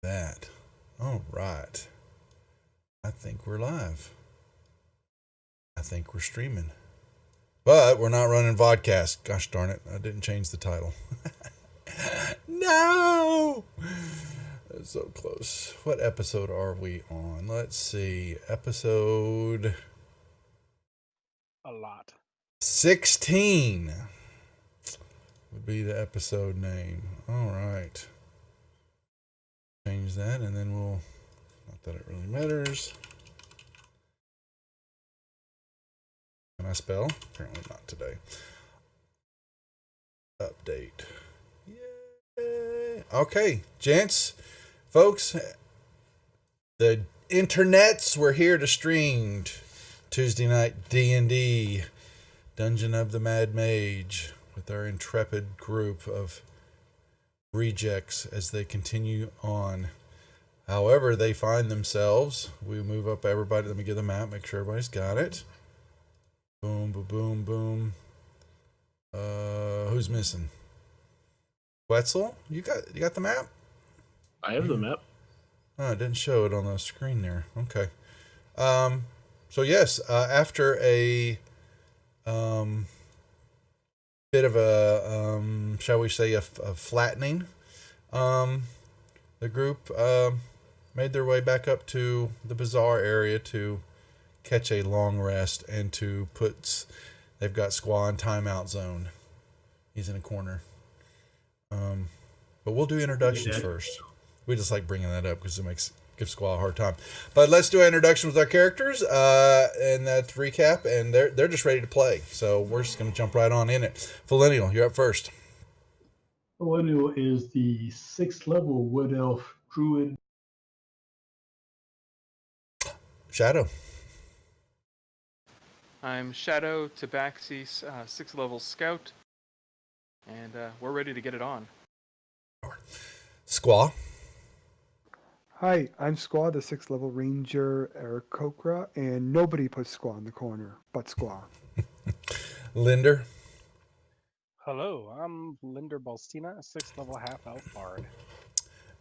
That. All right. I think we're live. I think we're streaming. But we're not running vodcast. Gosh darn it. I didn't change the title. No! So close. What episode are we on? Let's see. Episode A lot. 16 would be the episode name. All right. Change that and then we'll, not that it really matters. Can I spell? Apparently not today. Update. Yay. Okay, gents, folks, the internets, we're here to stream Tuesday night D&D, Dungeon of the Mad Mage, with our intrepid group of rejects as they continue on. However, they find themselves, we move up everybody, let me get the map, make sure everybody's got it. Boom, boom, boom, boom. Who's missing? Wetzel, you got the map? I have the map. Oh, it didn't show it on the screen there. Okay. So yes, after a bit of a shall we say a flattening, the group made their way back up to the bazaar area to catch a long rest and to put. They've got Squaw in timeout zone. He's in a corner. But we'll do introductions first. We just like bringing that up because it gives Squaw a hard time. But let's do an introduction with our characters, and that's recap. And they're just ready to play, so we're just gonna jump right on in it. Millennial, you're up first. Millennial is the 6th level Wood Elf Druid. Shadow. I'm Shadow Tabaxi's 6th level scout, and we're ready to get it on. Squaw. Hi, I'm Squaw, the 6th level ranger, Eric Kokra, and nobody puts Squaw in the corner but Squaw. Linder. Hello, I'm Linder Balstina, 6th level half elf bard.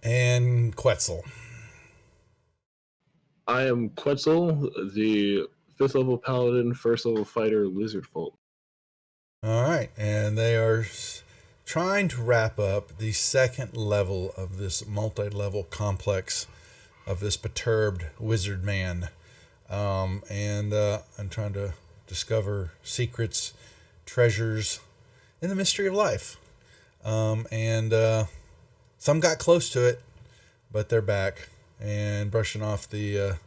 And Quetzal. I am Quetzal, the 5th level paladin, 1st level fighter, lizard folk. All right, and they are trying to wrap up the 2nd level of this multi-level complex of this perturbed wizard man, and I'm trying to discover secrets, treasures in the mystery of life, and some got close to it, but they're back and brushing off the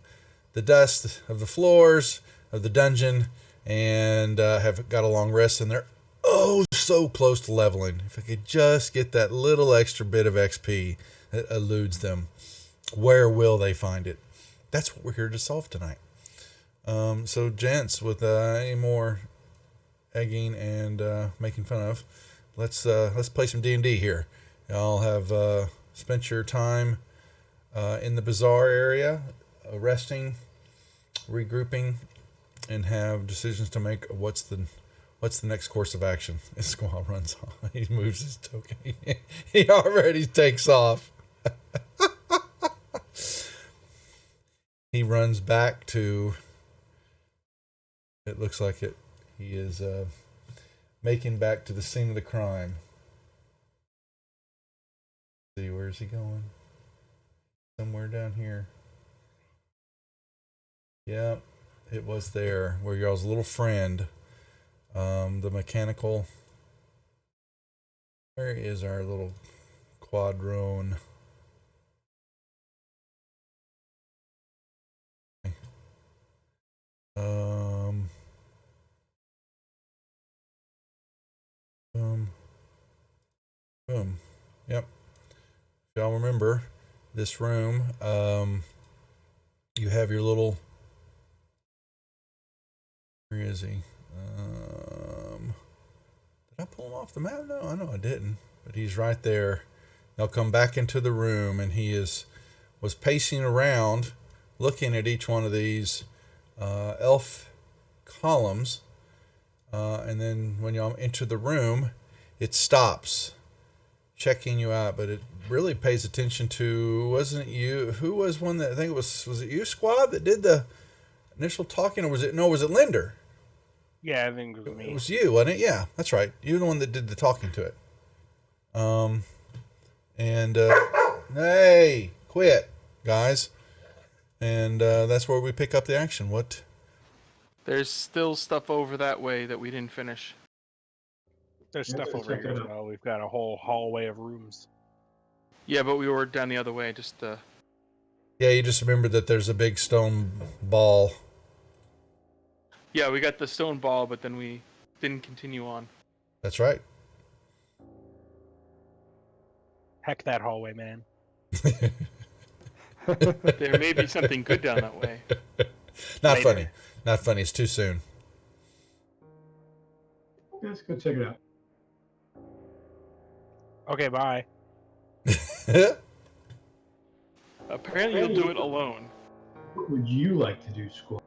dust of the floors of the dungeon, and have got a long rest, and they're so close to leveling. If I could just get that little extra bit of XP that eludes them, where will they find it? That's what we're here to solve tonight. So gents, with any more egging and making fun of, let's play some D&D here. Y'all have spent your time in the bazaar area, resting, regrouping, and have decisions to make. What's the next course of action? Squaw runs off. He moves his token. He already takes off. He runs back to. It looks like it. He is making back to the scene of the crime. Let's see, where is he going? Somewhere down here. Yeah, it was there where y'all's little friend. The mechanical. Where is our little quadrone? Boom. Yep. If y'all remember this room, you have your little. Where is he? Did I pull him off the map? No, I know I didn't. But he's right there. They'll come back into the room, and he was pacing around, looking at each one of these elf columns. And then when y'all enter the room, it stops. checking you out, but it really pays attention to, wasn't it you? Who was one that, I think it was it you, Squad, that did the initial talking, or was it Linder? Yeah, I think it was It me. was you, wasn't it? Yeah, that's right. You're the one that did the talking to it. And hey, quit, guys. And that's where we pick up the action. What? There's still stuff over that way that we didn't finish. There's Yeah, stuff let's over check here as that out. well. We've got a whole hallway of rooms. Yeah, but we were down the other way. Just Yeah, you just remember that there's a big stone ball. yeah, we got the stone ball, but then we didn't continue on. That's right. Heck that hallway, man. There may be something good down that way. Not Later. funny. Not funny. It's too soon. Let's go check it out. Okay, bye. Apparently, you'll do it alone. What would you like to do, Squad?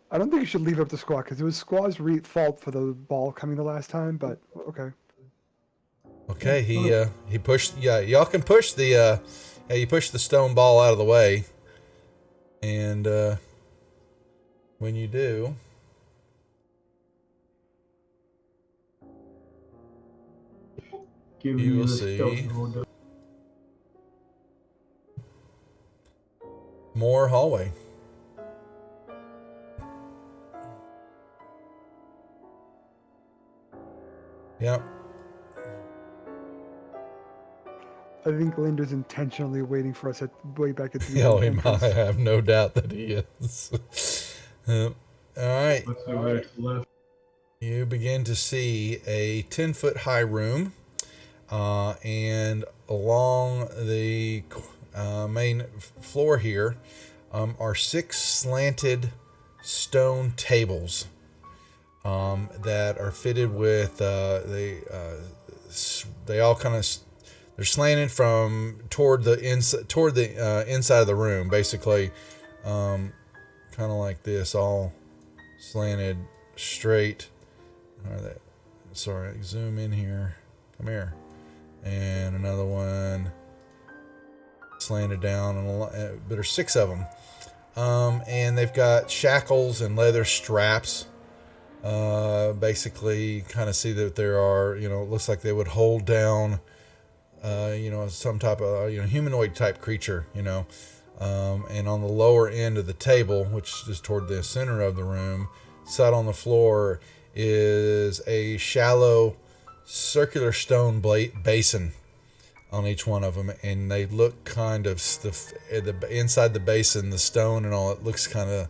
I don't think you should leave it up to Squaw because it was Squaw's fault for the ball coming the last time. But okay. Okay, he pushed. Yeah, y'all can push the. Yeah, you push the stone ball out of the way, and when you do, Giving You will a see. stealth roll to- more hallway. Yep. I think Linda's intentionally waiting for us way back at the Oh, he entrance. might. I have no doubt that he is. All right. Let's go right to the left. You begin to see a 10-foot high room, and along the main floor here are 6 slanted stone tables that are fitted with they all kind of they're slanted from toward the inside of the room, basically, kind of like this, all slanted straight. All right, sorry, zoom in here. Come here, and another one slanted down, and but there's 6 of them, and they've got shackles and leather straps. Basically, kind of see that there are, it looks like they would hold down, some type of humanoid type creature, and on the lower end of the table, which is toward the center of the room, set on the floor is a shallow circular stone basin on each one of them, and they look kind of inside the basin, the stone and all, it looks kind of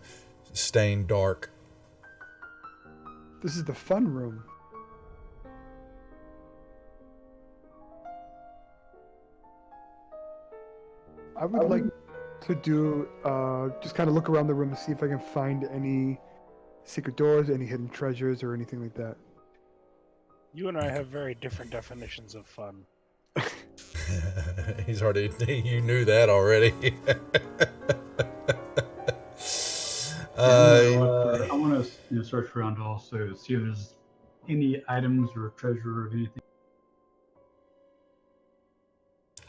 stained dark. This is the fun room. I would like to do just kind of look around the room to see if I can find any secret doors, any hidden treasures, or anything like that. You and I have very different definitions of fun. He's already. You knew that already. I want to search around also to see if there's any items or treasure or anything.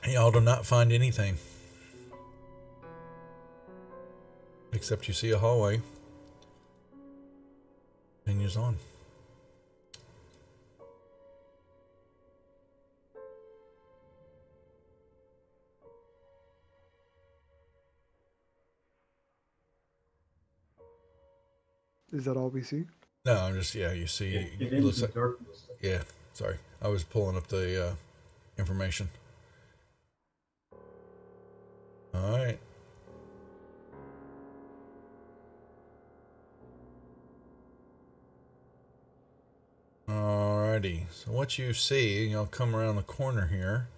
Y'all do not find anything. Except you see a hallway. Continues on. Is that all we see? No, I'm just, you see, It it looks ends in like, darkness. yeah, sorry. I was pulling up the information. All right. Alrighty. So what you see, you'll come around the corner here.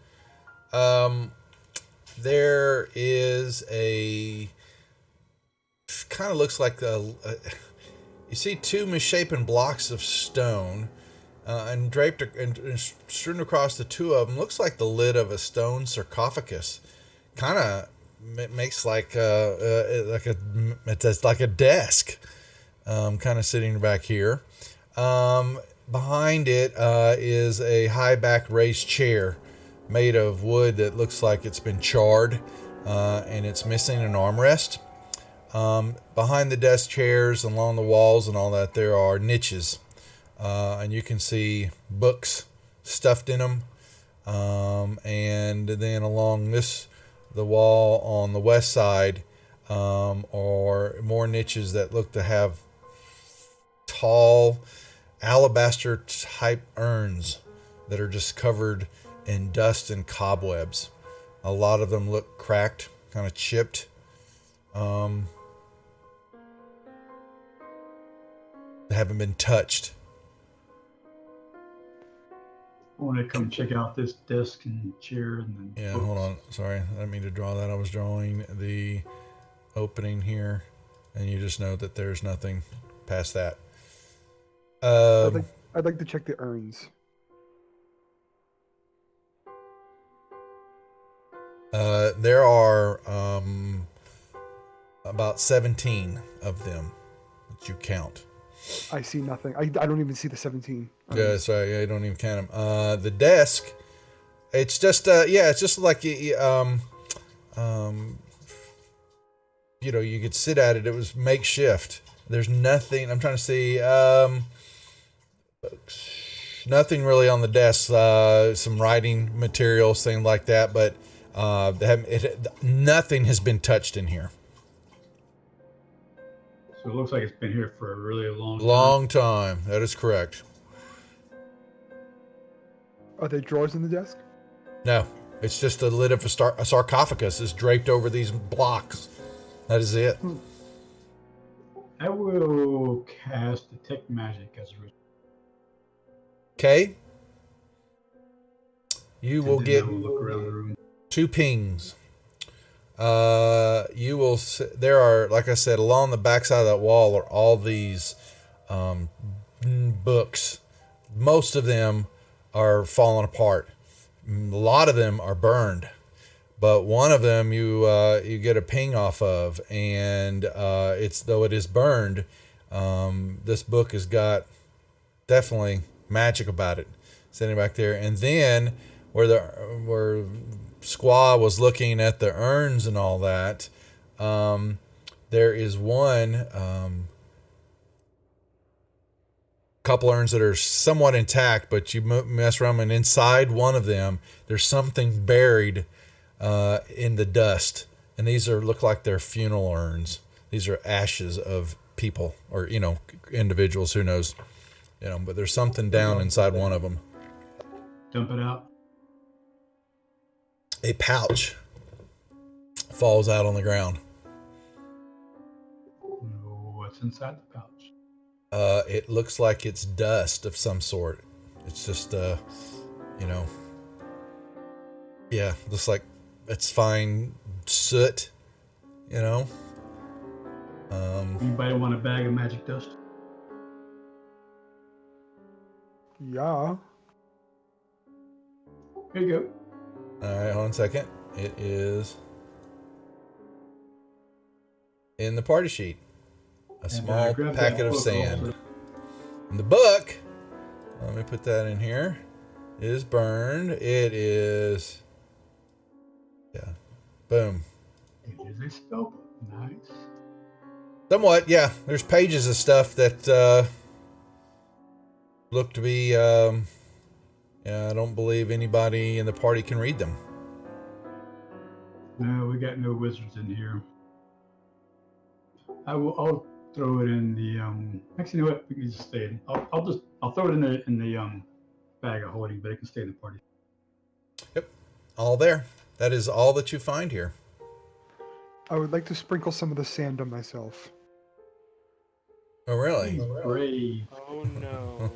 There is a kind of looks like you see 2 misshapen blocks of stone, and draped and strewn across the 2 of them looks like the lid of a stone sarcophagus. Kind of makes like it's like a desk, kind of sitting back here. behind it is a high back raised chair made of wood that looks like it's been charred, and it's missing an armrest. Behind the desk chairs, along the walls and all that, there are niches, and you can see books stuffed in them. And then along the wall on the west side, are more niches that look to have tall alabaster type urns that are just covered in dust and cobwebs. A lot of them look cracked, kind of chipped. They haven't been touched. I want to come check out this desk and chair and then. Yeah, hold on. Sorry, I didn't mean to draw that. I was drawing the opening here, and you just know that there's nothing past that. I'd like to check the urns. There are about 17 of them that you count. I see nothing. I don't even see the 17. Yeah, sorry, I don't even count them. The desk, it's just it's just like you could sit at it. It was makeshift. There's nothing. I'm trying to see. Nothing really on the desk. Some writing materials, things like that, but nothing has been touched in here. So it looks like it's been here for a really long time. Long time. That is correct. Are there drawers in the desk? No, it's just a lid of a sarcophagus is draped over these blocks. That is it. I will cast Detect Magic as a result. Okay. You will get Look around the room. 2 pings. There are, like I said, along the backside of that wall are all these books. Most of them are falling apart. A lot of them are burned, but one of them you get a ping off of, and though it is burned, this book has got definitely magic about it. Sitting back there, and then where Squaw was looking at the urns and all that, there is one couple urns that are somewhat intact, but you mess around and inside one of them there's something buried in the dust, and these look like they're funeral urns. These are ashes of people or individuals, who knows, but there's something down inside one of them. Dump it out. A pouch falls out on the ground. What's inside the pouch? It looks like it's dust of some sort. It's just, looks like it's fine soot, Anybody want a bag of magic dust? Yeah. Here you go. All right, hold on a second. It is in the party sheet. A small grab that packet of book sand. also. And the book, let me put that in here, is burned. It is, boom. It is a spell book. Nice. Somewhat, yeah. There's pages of stuff that look to be, I don't believe anybody in the party can read them. No, we got no wizards in here. I'll throw it in the actually, you know what? We can just stay in. I'll throw it in the bag of holding, but it can stay in the party. Yep. All there. That is all that you find here. I would like to sprinkle some of the sand on myself. Oh, really? He's brave. Oh no.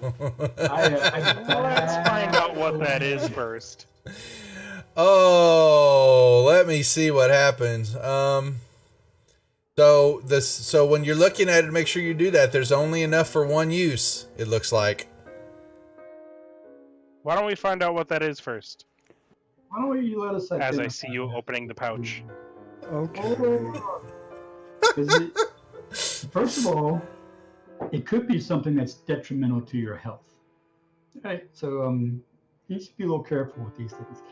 Let's Find out what that is first. Oh, let me see what happens. So when you're looking at it, make sure you do that. There's only enough for one use, it looks like. Why don't we find out what that is first? Why don't you let us As I see you opening the pouch. Okay. First of all, it could be something that's detrimental to your health. Right. So you should be a little careful with these things.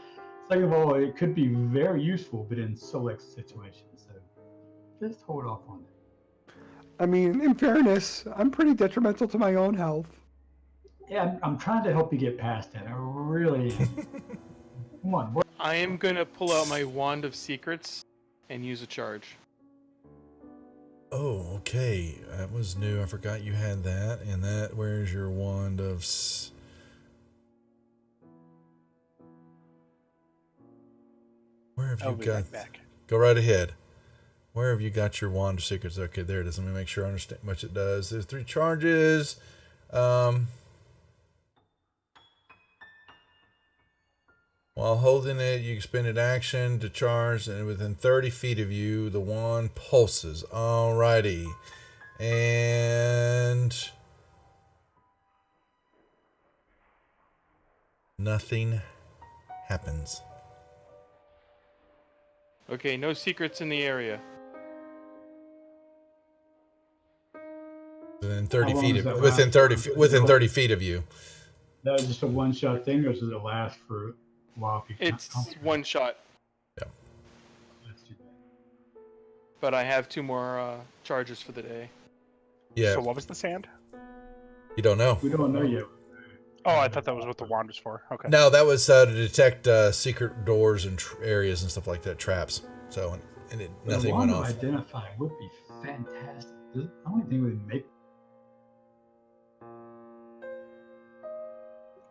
Second of all, it could be very useful, but in select situations. So just hold off on it. I mean, in fairness, I'm pretty detrimental to my own health. Yeah, I'm trying to help you get past that. I really am. Come on. What? I am gonna pull out my Wand of Secrets and use a charge. Oh, okay. That was new. I forgot you had that. And that, where's your wand of... Where have I'll you be got... right back. Go right ahead. Where have you got your wand of secrets? Okay, there it is. Let me make sure I understand what it does. There's 3 charges. While holding it, you spend an action to charge, and within 30 feet of you, the wand pulses. Alrighty. And... nothing happens. Okay, no secrets in the area. Within 30 How long feet does of that within last 30 for? within 30 feet of you. That was just a one-shot thing, or does it last for a while? If you It's one shot, Let's do that. but I have 2 more charges for the day. Yeah, So what was the sand? you don't know. We don't know yet. Oh, I thought that was what the wand was for. Okay. No, that was to detect secret doors and areas and stuff like that, traps. So, and nothing went The off. one to identify would be fantastic. The only thing would make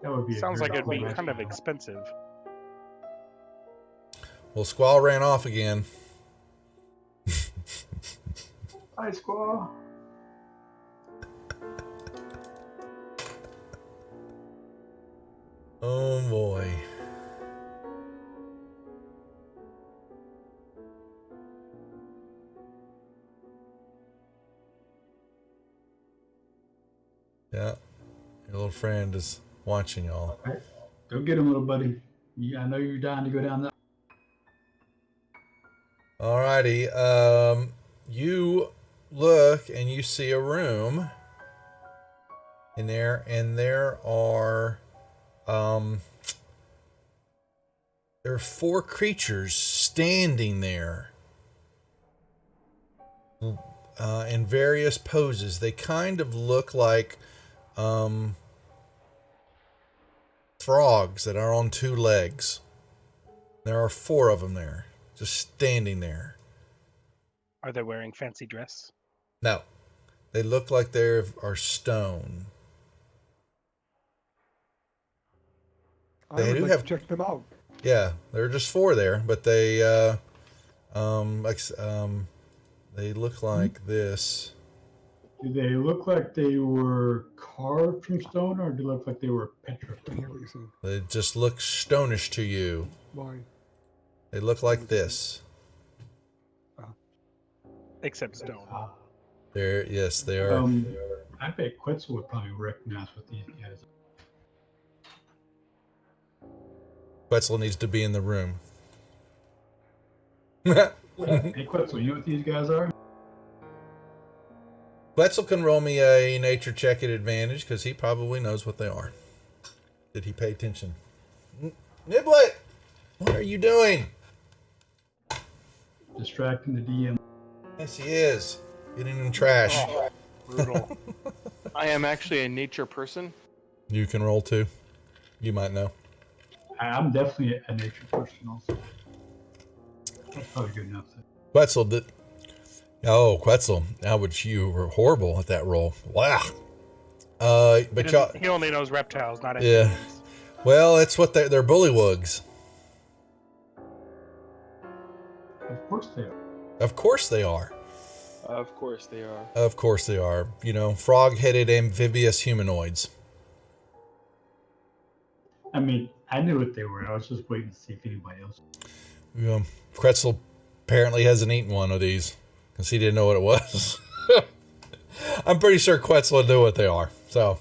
that would be a Sounds great like it'd be match. kind of expensive. Well, Squall ran off again. Hi, Squall. Oh boy. Yeah, your little friend is watching y'all. All right. Go get him, little buddy. I know you're dying to go down there. Alrighty. You look and you see a room in there, and there are 4 creatures standing there in various poses. They kind of look like frogs that are on 2 legs. There are 4 of them there, just standing there. Are they wearing fancy dress? No, they look like they are stone. I They would do like have- to check them out. Yeah, there are just 4 there, but they they look like this. Do they look like they were carved from stone, or do they look like they were I petrified? hear what you're saying. They just look stonish to you. Why? They look like this. Except stone. Ah. Yes, they are. I bet Quetzal would probably recognize what these guys Quetzal needs to be in the room. are. Hey, Quetzal, you know what these guys are? Quetzal can roll me a nature check at advantage because he probably knows what they are. Did he pay attention? Niblet! What are you doing? Distracting the DM. Yes, he is. Getting in trash. Oh, brutal. I am actually a nature person. You can roll too. You might know. I'm definitely a nature person also. That's probably good enough. Quetzal did. Oh, Quetzal. You were horrible at that roll. Wow. But y'all. He only knows reptiles, not Yeah. amphibians. Well, it's what they're bullywugs. Of course they are. Of course they are. Of course they are. Of course they are. You know, frog-headed amphibious humanoids. I mean, I knew what they were. I was just waiting to see if anybody else. Quetzal apparently hasn't eaten one of these because he didn't know what it was. I'm pretty sure Quetzal knew what they are. So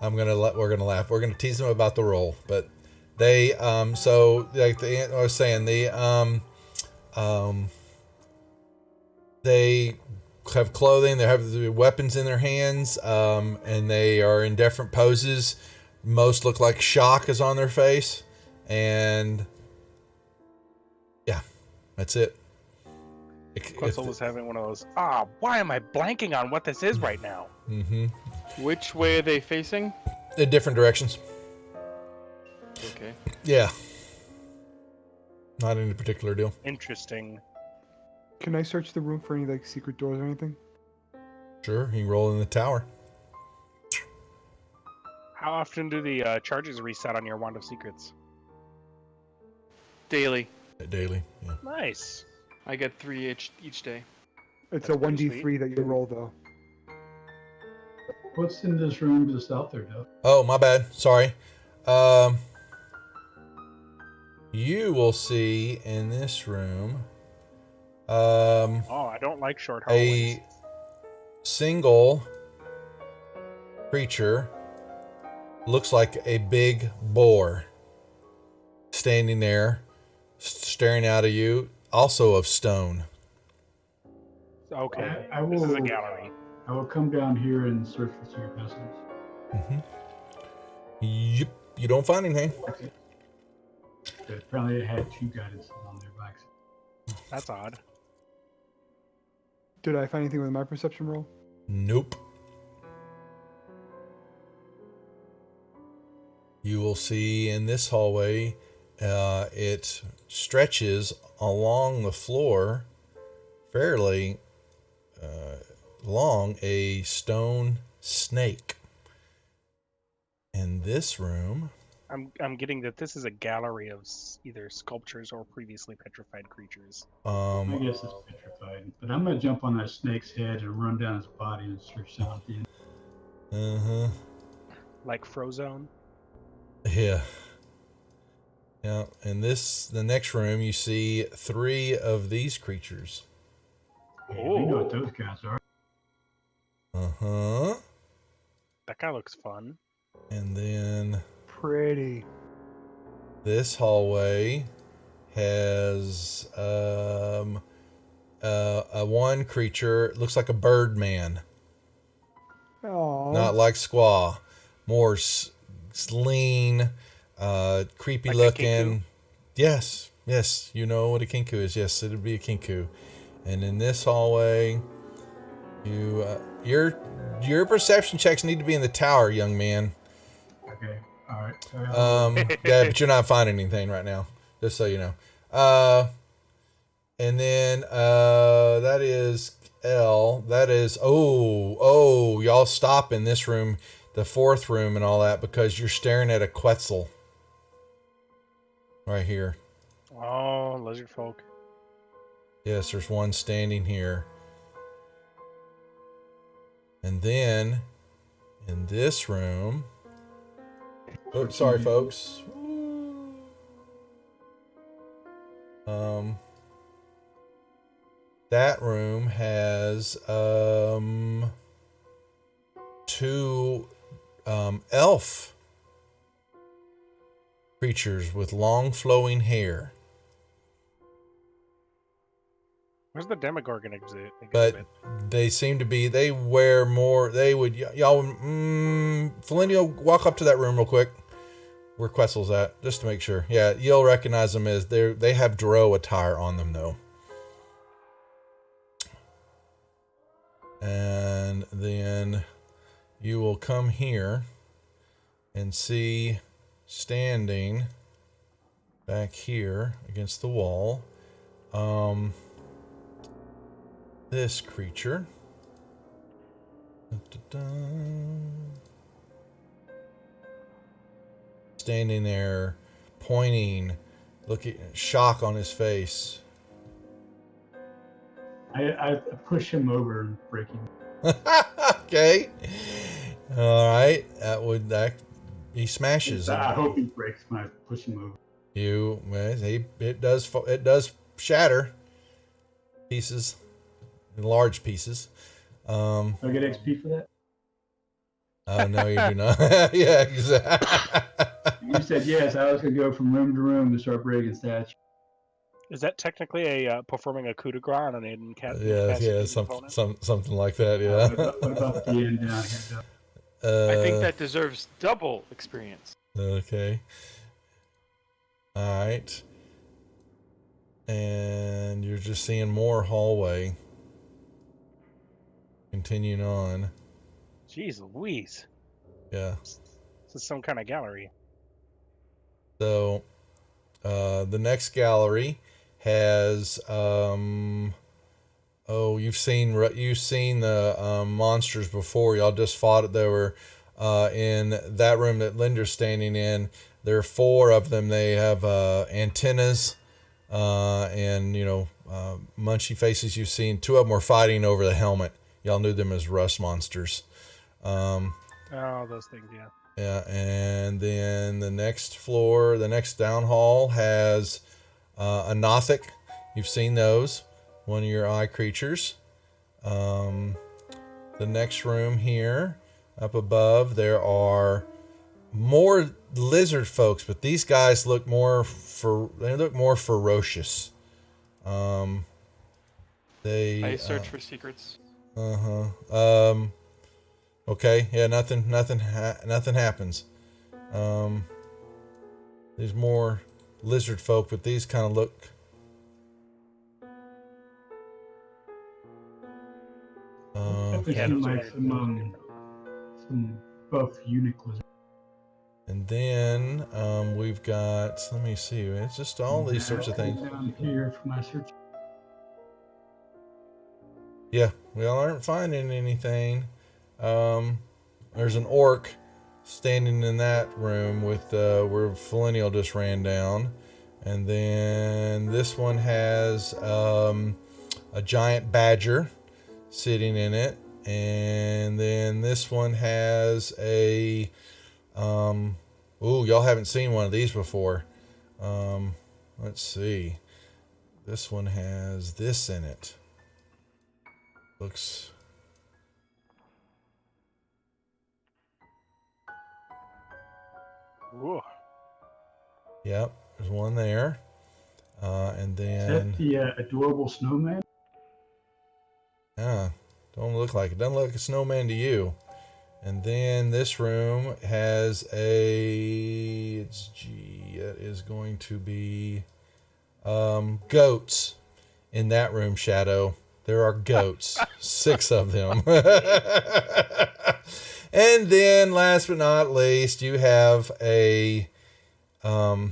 we're gonna laugh. We're gonna tease them about the roll, but they so like I was saying they have clothing. They have weapons in their hands, and they are in different poses. Most look like shock is on their face, and yeah, that's it. Quetzal was having one of those. Why am I blanking on what this is right now? Mm-hmm. Which way are they facing? In different directions. Okay. Yeah. Not any particular deal. Interesting. Can I search the room for any like secret doors or anything? Sure, you can roll in the tower. How often do the charges reset on your Wand of Secrets? Daily. Daily. Yeah. Nice. I get 3 each day. It's That's a pretty 1d3 that you roll though. What's in this room just out there, Doug? Oh, my bad. Sorry. You will see in this room I don't like short hallways. a single creature, looks like a big boar, standing there staring out at you, also of stone. Okay. I This is a will- gallery. I will come down here and search for secret passages. Yep, you don't find anything. Okay. But apparently it had 2 guidance on their backs. That's odd. Did I find anything with my perception roll? Nope. You will see in this hallway, it stretches along the floor fairly long, a stone snake. In this room, I'm getting that this is a gallery of either sculptures or previously petrified creatures. I guess it's petrified. But I'm going to jump on that snake's head and run down his body and search down at the end. Like Frozone. Yeah. Yeah, and the next room, you see 3 of these creatures. Yeah, we know what those guys are. That guy looks fun. And then Pretty. this hallway has a one creature, looks like a bird man, Oh. not like Squaw, more lean, creepy Like a looking. kinku? Yes, you know what a kinku is. Yes, it'd be a kinku. And in this hallway, your perception checks need to be in the tower, young man. Okay. All right. Yeah, but you're not finding anything right now, just so you know. And then that is L. That is y'all stop in this room, the 4th room, and all that because you're staring at a Quetzal right here. Oh, lizard folk. Yes, there's one standing here. And then in this room, oh, sorry, folks. That room has 2 elf creatures with long flowing hair. Where's the Demogorgon exhibit? But they seem to be, they wear more, they would, y'all, Felinio, walk up to that room real quick where Quetzal's at, just to make sure. Yeah, you'll recognize them as they have Drow attire on them though. And then you will come here and see standing back here against the wall, this creature. Standing there, pointing, looking, shock on his face. I push him over and break him. Okay. All right. He smashes. I hope he breaks when I push him over. It does shatter pieces, large pieces. Do I get XP for that? No, you do not. Yeah, exactly. You said yes. I was going to go from room to room to start breaking statues. Is that technically a performing a coup de grace on an Yeah, something like that. Yeah. What about the end down here? I think that deserves double experience. Okay. All right. And you're just seeing more hallway. Continuing on. Jeez Louise. Yeah. This is some kind of gallery. So the next gallery has you've seen the monsters before. Y'all just fought it. They were in that room that Linda's standing in. There are 4 of them. They have antennas and munchy faces. You've seen 2 of them were fighting over the helmet. Y'all knew them as rust monsters. Oh, those things, yeah. Yeah, and then the next floor, the next down hall has a Nothic. You've seen those, one of your eye creatures. The next room here, up above, there are more lizard folks, but these guys look more ferocious. I They search for secrets. Okay, yeah, nothing happens. There's more lizard folk, but these kind of look. Definitely Yeah, seem those are like some buff eunuch lizards. And then we've got. Let me see. It's just all these sorts of things. Down here for my search. Yeah, we all aren't finding anything. There's an orc standing in that room with where Felinial just ran down, and then this one has a giant badger sitting in it, and then this one has a y'all haven't seen one of these before. Let's see. This one has this in it. Looks. Ooh. Yep, there's one there. And Is then that the adorable snowman? don't look like it. Doesn't look like a snowman to you. And then this room has it is going to be goats in that room, Shadow. There are goats. 6 of them. And then last but not least, you have a y'all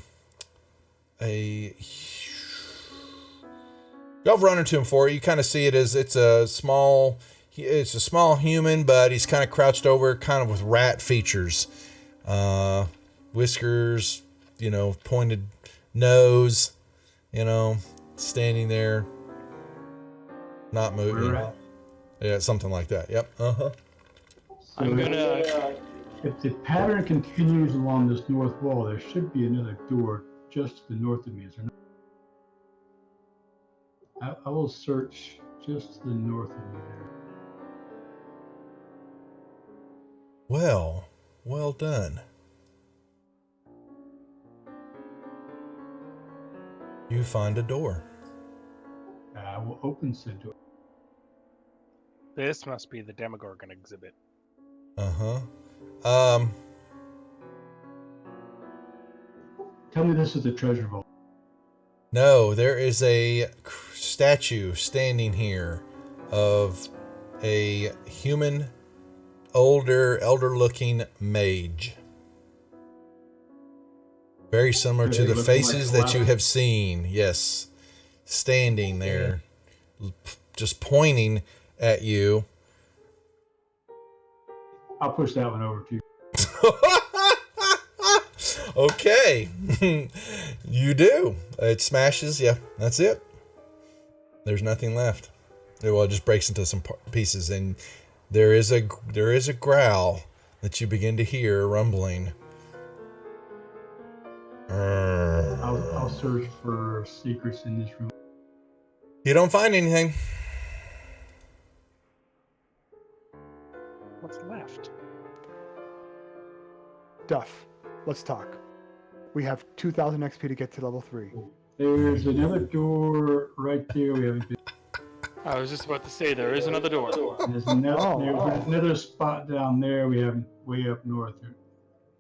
have run into him before. You kind of see it as it's a small human, but he's kind of crouched over, kind of with rat features, whiskers, pointed nose, standing there, not moving. Right. Yeah, something like that. Yep. So I'm gonna. if the pattern continues along this north wall, there should be another door just to the north of me. Is there not? I will search just to the north of me there. Well done. You find a door. I will open said door. This must be the Demogorgon exhibit. Tell me this is the treasure vault. No, there is a statue standing here of a human, elder-looking mage. Very similar to They the look faces like that you have seen. Yes, standing there, just pointing at you. I'll push that one over to you. Okay. You do. It smashes. Yeah, that's it. There's nothing left. Well, it just breaks into some pieces, and there is a growl that you begin to hear rumbling. I'll search for secrets in this room. You don't find anything. What's left? Duff, let's talk. We have 2,000 XP to get to level 3. There's another door right there. We haven't been. I was just about to say there is another door. There's Oh. another spot down there. We have way up north,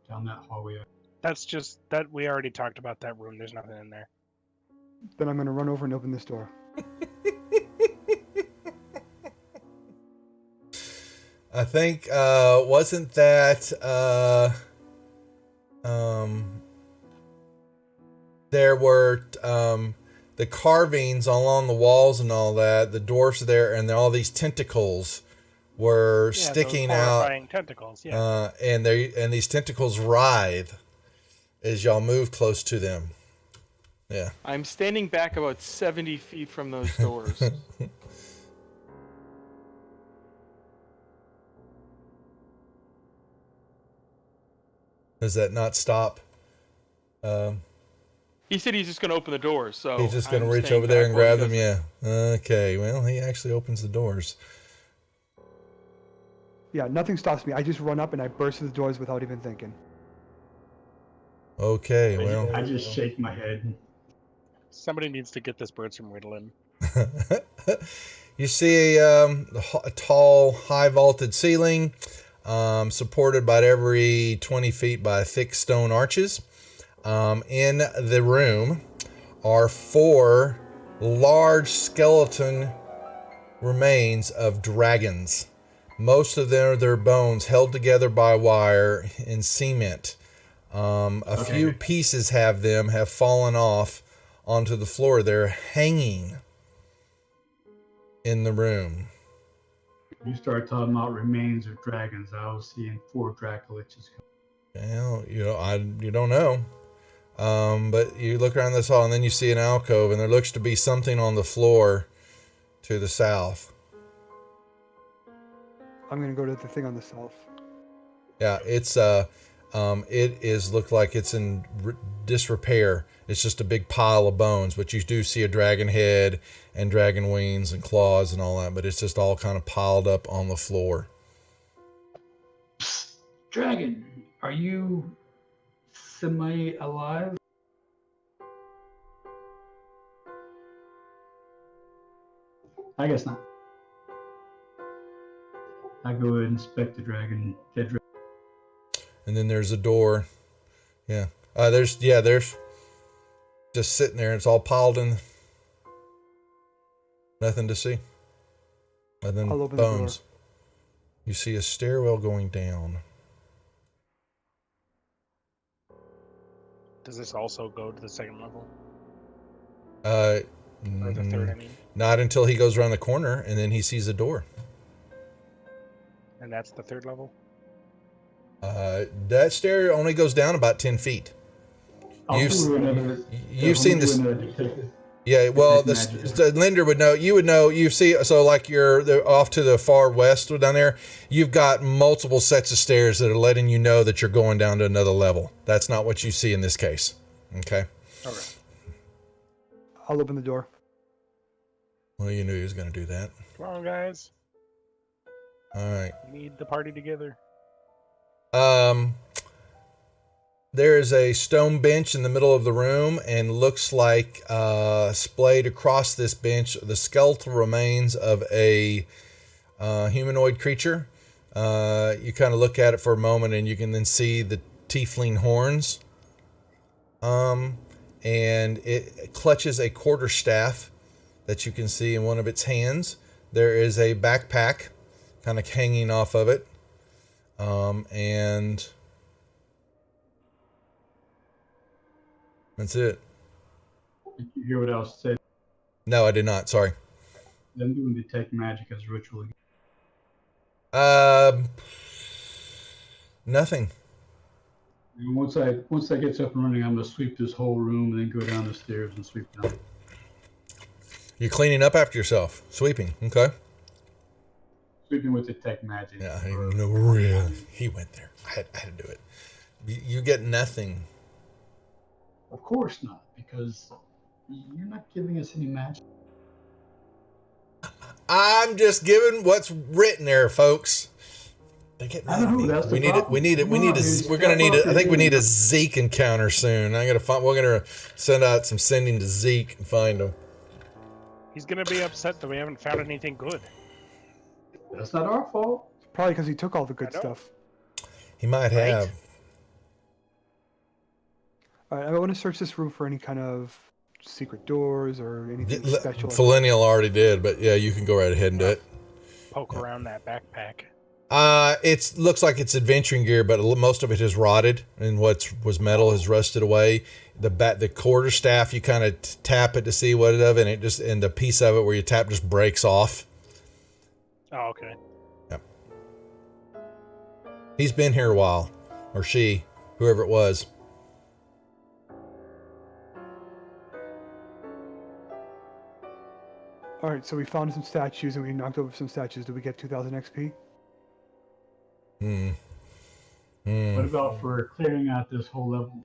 down that hallway. That's just that we already talked about that room. There's nothing in there. Then I'm going to run over and open this door. I think wasn't that there were the carvings along the walls and all that, the dwarfs there, and all these tentacles were Yeah, sticking those out, horrifying tentacles. Yeah. and these tentacles writhe as y'all move close to them. Yeah. I'm standing back about 70 feet from those doors. Does that not stop? He said he's just going to open the doors, so He's just going to I'm reach staying over there back and while he grab them. does Yeah. Okay. Well, he actually opens the doors. Yeah, nothing stops me. I just run up and I burst through the doors without even thinking. Okay. Well. I just shake my head. Somebody needs to get this bird some Ritalin. You see a tall, high vaulted ceiling, supported by every 20 feet by thick stone arches. In the room are 4 large skeleton remains of dragons. Most of them are their bones held together by wire in cement. A few pieces have fallen off onto the floor. They're hanging in the room. You start talking about remains of dragons. I was seeing 4 Dracoliches. Well, you don't know. But you look around this hall and then you see an alcove, and there looks to be something on the floor to the south. I'm going to go to the thing on the south. Yeah, it is look like it's in disrepair. It's just a big pile of bones, but you do see a dragon head and dragon wings and claws and all that, but it's just all kind of piled up on the floor. Psst, dragon, are you semi-alive? I guess not. I go ahead and inspect the dragon, dead dragon. And then there's a door. Yeah. There's just sitting there. It's all piled in. Nothing to see. Nothing. I'll open the door. Bones. You see a stairwell going down. Does this also go to the second level? Or the third, I mean? Not until he goes around the corner and then he sees a door. And that's the third level? That stair only goes down about 10 feet. You've seen this. Yeah, well, the lender would know. You would know. You see, so like you're off to the far west down there. You've got multiple sets of stairs that are letting you know that you're going down to another level. That's not what you see in this case. Okay. Okay. I'll open the door. Well, you knew he was going to do that. Come on, guys. All right. We need the party together. There is a stone bench in the middle of the room, and looks like splayed across this bench the skeletal remains of a humanoid creature. You kind of look at it for a moment, and you can then see the tiefling horns. And it clutches a quarterstaff that you can see in one of its hands. There is a backpack kind of hanging off of it. And that's it. Did you hear what else said? No, I did not. Sorry. I'm doing detect magic as a ritual. Nothing. And once that gets up and running, I'm gonna sweep this whole room and then go down the stairs and sweep down. You're cleaning up after yourself. Sweeping. Okay. Sweeping with detect magic. Yeah, no, really. He went there. I had to do it. You get nothing. Of course not, because you're not giving us any magic. I'm just giving what's written there, folks. They get I know, that's the we need it. We need it. We need a. We're gonna need it. I think we need a Zeke encounter soon. I'm gonna find. We're gonna send out some sending to Zeke and find him. He's gonna be upset that we haven't found anything good. That's not our fault. Probably because he took all the I good know. stuff. He might Right? have. All right, I want to search this room for any kind of secret doors or anything special. Millennial already did, but yeah, you can go right ahead and do it. Poke around that backpack. It looks like it's adventuring gear, but most of it is rotted, and what was metal has rusted away. The quarter staff, you kind of tap it to see what it of, and and the piece of it where you tap just breaks off. Oh, okay. Yep. He's been here a while, or she, whoever it was. All right, so we found some statues and we knocked over some statues. Did we get 2,000 XP? What about for clearing out this whole level?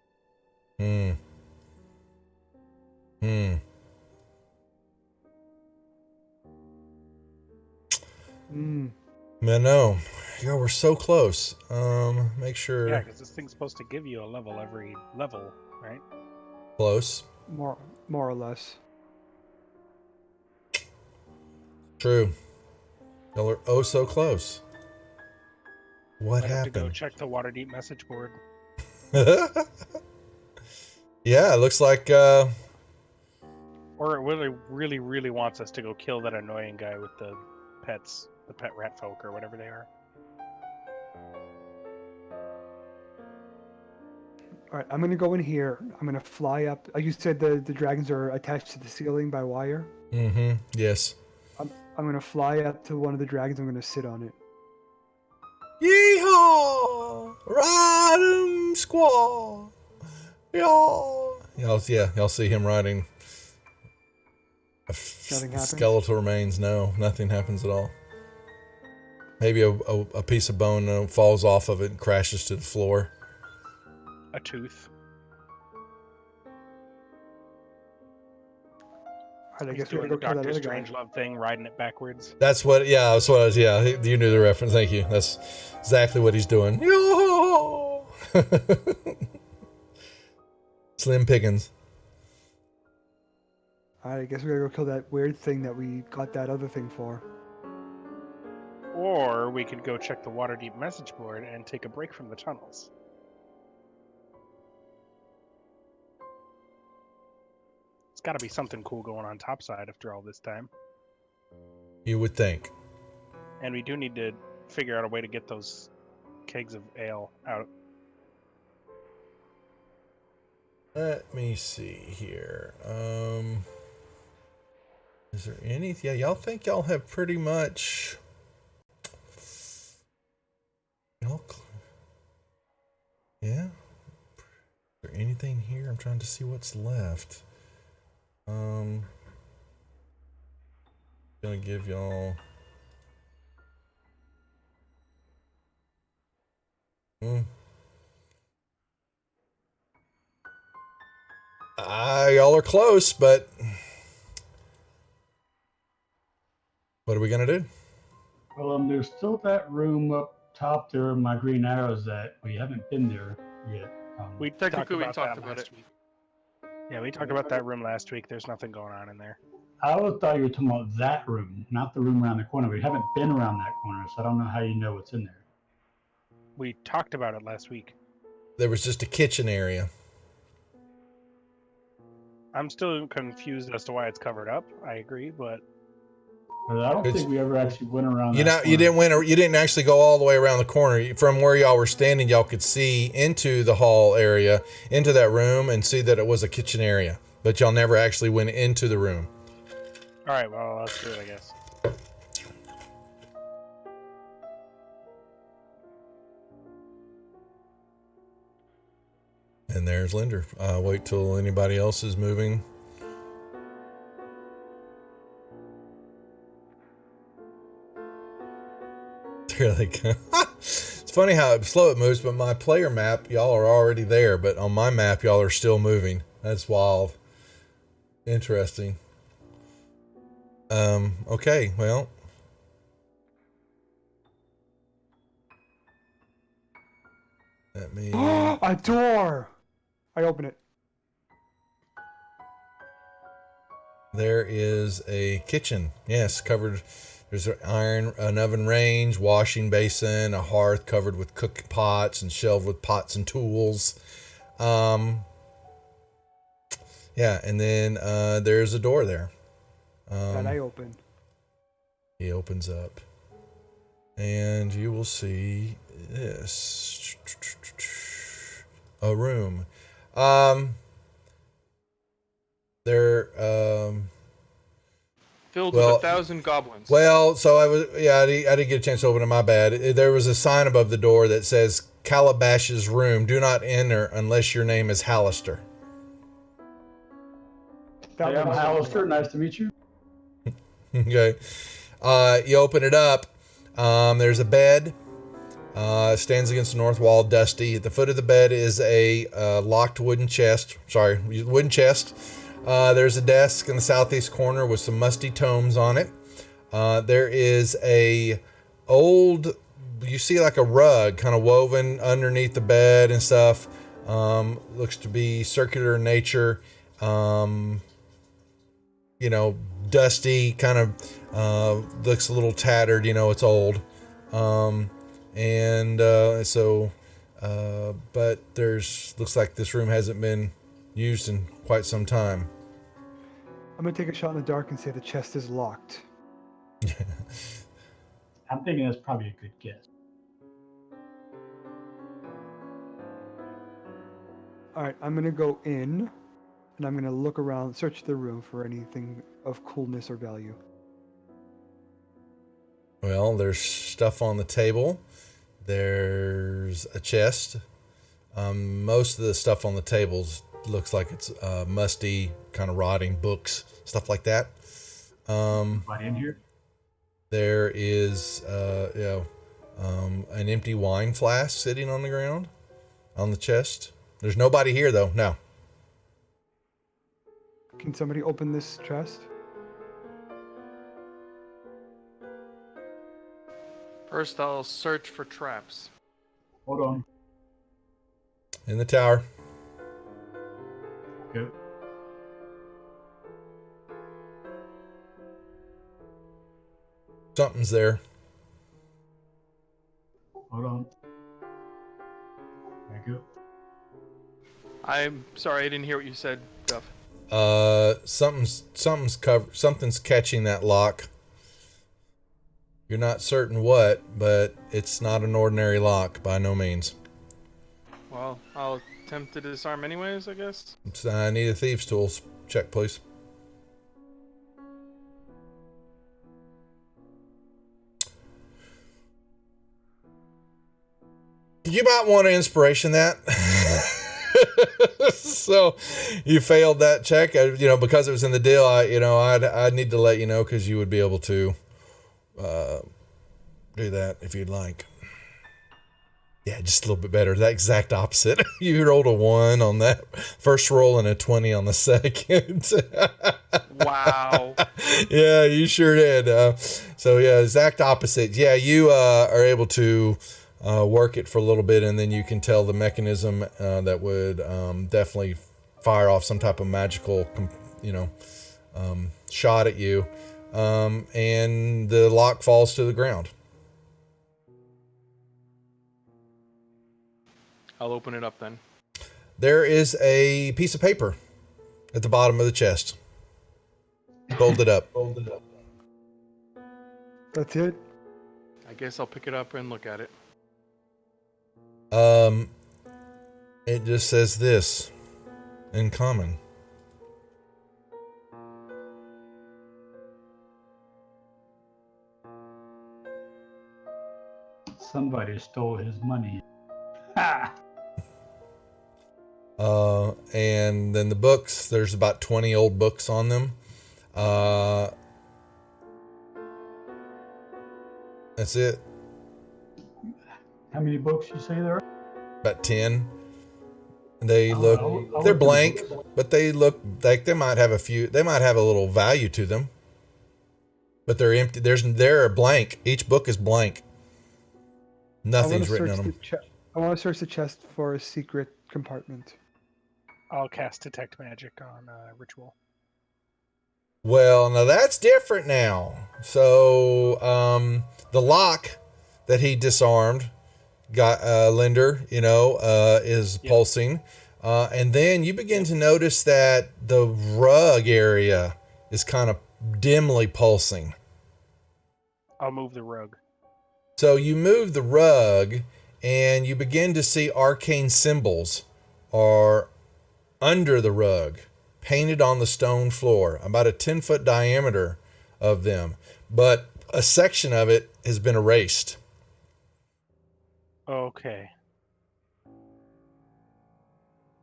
No. Yeah, we're so close. Make sure. Yeah, because this thing's supposed to give you a level every level, right? Close. More or less. True. Y'all are oh so close. What Might have to go happened? check the Waterdeep message board. Yeah, it looks like Or it really, really, really wants us to go kill that annoying guy with the pets, the pet rat folk or whatever they are. All right, I'm going to go in here. I'm going to fly up. You said the dragons are attached to the ceiling by wire. Yes. I'm going to fly up to one of the dragons. I'm going to sit on it. Yeehaw! Ride 'em, squaw! Y'all see him riding. Nothing happens? Skeletal remains. No, nothing happens at all. Maybe a piece of bone falls off of it and crashes to the floor. A tooth. All right, I He's guess we doing gotta the go kill that Doctor other guy. Strangelove thing, riding it backwards. That's what you knew the reference. Thank you. That's exactly what he's doing. Yo! Slim Pickens. All right, I guess we gotta go kill that weird thing that we got that other thing for. Or we could go check the Waterdeep message board and take a break from the tunnels. It's got to be something cool going on topside after all this time. You would think. And we do need to figure out a way to get those kegs of ale out. Let me see here. Is there any? Yeah, y'all think y'all have pretty much. Yeah. Is there anything here? I'm trying to see what's left. Gonna give y'all. Y'all are close, but what are we gonna do? Well, there's still that room up top there, my green arrows that we haven't been there yet. We Technically, we talked talked that about last it. week. Yeah, we talked about that room last week. There's nothing going on in there. I always thought you were talking about that room, not the room around the corner. We haven't been around that corner, so I don't know how you know what's in there. We talked about it last week. There was just a kitchen area. I'm still confused as to why it's covered up. I agree, but But I don't think we ever actually went around You that know, corner. you didn't actually go all the way around the corner. From where y'all were standing, y'all could see into the hall area, into that room, and see that it was a kitchen area. But y'all never actually went into the room. all right. Well, let's do it, I guess. And there's Linder. Wait till anybody else is moving. There they go. It's funny how slow it moves, but my player map, y'all are already there, but on my map, y'all are still moving. That's wild. Interesting. Okay, well. Let me... A door! I open it. There is a kitchen. Yes, covered. There's an oven range, washing basin, a hearth covered with cook pots and shelved with pots and tools. Yeah, and then there's a door there. That I open. He opens up, and you will see this a room. There. Filled Well, with 1,000 goblins. Well, so I didn't get a chance to open it. My bad. There was a sign above the door that says Calabash's room. Do not enter unless your name is Hallister. Hey, I'm Hallister. Nice to meet you. Okay. You open it up. There's a bed. Stands against the north wall, dusty. At the foot of the bed is a locked wooden chest. Wooden chest. There's a desk in the southeast corner with some musty tomes on it. There is a old, you see like a rug kind of woven underneath the bed and stuff. Looks to be circular in nature. Dusty, kind of looks a little tattered. It's old. But looks like this room hasn't been used in quite some time. I'm gonna take a shot in the dark and say the chest is locked. I'm thinking that's probably a good guess. All right, I'm gonna go in, and I'm gonna look around, search the room for anything of coolness or value. Well, there's stuff on the table. There's a chest. Most of the stuff on the tables looks like it's musty, kind of rotting books, stuff like that. Anybody in here? There is, an empty wine flask sitting on the ground, on the chest. There's nobody here though. No. Can somebody open this chest? First, I'll search for traps. Hold on. In the tower. Go. Something's there. Hold on. There you go. I'm sorry, I didn't hear what you said, Duff. Something's covered. Something's catching that lock. You're not certain what, but it's not an ordinary lock by no means. Well, I'll attempt to disarm anyways, I guess. I need a thieves' tools. Check, please. You might want to inspiration that. So you failed that check, because it was in the deal. I'd need to let you know because you would be able to do that if you'd like. Yeah, just a little bit better. That exact opposite. You rolled a 1 on that first roll and a 20 on the second. Wow. Yeah, you sure did. Exact opposite. Yeah, you are able to work it for a little bit, and then you can tell the mechanism that would definitely fire off some type of magical, shot at you, and the lock falls to the ground. I'll open it up then. There is a piece of paper at the bottom of the chest. Folded up. That's it? I guess I'll pick it up and look at it. It just says this in common. Somebody stole his money. Ha! And then the books, there's about 20 old books on them. That's it. How many books you say there are? About 10. They I'll they're look through the blank, books. but they look like they might have a little value to them. But they're empty. They're blank. Each book is blank. Nothing's written on them. I want to search the chest for a secret compartment. I'll cast Detect Magic on Ritual. Well, now that's different now. So the lock that he disarmed got Linder, is Yep. pulsing. And then you begin to notice that the rug area is kind of dimly pulsing. I'll move the rug. So you move the rug and you begin to see arcane symbols are under the rug, painted on the stone floor, about a 10-foot diameter of them. But a section of it has been erased. Okay.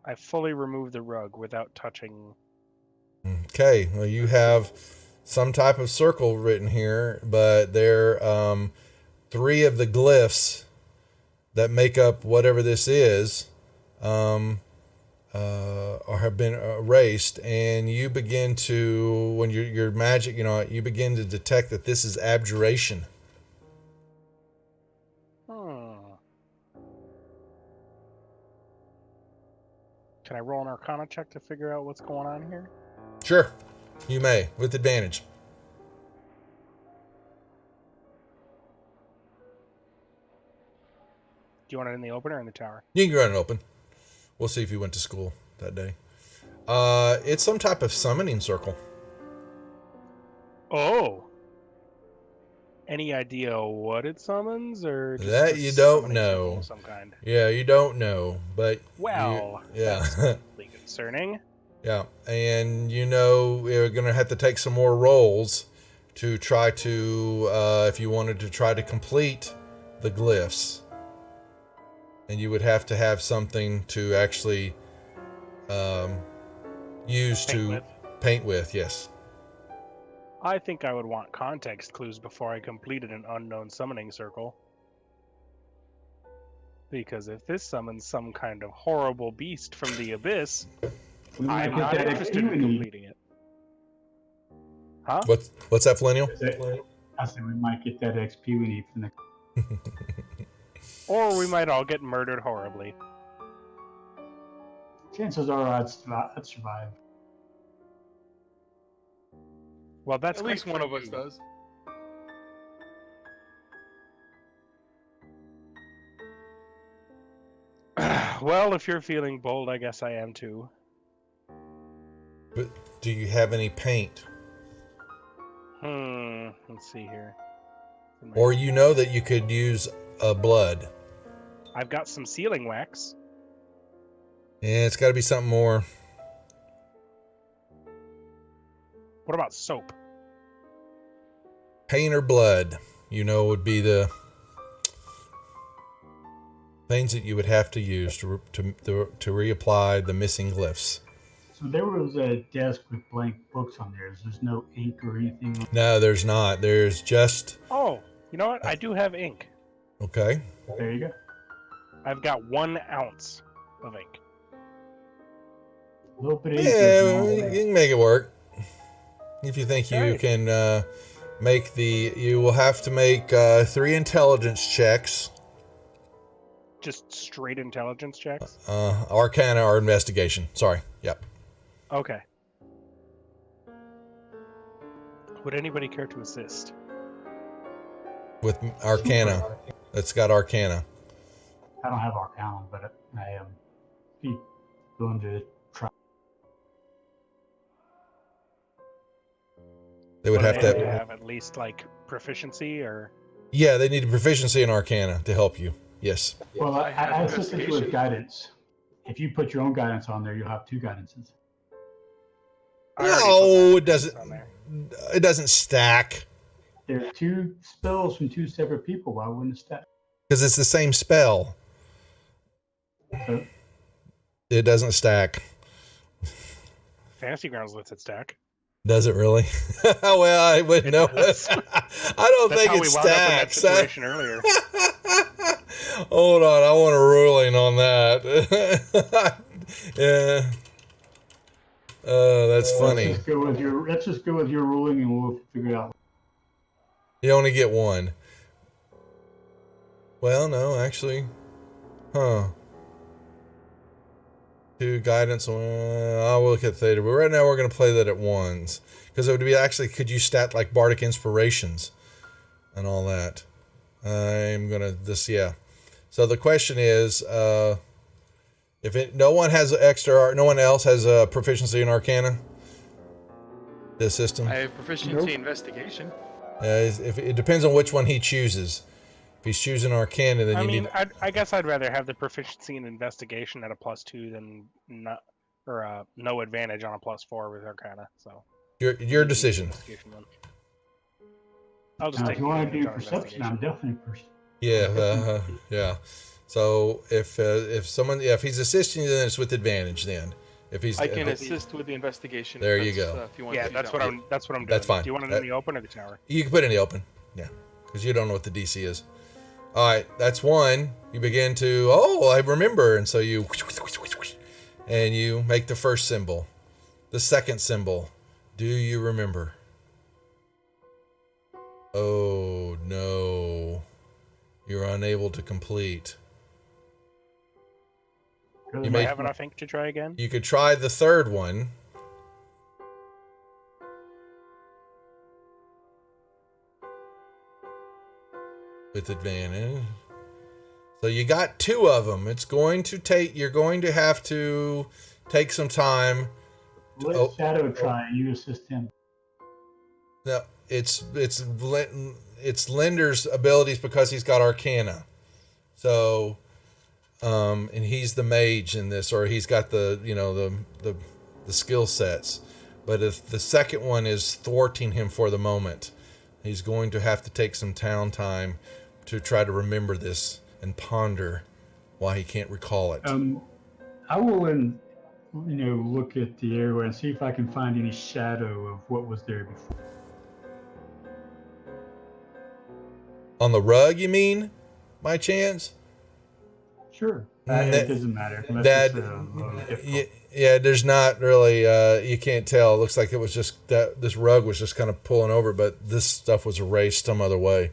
I fully removed the rug without touching. Okay, well, you have some type of circle written here, but there are 3 of the glyphs that make up whatever this is or have been erased, and you begin to, when your magic, you begin to detect that this is abjuration. Can I roll an Arcana check to figure out what's going on here? Sure, you may, with advantage. Do you want it in the open or in the tower? You can run it open. We'll see if you went to school that day. It's some type of summoning circle. Oh. Any idea what it summons, or just That a you don't summoning circle know. of some kind? Yeah, you don't know, but Well, yeah. that's really concerning. Yeah, and you're going to have to take some more rolls to try to, if you wanted to try to complete the glyphs. And you would have to have something to actually use to paint with, yes. I think I would want context clues before I completed an unknown summoning circle. Because if this summons some kind of horrible beast from the abyss, We might I'm get not that interested XP in we need. completing it. Huh? What's that, Flennial? I said we might get that XP we need from the. Or we might all get murdered horribly. Chances are I'd survive. Well, that's At great least one for of us you. does. Well, if you're feeling bold, I guess I am too. But do you have any paint? Let's see here. Or that you could use blood? I've got some sealing wax. Yeah, it's got to be something more. What about soap? Paint or blood, would be the things that you would have to use to reapply the missing glyphs. So there was a desk with blank books on there. There's no ink or anything. No, there's not. There's just. Oh, you know what? I do have ink. Okay. There you go. I've got 1 ounce of ink. A little bit of ink. Yeah, you can make it work. If you think you Okay. can you will have to make 3 intelligence checks. Just straight intelligence checks? Arcana or investigation. Sorry. Yep. Okay. Would anybody care to assist? With Arcana. That's got Arcana. I don't have Arcana, but I am going to try. They would But have they to. have at least like proficiency or. Yeah, they need a proficiency in Arcana to help you. Yes. Well, I have I assisted you with investigation. guidance. If you put your own guidance on there, you'll have 2 guidances. I already No, put it doesn't. on there. It doesn't stack There are 2 spells from 2 separate people. Why wouldn't it stack? because it's the same spell. So, It doesn't stack. Fantasy Grounds lets it stack. Does it really? Well, I wouldn't know. does. I don't That's think how it we wound up in that stacks. situation earlier. Hold on, I want a ruling on that. Yeah. That's funny. Let's just go with your ruling, and we'll figure it out. You only get 1. Well, no, actually. Huh. 2 guidance. I'll look at theta, but right now we're going to play that at 1s. Because it would be actually, could you stat like bardic inspirations and all that? I'm going to, yeah. So the question is, no one else has a proficiency in Arcana? This system? I have proficiency in investigation. If it depends on which one he chooses. If he's choosing Arcana, then I guess I'd rather have the proficiency in investigation at a +2 than not, or no advantage on a +4 with Arcana. So your decision. I'll just take. If you want to do perception, I'm definitely perception. Yeah, yeah. So if he's assisting you, then it's with advantage. Then I can assist with the investigation. There you go. If you want that's what I'm doing. That's fine. Do you want it in the open or the tower? You can put it in the open. Yeah, because you don't know what the DC is. All right, that's 1. You begin to, I remember, and so you make the first symbol. The second symbol. Do you remember? Oh no, you're unable to complete. Do I have enough ink to try again? You could try the third one. With advantage. So you got 2 of them. You're going to have to take some time. Let Shadow try and you assist him. No, it's Linder's abilities because he's got Arcana. So, and he's the mage in this, or he's got the skill sets. But if the second one is thwarting him for the moment, he's going to have to take some time to try to remember this and ponder why he can't recall it. I will, look at the area and see if I can find any shadow of what was there before. On the rug, you mean? By chance? Sure. It doesn't matter. There's not really, you can't tell. It looks like it was just that this rug was just kind of pulling over, but this stuff was erased some other way.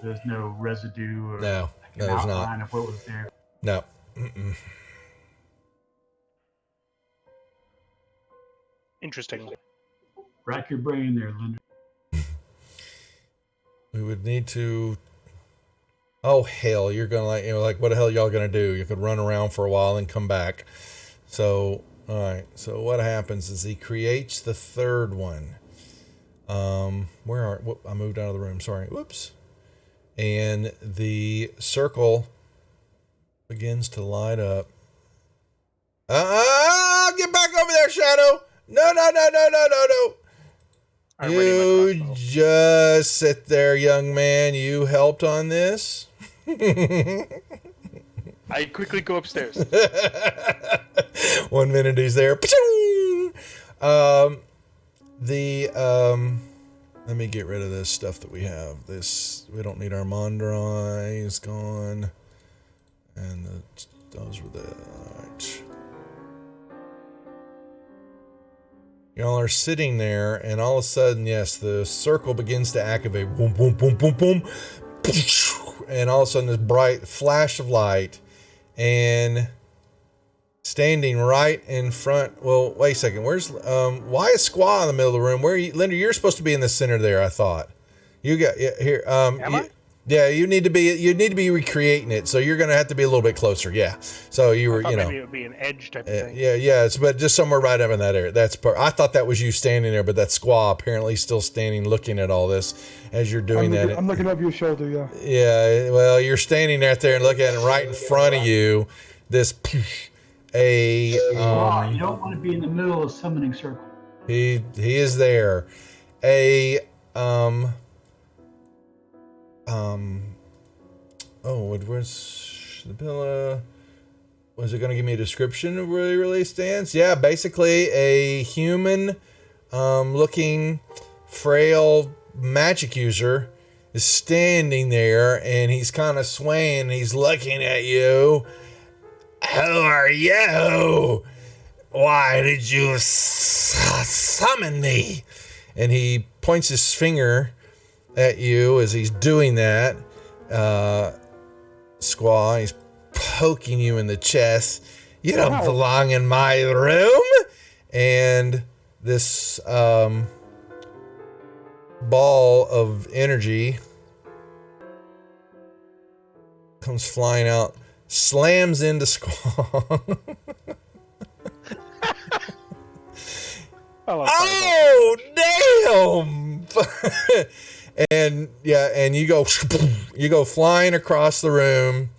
There's no residue or no, there's outline not. Of what was there. No. Mm-mm. Interesting. Rack your brain there, Linda. We would need to. Oh hell! You're gonna like what the hell y'all gonna do? You could run around for a while and come back. So all right. So what happens is he creates the third one. I moved out of the room. Sorry. Whoops. And the circle begins to light up. Get back over there, Shadow! No. You just sit there, young man. You helped on this. I quickly go upstairs. 1 minute he's there. Let me get rid of this stuff that we have. We don't need Armandrai. Is gone. And those were the... Right. Y'all are sitting there, and all of a sudden, yes, the circle begins to activate. Boom, boom, boom, boom, boom. And all of a sudden, this bright flash of light. And standing right in front... Well, wait a second. Where's... why is Squaw in the middle of the room? Where are you... Linda, you're supposed to be in the center there, I thought. You got... Here, Am I? Yeah, you need to be recreating it, so you're gonna have to be a little bit closer. Yeah, so you were, maybe it would be an edge type of thing. Yeah, but just somewhere right up in that area. I thought that was you standing there, but that Squaw apparently still standing, looking at all this as you're doing I'm looking over your shoulder. Yeah. Yeah, well, you're standing right there and looking at it right in front of you. You don't want to be in the middle of summoning circle. He is there. Where's the Billa? Was it going to give me a description of where he really stands? Yeah, basically a human looking frail magic user is standing there, and he's kind of swaying, and he's looking at you. Who are you? Why did you summon me? And he points his finger at you as he's doing that. Squaw, he's poking you in the chest, You don't Ow. belong in my room. And this ball of energy comes flying out, slams into Squall. I love Oh, damn! And yeah, and you go flying across the room,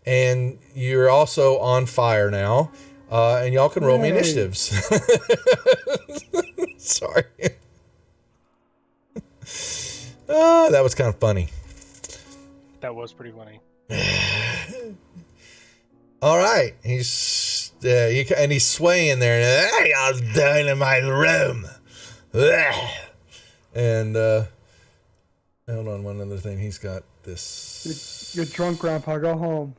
and you're also on fire now. And y'all can roll me Yay. initiatives. Sorry. That was kind of funny. That was pretty funny. All right, he's swaying there. And, hey, I was down in my room. And hold on, one other thing. He's got this. You're drunk, Grandpa. Go home.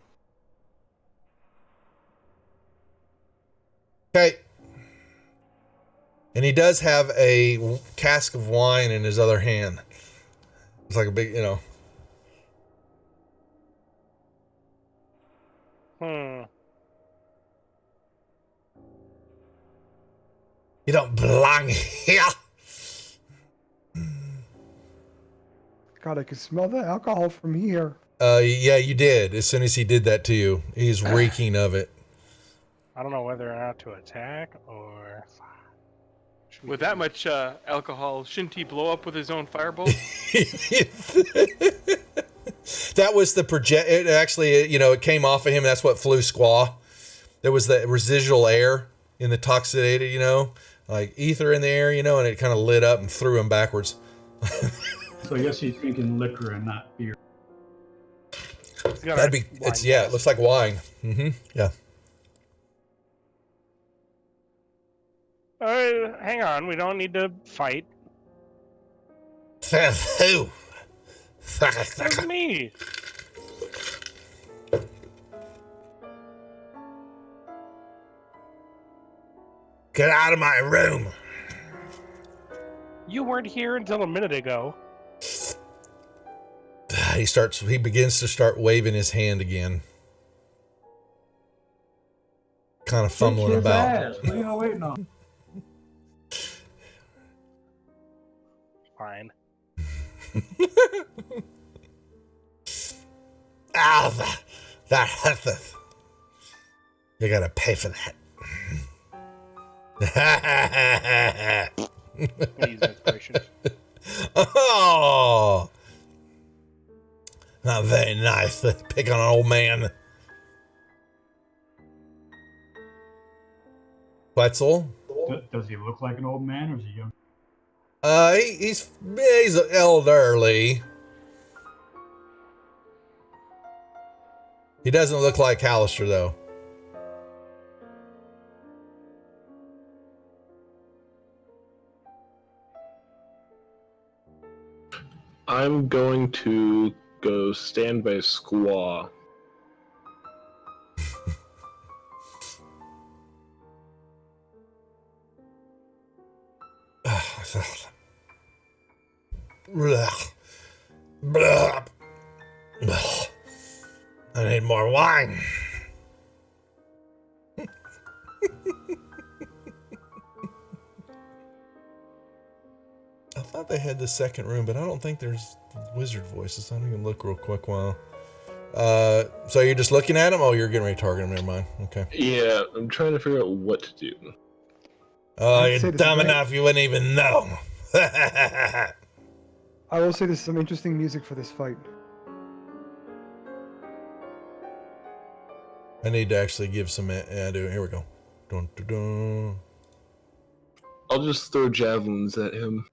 Okay. And he does have a cask of wine in his other hand. It's like a big, You don't belong here. God, I can smell the alcohol from here. Yeah, you did. As soon as he did that to you, he's reeking of it. I don't know whether or not to attack or. With that much alcohol, shouldn't he blow up with his own firebolt? That was the project. It actually, it came off of him. That's what flew Squaw. There was the residual air in the toxidated, like ether in the air, and it kind of lit up and threw him backwards. So I guess he's drinking liquor and not beer. That'd be. It looks like wine. Mm-hmm. Yeah. Hang on, we don't need to fight. Who? That's me. Get out of my room. You weren't here until a minute ago. He begins to start waving his hand again. Kind of fumbling Kick his about. ass. What are y'all waiting on? Fine. That hurts. You gotta pay for that. Use inspiration. Oh, not very nice to pick on an old man. Quetzal? Does he look like an old man or is he young? He's elderly. He doesn't look like Hallister, though. I'm going to go stand by Squaw. I need more wine. I thought they had the second room, but I don't think there's wizard voices. I'm gonna look real quick while. So you're just looking at him? Oh, you're getting ready to target him. Never mind. Okay. Yeah, I'm trying to figure out what to do. Oh, I'd say you're this dumb is great. enough you wouldn't even know. I will say there's some interesting music for this fight. I need to actually give some. Here we go. Dun, dun, dun. I'll just throw javelins at him.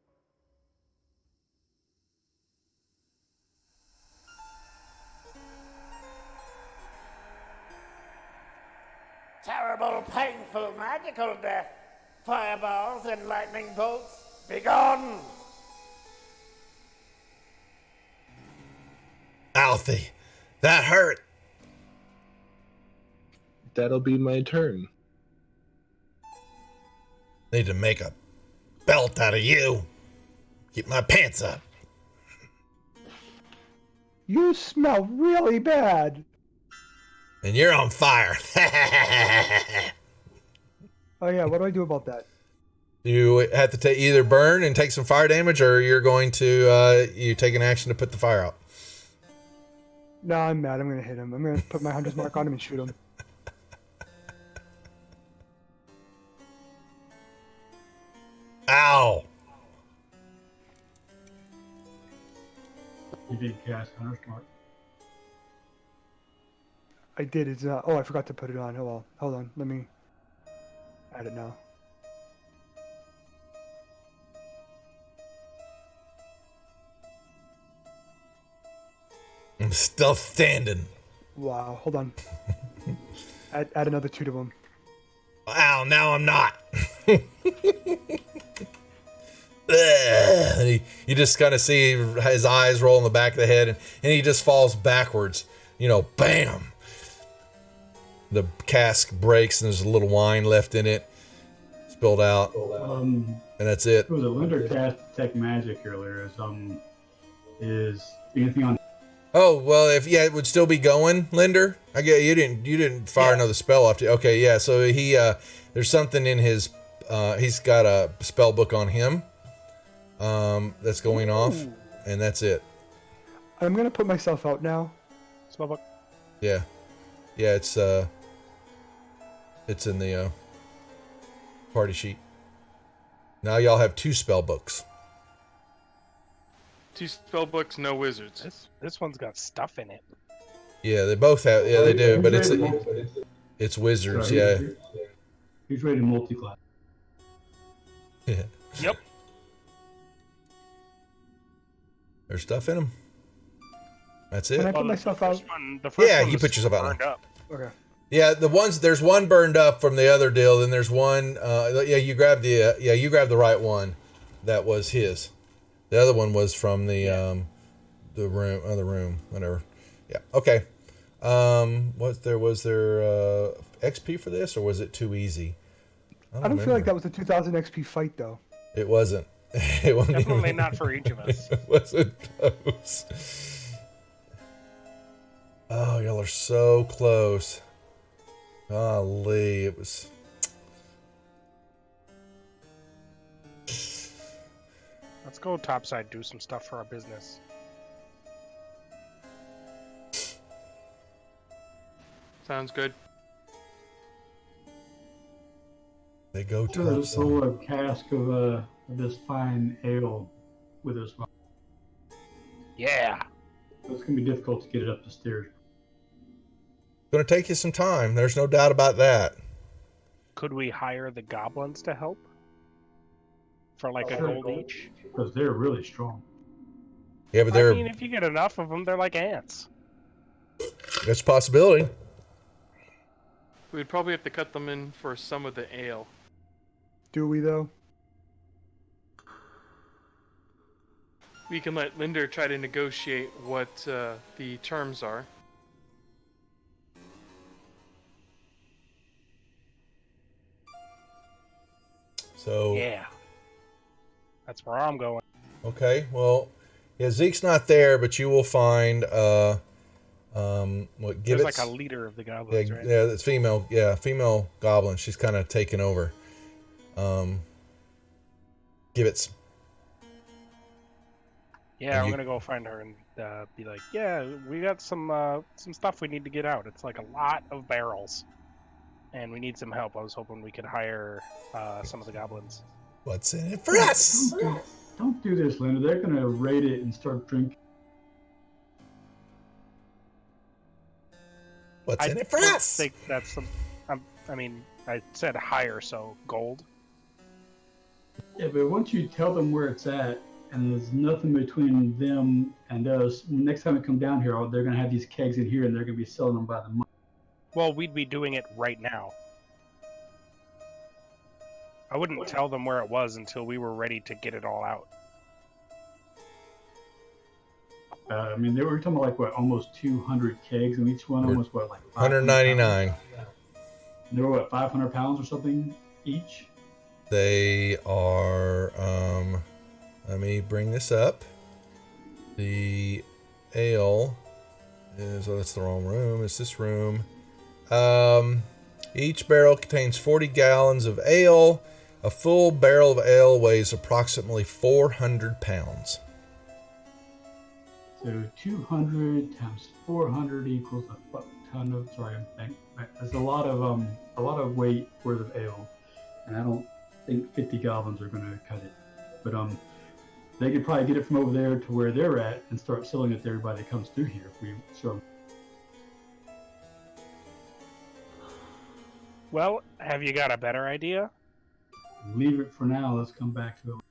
Terrible, painful, magical death. Fireballs and lightning bolts. Begone! Alfie, that hurt. That'll be my turn. Need to make a belt out of you. Keep my pants up. You smell really bad. And you're on fire. Oh yeah, what do I do about that? You have to either burn and take some fire damage, or you're going to you take an action to put the fire out. No, I'm mad. I'm gonna hit him. I'm gonna put my hunter's mark on him and shoot him. Ow! You did cast Hunter's Mark. I did. It's oh, I forgot to put it on. Oh well. Hold on. Let me add it now. I'm still standing. Wow. Hold on. add another 2 to him. Ow! Now I'm not. And you just kind of see his eyes roll in the back of the head, and he just falls backwards. You know, bam! The cask breaks, and there's a little wine left in it, spilled out, and that's it. It was a Linder cast Detect Magic earlier. Is anything on? Oh well, if it would still be going, Linder. I get you didn't fire another spell off. Okay, yeah. So he there's something in his he's got a spell book on him that's going off, and that's it. I'm gonna put myself out now. Spellbook. Yeah, it's in the party sheet. Now y'all have 2 spell books. 2 spell books, no wizards. This one's got stuff in it. Yeah, they both have. Yeah, they do, but it's wizards. Sorry, Yeah. He's rated multi-class. Yeah. Yep. There's stuff in them. That's it. Can I put myself out? The first Yeah, one you was put yourself out burned now. up. Okay. Yeah, there's one burned up from the other deal, then there's one you grabbed the right one. That was his. The other one was from the other room, whatever. Yeah. Okay. Was there XP for this, or was it too easy? I don't feel like that was a 2000 XP fight though. It wasn't. It wasn't Definitely even- not for each of us. It wasn't close. Oh, y'all are so close. Golly, it was. Let's go topside, do some stuff for our business. Sounds good. They go So there's topside. a cask of this fine ale with us. Yeah. It's gonna be difficult to get it up the stairs. Gonna take you some time. There's no doubt about that. Could we hire the goblins to help? For like a Sure. gold each? Because they're really strong. Yeah, but I mean, if you get enough of them, they're like ants. that's a possibility. We'd probably have to cut them in for some of the ale. Do we though? We can let Linder try to negotiate what the terms are. So Yeah. That's where I'm going. okay, well, yeah, Zeke's not there, but you will find what There's Gibbets? like a leader of the Yeah, goblins, right? yeah, it's female. Yeah, female goblin. She's kind of taken over. Gibbets. Yeah, And we're you- gonna go find her and be like, yeah, we got some stuff we need to get out. It's like a lot of barrels, and we need some help. I was hoping we could hire some of the goblins. What's in it for us? Don't do this, Linda. They're gonna raid it and start drinking. What's in it for don't us? think that's some. I mean, I said hire, so gold. Yeah, but once you tell them where it's at, and there's nothing between them and us, next time they come down here, they're gonna have these kegs in here, and they're gonna be selling them by the month. Well, we'd be doing it right now. I wouldn't tell them where it was until we were ready to get it all out. I mean, they were talking about like what, almost 200 kegs, and each one of them was what, like 199. They were what, 500 pounds or something each. They are. Let me bring this up. The ale is. Oh, that's the wrong room. It's this room. Each barrel contains 40 gallons of ale. A full barrel of ale weighs approximately 400 pounds. So 200 times 400 equals a fuck ton of. Sorry, that's a lot of weight worth of ale, and I don't think 50 goblins are going to cut it. But they could probably get it from over there to where they're at and start selling it to everybody that comes through here if we show. Well, have you got a better idea? Leave it for now. Let's come back to it.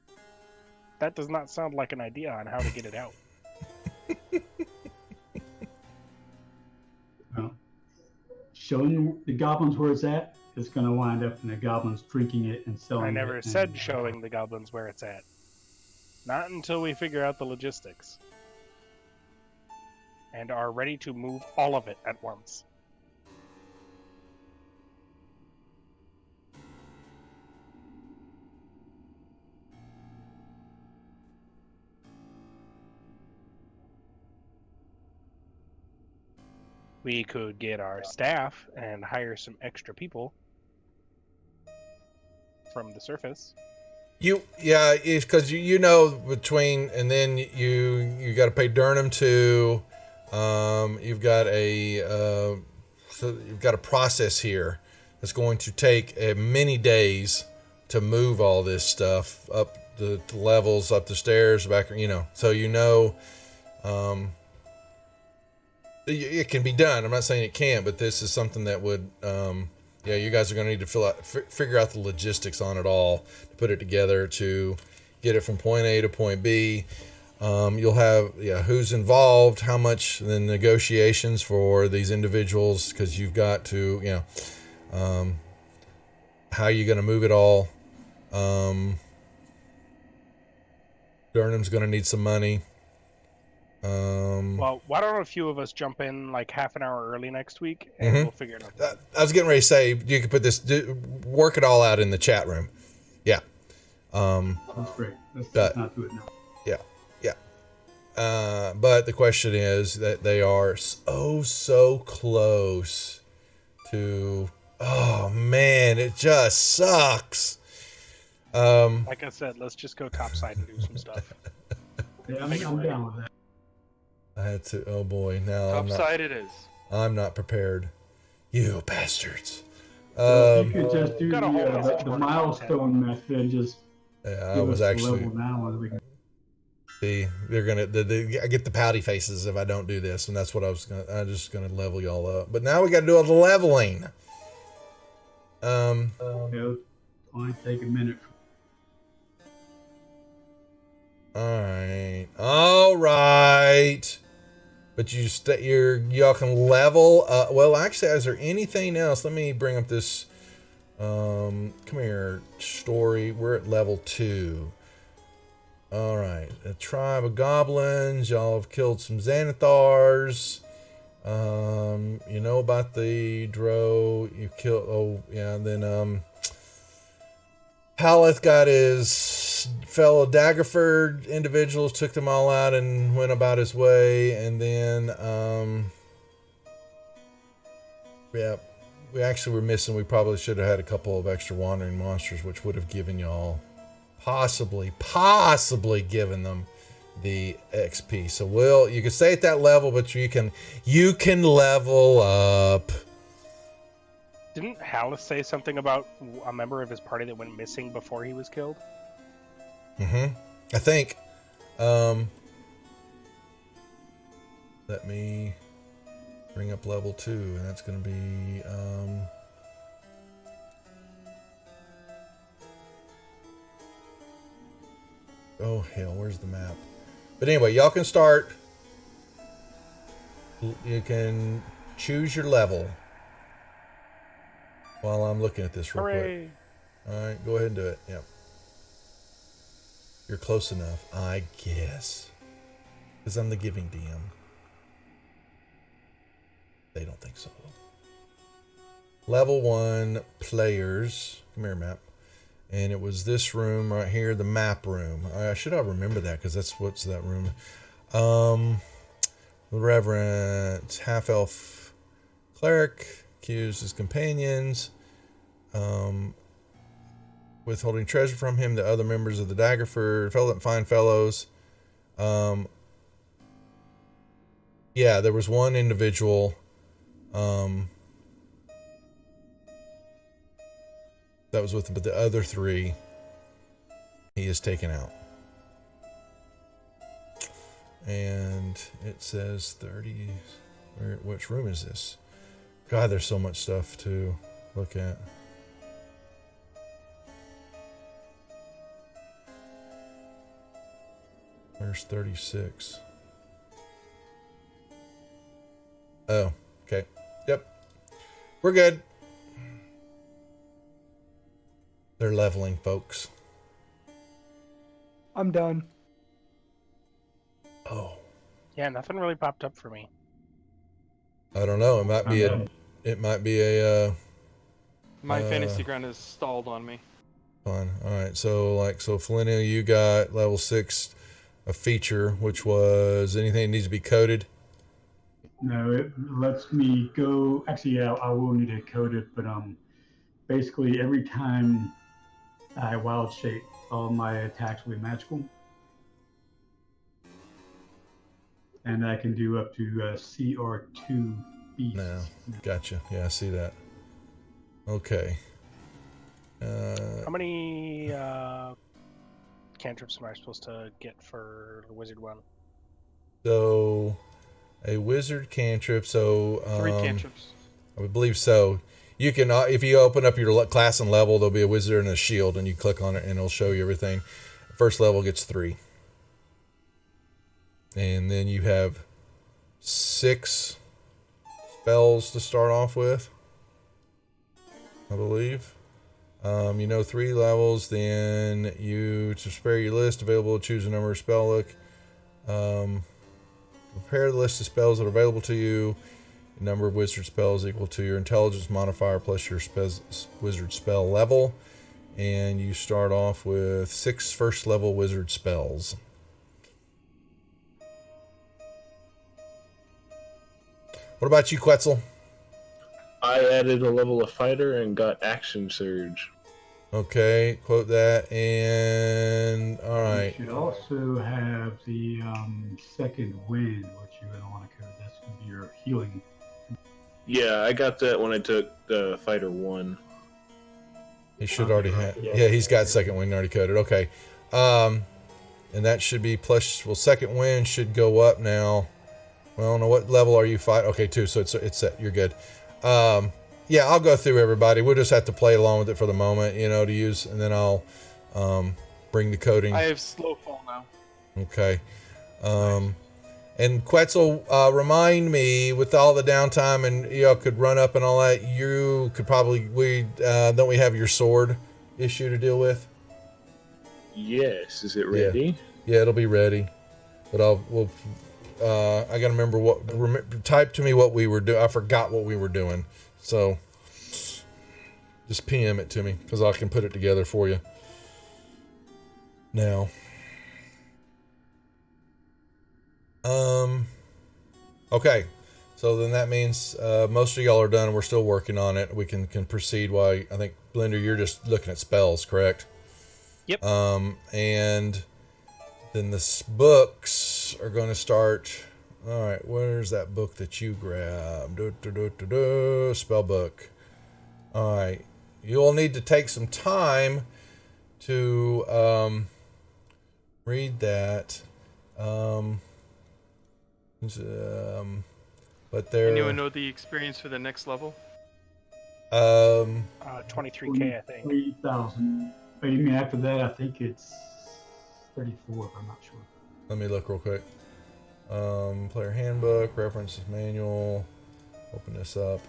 That does not sound like an idea on how to get it out. Well, showing the goblins where it's at is going to wind up in the goblins drinking it and selling it. I never and- said showing the goblins where it's at. Not until we figure out the logistics. And are ready to move all of it at once. We could get our staff and hire some extra people from the surface. It's because you know between, and then you got to pay Durham too. You've got a process here that's going to take many days to move all this stuff up the levels, up the stairs, back. So it can be done. I'm not saying it can't, but this is something that would. You guys are going to need to figure out the logistics on it all to put it together to get it from point A to point B. You'll have who's involved, how much, the negotiations for these individuals, because you've got to how you're going to move it all. Durham's going to need some money. Well, why don't a few of us jump in like half an hour early next week, and we'll figure it out. I was getting ready to say you could put work it all out in the chat room. Yeah. That's great. Let's not do it now. But the question is that they are so close to. Oh man, it just sucks. Like I said, let's just go topside and do some stuff. Yeah, I'm down with that. I had to. Oh boy, now Topside it is. I'm not prepared. You bastards. You could just do got a whole message the board milestone method and just I give was us the actually. level now and we can. See, they're gonna. I get the pouty faces if I don't do this, and that's what I'm just gonna level y'all up. But now we got to do all the leveling. It'll only take a minute. All right. But y'all can level. Well, actually, is there anything else? Let me bring up this. Come here, story. We're at level 2. All right, a tribe of goblins. Y'all have killed some Xanathars. You know about the Drow. You killed. Oh, yeah. And then Paleth got his fellow Daggerford individuals, took them all out, and went about his way. And then, we actually were missing. We probably should have had a couple of extra wandering monsters, which would have given y'all possibly given them the XP. So you can stay at that level, but you can level up. Didn't Hallis say something about a member of his party that went missing before he was killed? I think. Let me bring up level 2, and that's going to be. Oh hell, where's the map? But anyway, y'all can start. You can choose your level. While I'm looking at this real Hooray! quick. All right, go ahead and do it. Yep. You're close enough, I guess. Because I'm the giving DM. They don't think so. Level 1 players. Come here, map. And it was this room right here, the map room. I should have remembered that because that's what's that room. Reverend, half elf cleric, accused his companions, withholding treasure from him. The other members of the Daggerford, fine fellows. Yeah, there was one individual that was with him, but the other three he is taken out. And it says 30. Which room is this? God, there's so much stuff to look at. There's 36. Oh, okay. Yep. We're good. They're leveling, folks. I'm done. Oh. Yeah, nothing really popped up for me. I don't know. It might be a My fantasy ground is stalled on me. fine. All right. So Felina, you got level 6 a feature, which was anything that needs to be coded. No, it lets me go. Actually, yeah, I will need to code it, but basically every time I wild shape, all my attacks will be magical, and I can do up to CR2 beasts. No, gotcha. Yeah, I see that. Okay. How many cantrips am I supposed to get for the wizard one? So a wizard cantrip. So 3 cantrips. I would believe so. You can, if you open up your class and level, there'll be a wizard and a shield, and you click on it, and it'll show you everything. First level gets 3, and then you have 6 spells to start off with, I believe. 3 levels. Then to spare your list, available, choose a number of spell look. Prepare the list of spells that are available to you. Number of wizard spells equal to your intelligence modifier plus your wizard spell level. And you start off with 6 first level wizard spells. What about you, Quetzal? I added a level of fighter and got action surge. Okay, quote that. And all right. You should also have the second wind, which you're going to want to code. That's going to be your healing. Yeah, I got that when I took the fighter 1. He should already have. Yeah, he's got second wind already coded. Okay. And that should be plus. Well, second wind should go up now. Well, no, what level are you fight? Okay, 2. So it's set. You're good. Yeah, I'll go through everybody. We'll just have to play along with it for the moment, to use, and then I'll bring the coding. I have slow fall now. Okay. And Quetzal, remind me, with all the downtime and y'all could run up and all that, you could probably, don't we have your sword issue to deal with? Yes, is it ready? Yeah, it'll be ready. But I gotta remember type to me what we were doing. I forgot what we were doing. So just PM it to me, because I can put it together for you now. Okay, so then that means most of y'all are done. We're still working on it. We can proceed. While I think, Blender, you're just looking at spells, correct? Yep. And then the books are going to start. All right, where's that book that you grabbed? Spell book. All right, you'll need to take some time to read that. But there. Anyone know the experience for the next level? 23k, I think. 3,000. But you mean after that? I think it's 34. If I'm not sure. Let me look real quick. Player handbook, references manual. Open this up.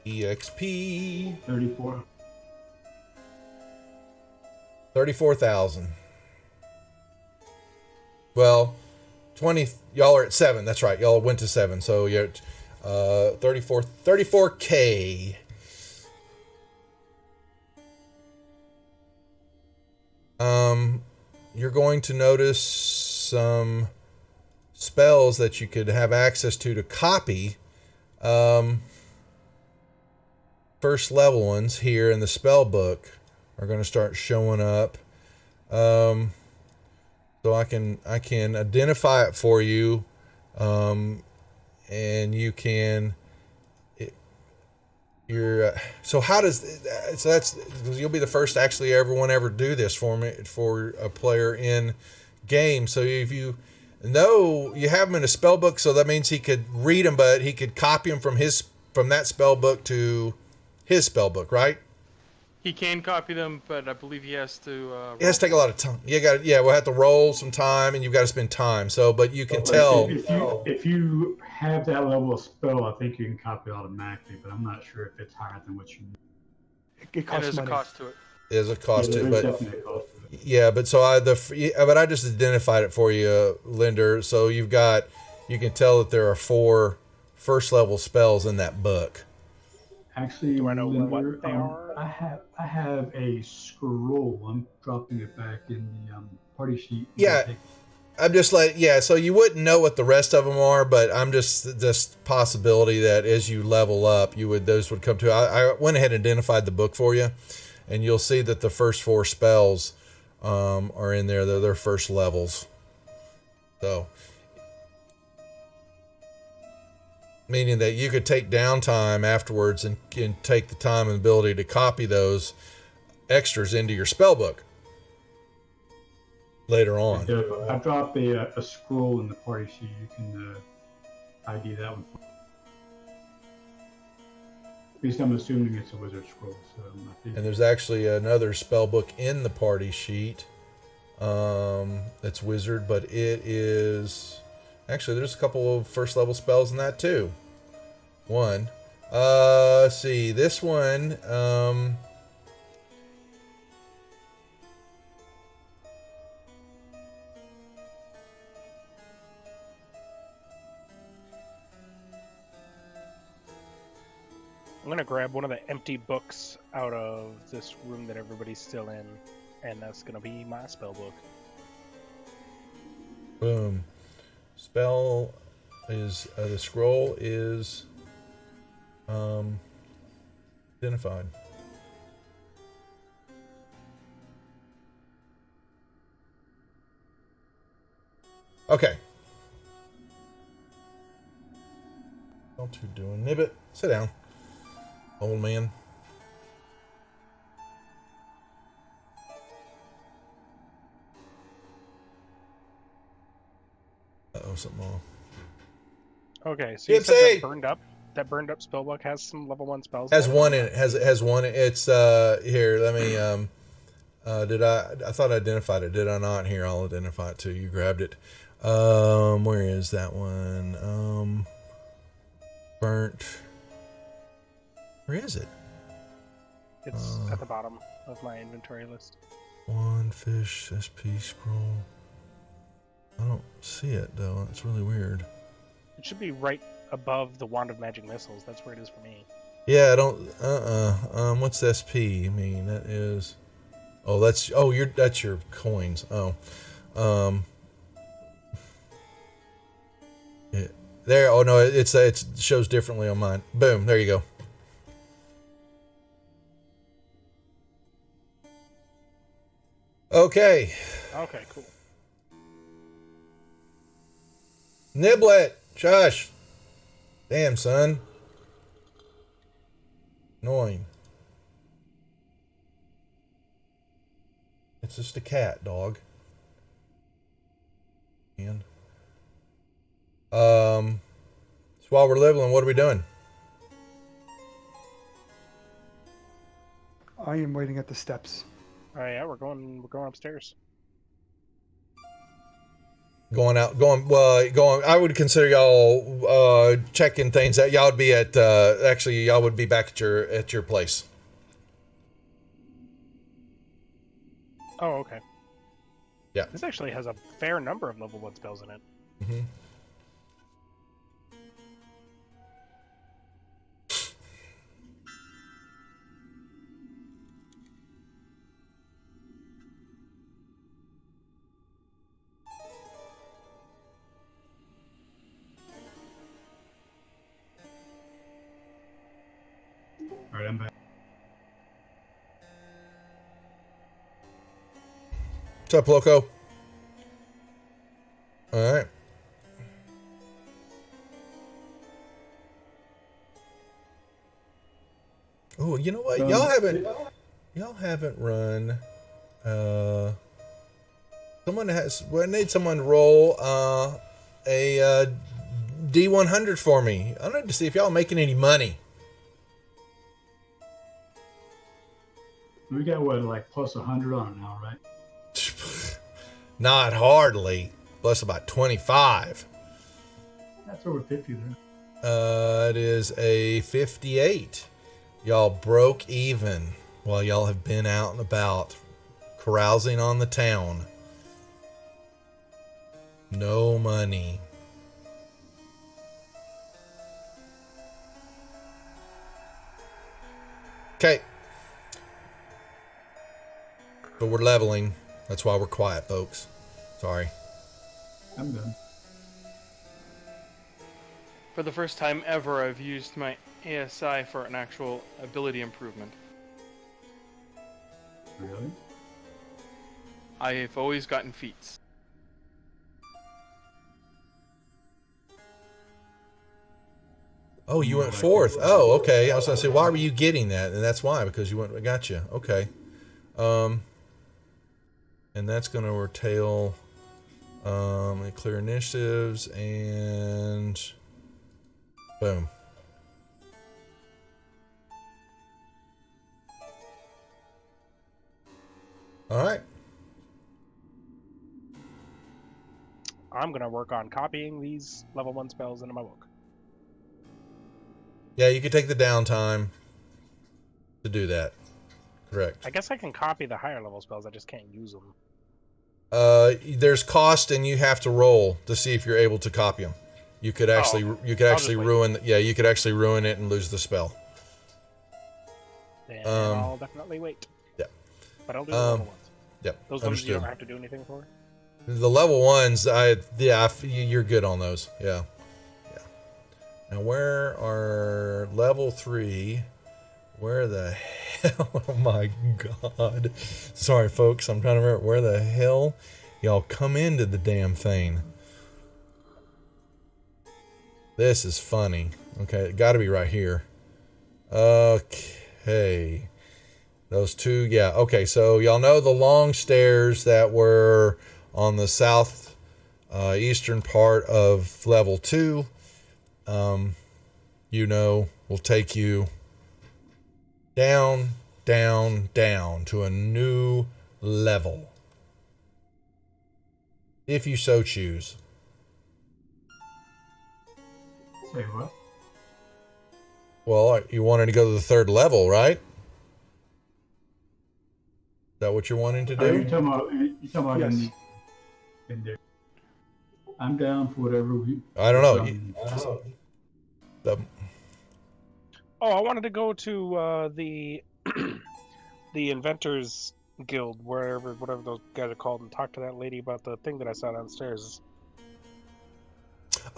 EXP. 34. 34,000. Well, 20. Y'all are at 7. That's right. Y'all went to 7. So you're at 34K. You're going to notice some spells that you could have access to copy. first level ones here in the spell book are going to start showing up. So I can identify it for you, and you can. So how does so that's you'll be the first actually everyone ever do this for me for a player in game. So if you know you have them in a spell book, so that means he could read them, but he could copy them from that spell book to his spell book, right? He can copy them, but I believe he has to. It has to take a lot of time. We'll have to roll some time, and you've got to spend time. So, but you can tell. If you have that level of spell, I think you can copy it automatically, but I'm not sure if it's higher than what you need. It And costs there's money. a cost to it. There's a cost to it, but definitely a cost to it. yeah, but but I just identified it for you, Linder. So you can tell that there are 4 first level spells in that book. Actually, Do I know Linder, what they are? I have a scroll. I'm dropping it back in the party sheet. Yeah. I'm just so you wouldn't know what the rest of them are, but I'm just this possibility that as you level up, those would come to. I went ahead and identified the book for you, and you'll see that the first 4 spells are in there. They're their first levels. So, meaning that you could take downtime afterwards and take the time and ability to copy those extras into your spell book later on. I dropped a scroll in the party sheet. You can ID that one. At least I'm assuming it's a wizard scroll. So I think. And there's actually another spell book in the party sheet. That's wizard, but it is actually there's a couple of first level spells in that too. One, let's see, this one. I'm gonna grab one of the empty books out of this room that everybody's still in, and that's gonna be my spell book. Boom. Spell is the scroll is identified. Okay. What you doing, Nibbit? Sit down, old man. Uh-oh, something wrong. Okay, so you Gypsy! said that burned up spell book has some level 1 spells. Has in it? one in it. Has one. It's here. Let me did I thought I identified it. Did I not? Here, I'll identify it too. You grabbed it. Where is that one? Burnt. Where is it? It's at the bottom of my inventory list. One fish SP scroll. I don't see it though. That's really weird. It should be right above the Wand of Magic Missiles. That's where it is for me. Yeah, I don't. What's SP? I mean, that is. Oh, that's. Oh, that's your coins. Oh, there. Oh no, it shows differently on mine. Boom. There you go. Okay. Okay, cool. Niblet. Shush. Damn, son. Annoying. It's just a cat, dog. And so while we're leveling, what are we doing? I am waiting at the steps. All right, yeah, we're going upstairs. Going. I would consider y'all checking things out. Y'all would be at. Actually, y'all would be back at your place. Oh, okay. Yeah. This actually has a fair number of level 1 spells in it. Mm-hmm. All right, I'm back. What's up, Loco? All right. Oh, you know what? Y'all haven't run. Someone has. Well, I need someone to roll a D100 for me. I need to see if y'all making any money. We got what, like plus 100 on it now, right? Not hardly. Plus about 25. That's over 50 then. It is a 58. Y'all broke even while y'all have been out and about, carousing on the town. No money. Okay. But we're leveling. That's why we're quiet, folks. Sorry. I'm done. For the first time ever, I've used my ASI for an actual ability improvement. Really? I've always gotten feats. Oh, you went fourth. Oh, okay. I was gonna say, why were you getting that? And that's why, because you went. Gotcha. Okay. And that's gonna retail clear initiatives and boom. All right. I'm gonna work on copying these level 1 spells into my book. Yeah, you could take the downtime to do that. Correct. I guess I can copy the higher level spells, I just can't use them. There's cost, and you have to roll to see if you're able to copy them. You could actually, you could actually ruin. Yeah, you could actually ruin it and lose the spell. Then I'll definitely wait. Yeah. But I'll do the level ones. Yep. Those ones you don't have to do anything for? The level ones, you're good on those. Yeah. Yeah. Now, where are level 3? Where the hell? Oh my God. Sorry, folks. I'm trying to remember where the hell y'all come into the damn thing. This is funny. Okay, it got to be right here. Okay. Those two, yeah. Okay, so y'all know the long stairs that were on the south eastern part of level 2. Will take you down, down, down to a new level, if you so choose. Say what? Well, you wanted to go to the 3rd level, right? Is that what you're wanting to do? You're talking about Yes. in there. I'm down for whatever we. I don't know. Oh, I wanted to go to the the Inventors Guild, whatever those guys are called, and talk to that lady about the thing that I saw downstairs.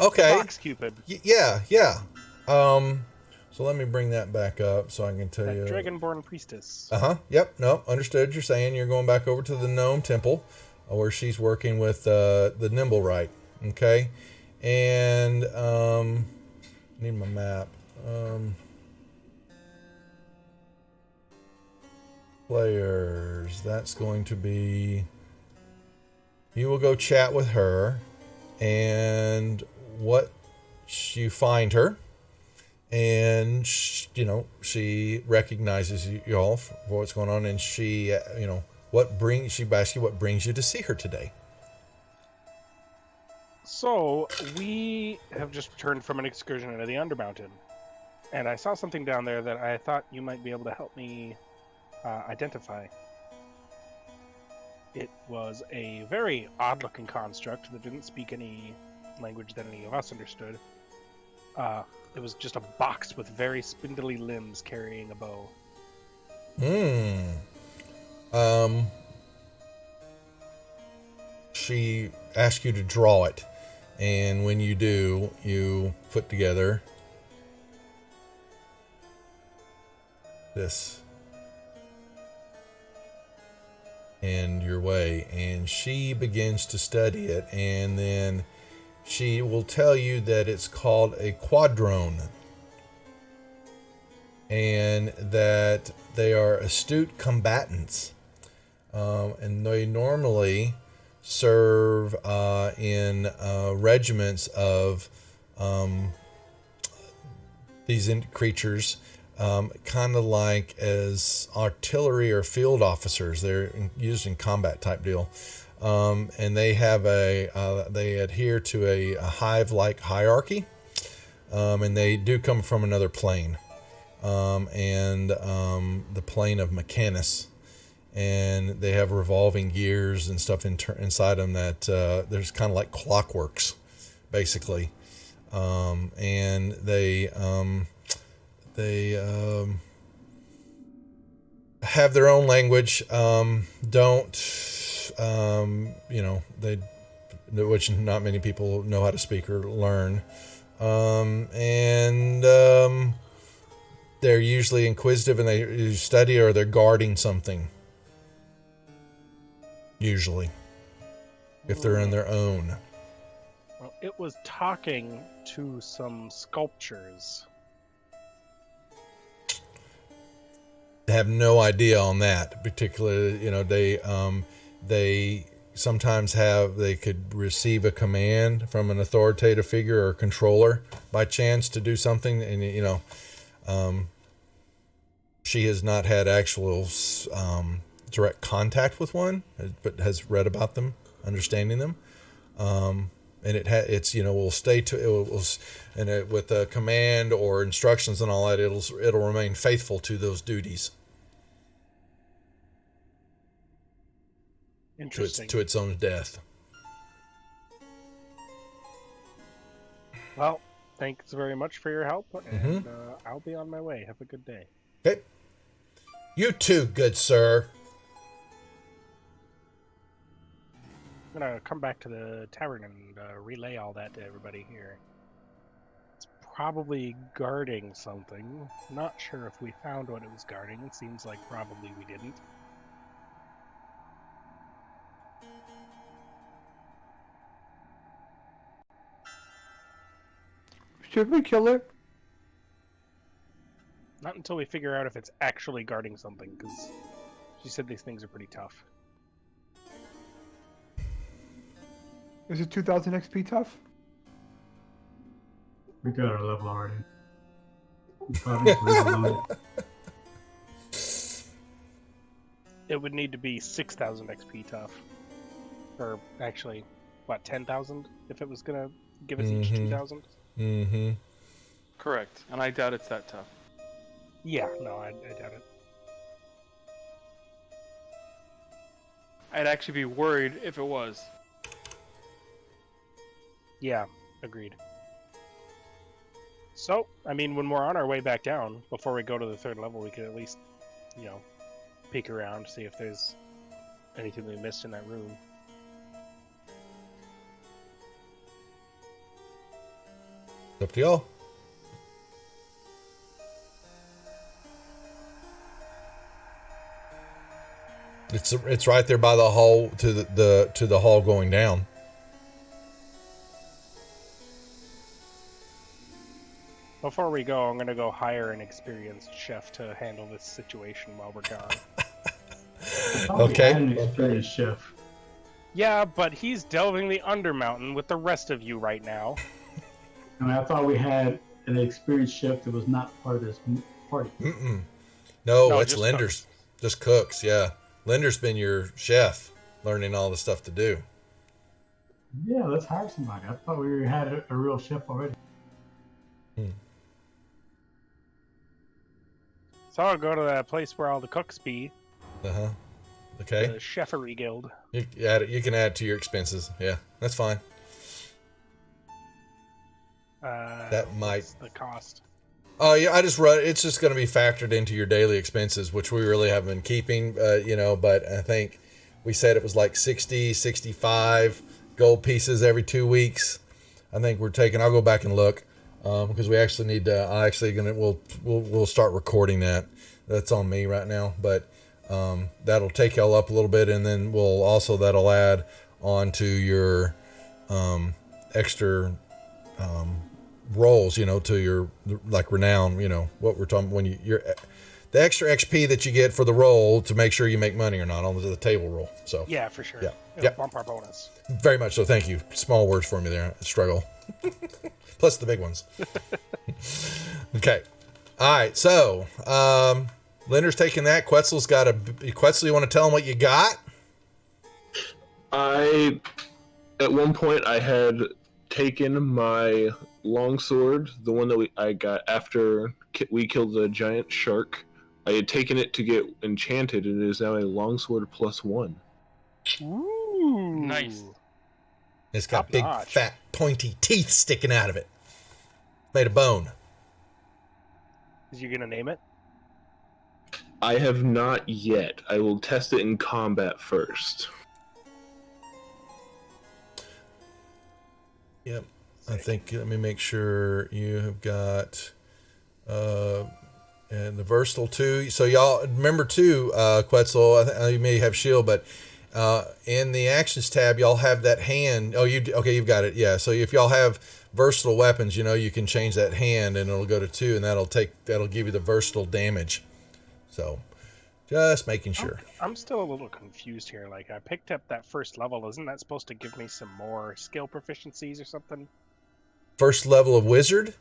Okay. Fox Cupid. Yeah. So let me bring that back up so I can tell you. Dragonborn priestess. Yep. No, understood. You're saying you're going back over to the gnome temple, where she's working with the Nimblewright. Okay. And need my map. Players. That's going to be. You will go chat with her, and you find her, and she recognizes y'all for what's going on, and she asks you what brings you to see her today. So we have just returned from an excursion into the Undermountain, and I saw something down there that I thought you might be able to help me identify. It was a very odd-looking construct that didn't speak any language that any of us understood. It was just a box with very spindly limbs carrying a bow. She asks you to draw it, and when you do, you put together this. and your way, and she begins to study it, and then she will tell you that it's called a quadrone, and that they are astute combatants, and they normally serve in regiments of these creatures, kind of like as artillery or field officers. They're used in combat type deal, and they have they adhere to a hive-like hierarchy, and they do come from another plane, and the plane of Mechanus, and they have revolving gears and stuff inside them that there's kind of like clockworks, basically. And they have their own language. Which not many people know how to speak or learn. They're usually inquisitive, and they study or they're guarding something. Usually, if they're on their own. Well, it was talking to some sculptures. I have no idea on that. Particularly, they sometimes they could receive a command from an authoritative figure or controller by chance to do something, and she has not had actual direct contact with one, but has read about them, understanding them. And will stay to it will, and with a command or instructions and all that, it'll remain faithful to those duties. Interesting. To its own death. Well, thanks very much for your help, and I'll be on my way. Have a good day. Okay. You too, good sir. I'm gonna come back to the tavern and relay all that to everybody here. It's probably guarding something. Not sure if we found what it was guarding. It seems like probably we didn't. Should we kill it? Not until we figure out if it's actually guarding something, because she said these things are pretty tough. Is it 2000 XP tough? We got our level already. We probably live alone. It would need to be 6,000 XP tough. Or actually, what, 10,000? If it was going to give us each 2,000? Mm-hmm. Correct. And I doubt it's that tough. Yeah, no, I doubt it. I'd actually be worried if it was. Yeah, agreed. So, I mean, when we're on our way back down, before we go to the 3rd level, we could at least, peek around, see if there's anything we missed in that room. Up to y'all. It's right there by the hall to the hall going down. Before we go, I'm gonna go hire an experienced chef to handle this situation while we're gone. Okay. I had an experienced chef. Yeah, but he's delving the Undermountain with the rest of you right now. I mean, I thought we had an experienced chef that was not part of this party. Mm-mm. No, No, it's just Linder's. cooks. Just cooks, yeah. Linder's been your chef, learning all the stuff to do. Yeah, let's hire somebody. I thought we had a real chef already. So I'll go to that place where all the cooks be, Uh-huh. Okay. the Chefery Guild. You can add it to your expenses. Yeah, that's fine. That might. What's the cost? Oh yeah, it's just going to be factored into your daily expenses, which we really haven't been keeping, but I think we said it was like 60, 65 gold pieces every 2 weeks. I think I'll go back and look, because we actually need to, we'll start recording that. That's on me right now, but That'll take y'all up a little bit, and then that'll add on to your extra rolls, to your like renown, what we're talking when you're the extra XP that you get for the roll to make sure you make money or not on the table roll. So Yeah, for sure. Yeah. It'll Yep. bump our bonus. Very much so. Thank you. Small words for me there. Struggle. Plus the big ones. Okay. All right. So, Linder's taking that. Quetzal's got Quetzal, you want to tell him what you got? At one point, I had taken my longsword, the one that I got after we killed the giant shark. I had taken it to get enchanted, and it is now a longsword +1. Ooh. Nice. It's got Top big, notch. fat, pointy teeth sticking out of it. Made of bone. Is you gonna name it? I have not yet. I will test it in combat first. Yep. I think, let me make sure you have got, and the versatile too. So y'all remember too, Quetzal, you may have shield, but in the actions tab, y'all have that hand. Oh, you've got it. Yeah. So if y'all have versatile weapons, you can change that hand and it'll go to 2, and that'll give you the versatile damage. So just making sure. I'm still a little confused here. Like, I picked up that first level. Isn't that supposed to give me some more skill proficiencies or something? First level of wizard?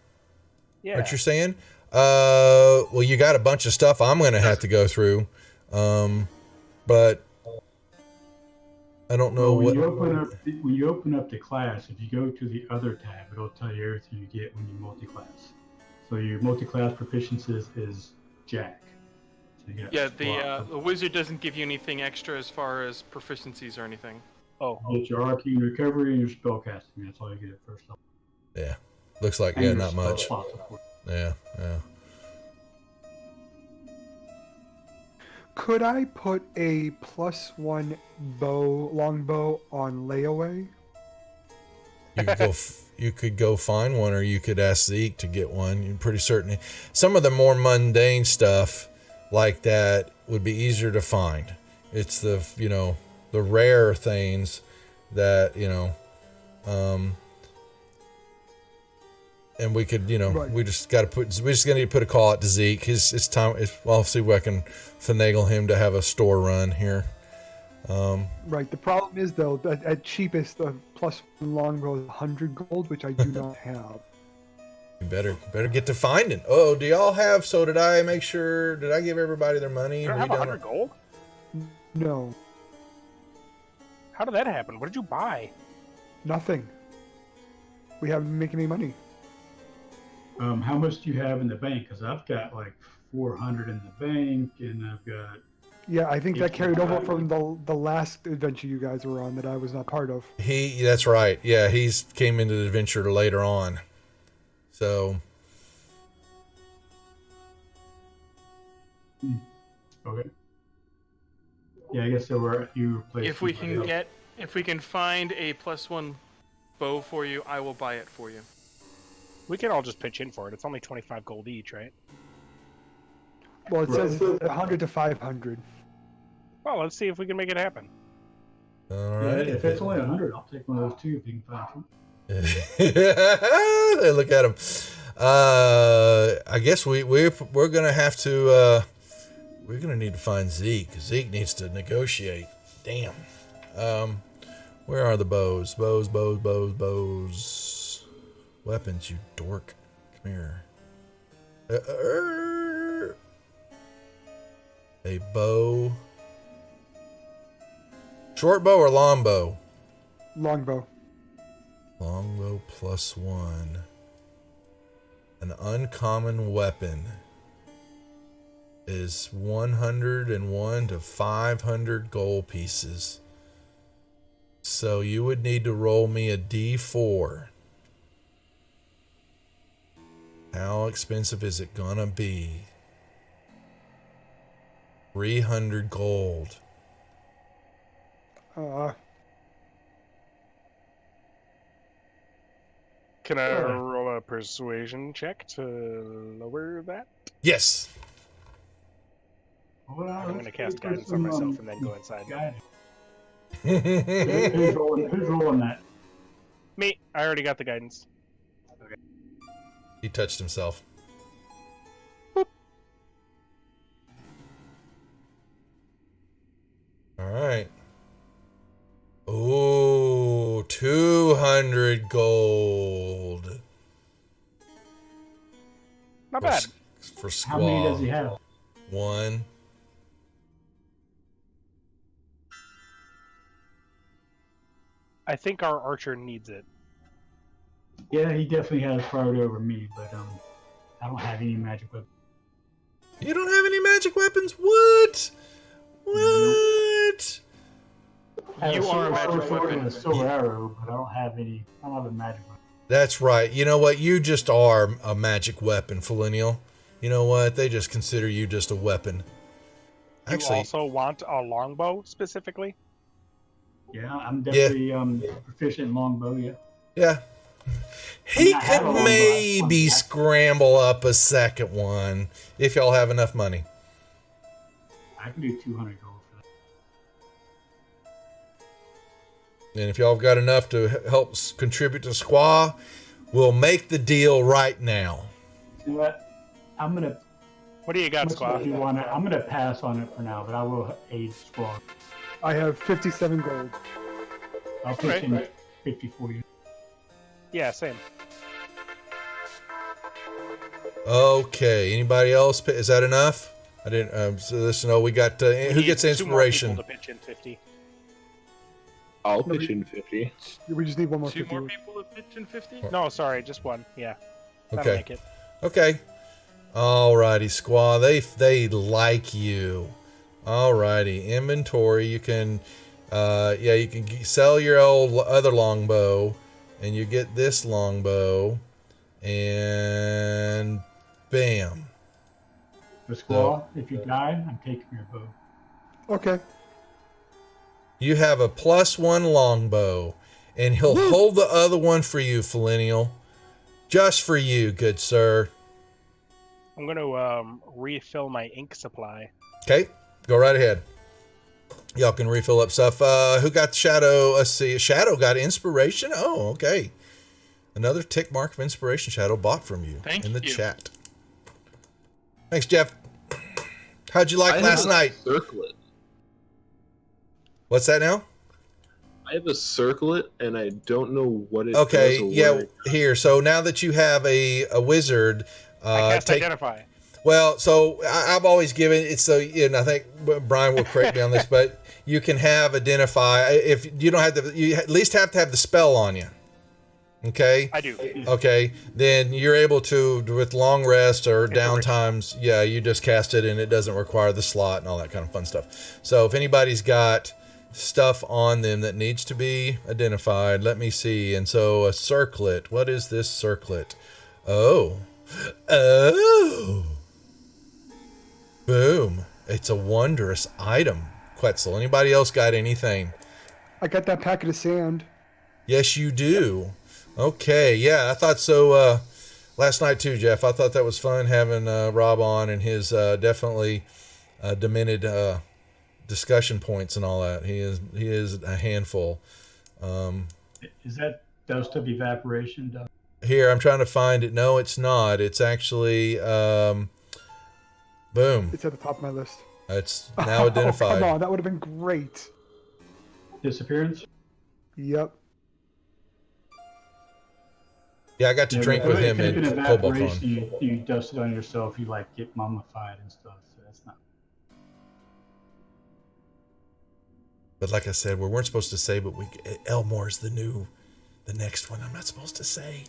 Yeah. What you're saying? Well, you got a bunch of stuff I'm going to have to go through. But I don't know Well, what. when you open up the class, if you go to the other tab, it'll tell you everything you get when you multi-class. So your multi-class proficiencies is Jack. So you got Yeah, the wizard doesn't give you anything extra as far as proficiencies or anything. Oh, You get your arcane recovery and your spell casting. That's all you get at first level. Yeah. Looks like, And yeah, your not spell much. slots, of course. Yeah. Could I put a +1 longbow on layaway? You could go find one, or you could ask Zeke to get one. You're pretty certain. Some of the more mundane stuff like that would be easier to find. It's the rare things that, and we could, Right. we just got to need to put a call out to Zeke. It's time. I'll see if I can finagle him to have a store run here. Right. The problem is though that at cheapest the +1 longbow is 100 gold, which I do not have. You better get to finding. Oh, do y'all have? So did I make sure? Did I give everybody their money? you don't have 100 gold? No, How did that happen? What did you buy? nothing. We haven't been making any money. How much do you have in the bank? Because I've got like 400 in the bank, and I've got. Yeah, I think that carried over from the last adventure you guys were on that I was not part of. That's right. Yeah, he's came into the adventure later on. So Okay. Yeah, I guess you replaced. If we can find a +1 bow for you, I will buy it for you. We can all just pitch in for it. It's only 25 gold each, right? Well, it says 100 to 500. Well, let's see if we can make it happen. all Yeah, right. if it's only 100, I'll take one of those too if you can find them. They look at him. I guess we're gonna have to. We're gonna need to find Zeke. Zeke needs to negotiate. Damn. Where are the bows? Bows. Weapons, you dork. Come here. A bow. Short bow or long bow? Longbow. Longbow +1. An uncommon weapon is 101 to 500 gold pieces. So you would need to roll me a D4. How expensive is it gonna be? 300 gold. Can I roll a persuasion check to lower that? Yes. Well, I'm going to let's cast put guidance some, on myself and then go inside. guidance. Who's rolling that? Me, I already got the guidance. He touched himself. All right. Ooh, 200 gold. Not bad. For How many does Squaw. he have? 1. I think our archer needs it. Yeah, he definitely has priority over me, but I don't have any magic weapons. You don't have any magic weapons? What? What? I have You a are a silver magic sword weapon. and a silver arrow, but I don't have a magic weapon. That's right. You know what? You just are a magic weapon, Felinial. You know what? They just consider you just a weapon. You Actually, also want a longbow specifically? Yeah, I'm definitely proficient in longbow, yeah. yeah. He I have a could longbow. maybe scramble up a second one if y'all have enough money. I can do 200 gold for that. And if y'all have got enough to help contribute to Squaw, we'll make the deal right now. You know what? I'm gonna. What do you got, Much as you Squaw? want it, I'm gonna pass on it for now, but I will aid Squaw. I have 57 gold. I'll pitch Alright. in 50 for you. Yeah, same. Okay. Anybody else? Is that enough? I didn't. So listen. Oh, we got. We Who need gets 2 more inspiration? people to pitch in 50. I'll pitch in 50. We just need one more 2 50. more people to pitch in 50? No, sorry, just 1. Yeah. That'll Okay. make it. Okay. Alrighty, Squaw. They like you. Alrighty. Inventory. You can. You can sell your other longbow, and you get this longbow, and bam. The Squaw, if you die, I'm taking your bow. Okay. You have a +1 longbow, and he'll hold the other one for you, Felinial. Just for you, good sir. I'm going to refill my ink supply. Okay, go right ahead. Y'all can refill up stuff. Who got the Shadow? Let's see. Shadow got inspiration. Oh, okay. Another tick mark of inspiration Shadow bought from you Thank in the you. chat. Thanks, Jeff. How'd you like last night? Circlet. What's that now? I have a circlet, and I don't know what it Okay, does or yeah, where it- here. So now that you have a wizard, I cast take. Identify. Well, so I've always given it so, and I think Brian will correct me on this, but you can have identify if you don't have the, you at least have to have the spell on you. Okay. I do. Okay. Then you're able to, with long rest or Inspiration. downtimes, yeah, you just cast it and it doesn't require the slot and all that kind of fun stuff. So if anybody's got stuff on them that needs to be identified, let me see. And so a circlet. What is this circlet? Oh. Boom. It's a wondrous item. Quetzal. Anybody else got anything? I got that packet of sand. Yes, you do. Okay. Yeah, I thought so last night too, Jeff. I thought that was fun having Rob on and his definitely demented discussion points and all that. He is a handful. Is that dust of evaporation done? Here, I'm trying to find it. No, it's not. It's actually boom. It's at the top of my list. It's now identified. Oh, come on, that would have been great. Disappearance? Yep. Yeah, I got to drink with him in at Cobalt evaporation, Con. you dust it on yourself, you like get mummified and stuff, so that's not. But like I said, we weren't supposed to say, but Elmore's the next one I'm not supposed to say.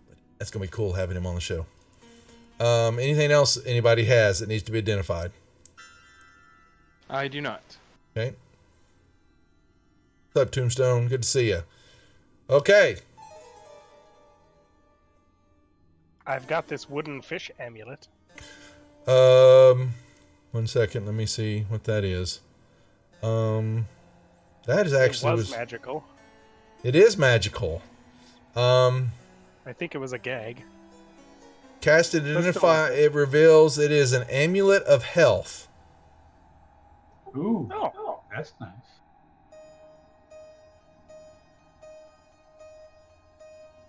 But that's going to be cool having him on the show. Anything else anybody has that needs to be identified? I do not. Okay. What's up, Tombstone? Good to see you. Okay. I've got this wooden fish amulet. 1 second. Let me see what that is. That is actually It was magical. It is magical. I think it was a gag. Cast it, identify. It reveals it is an amulet of health. Ooh, Oh. that's nice.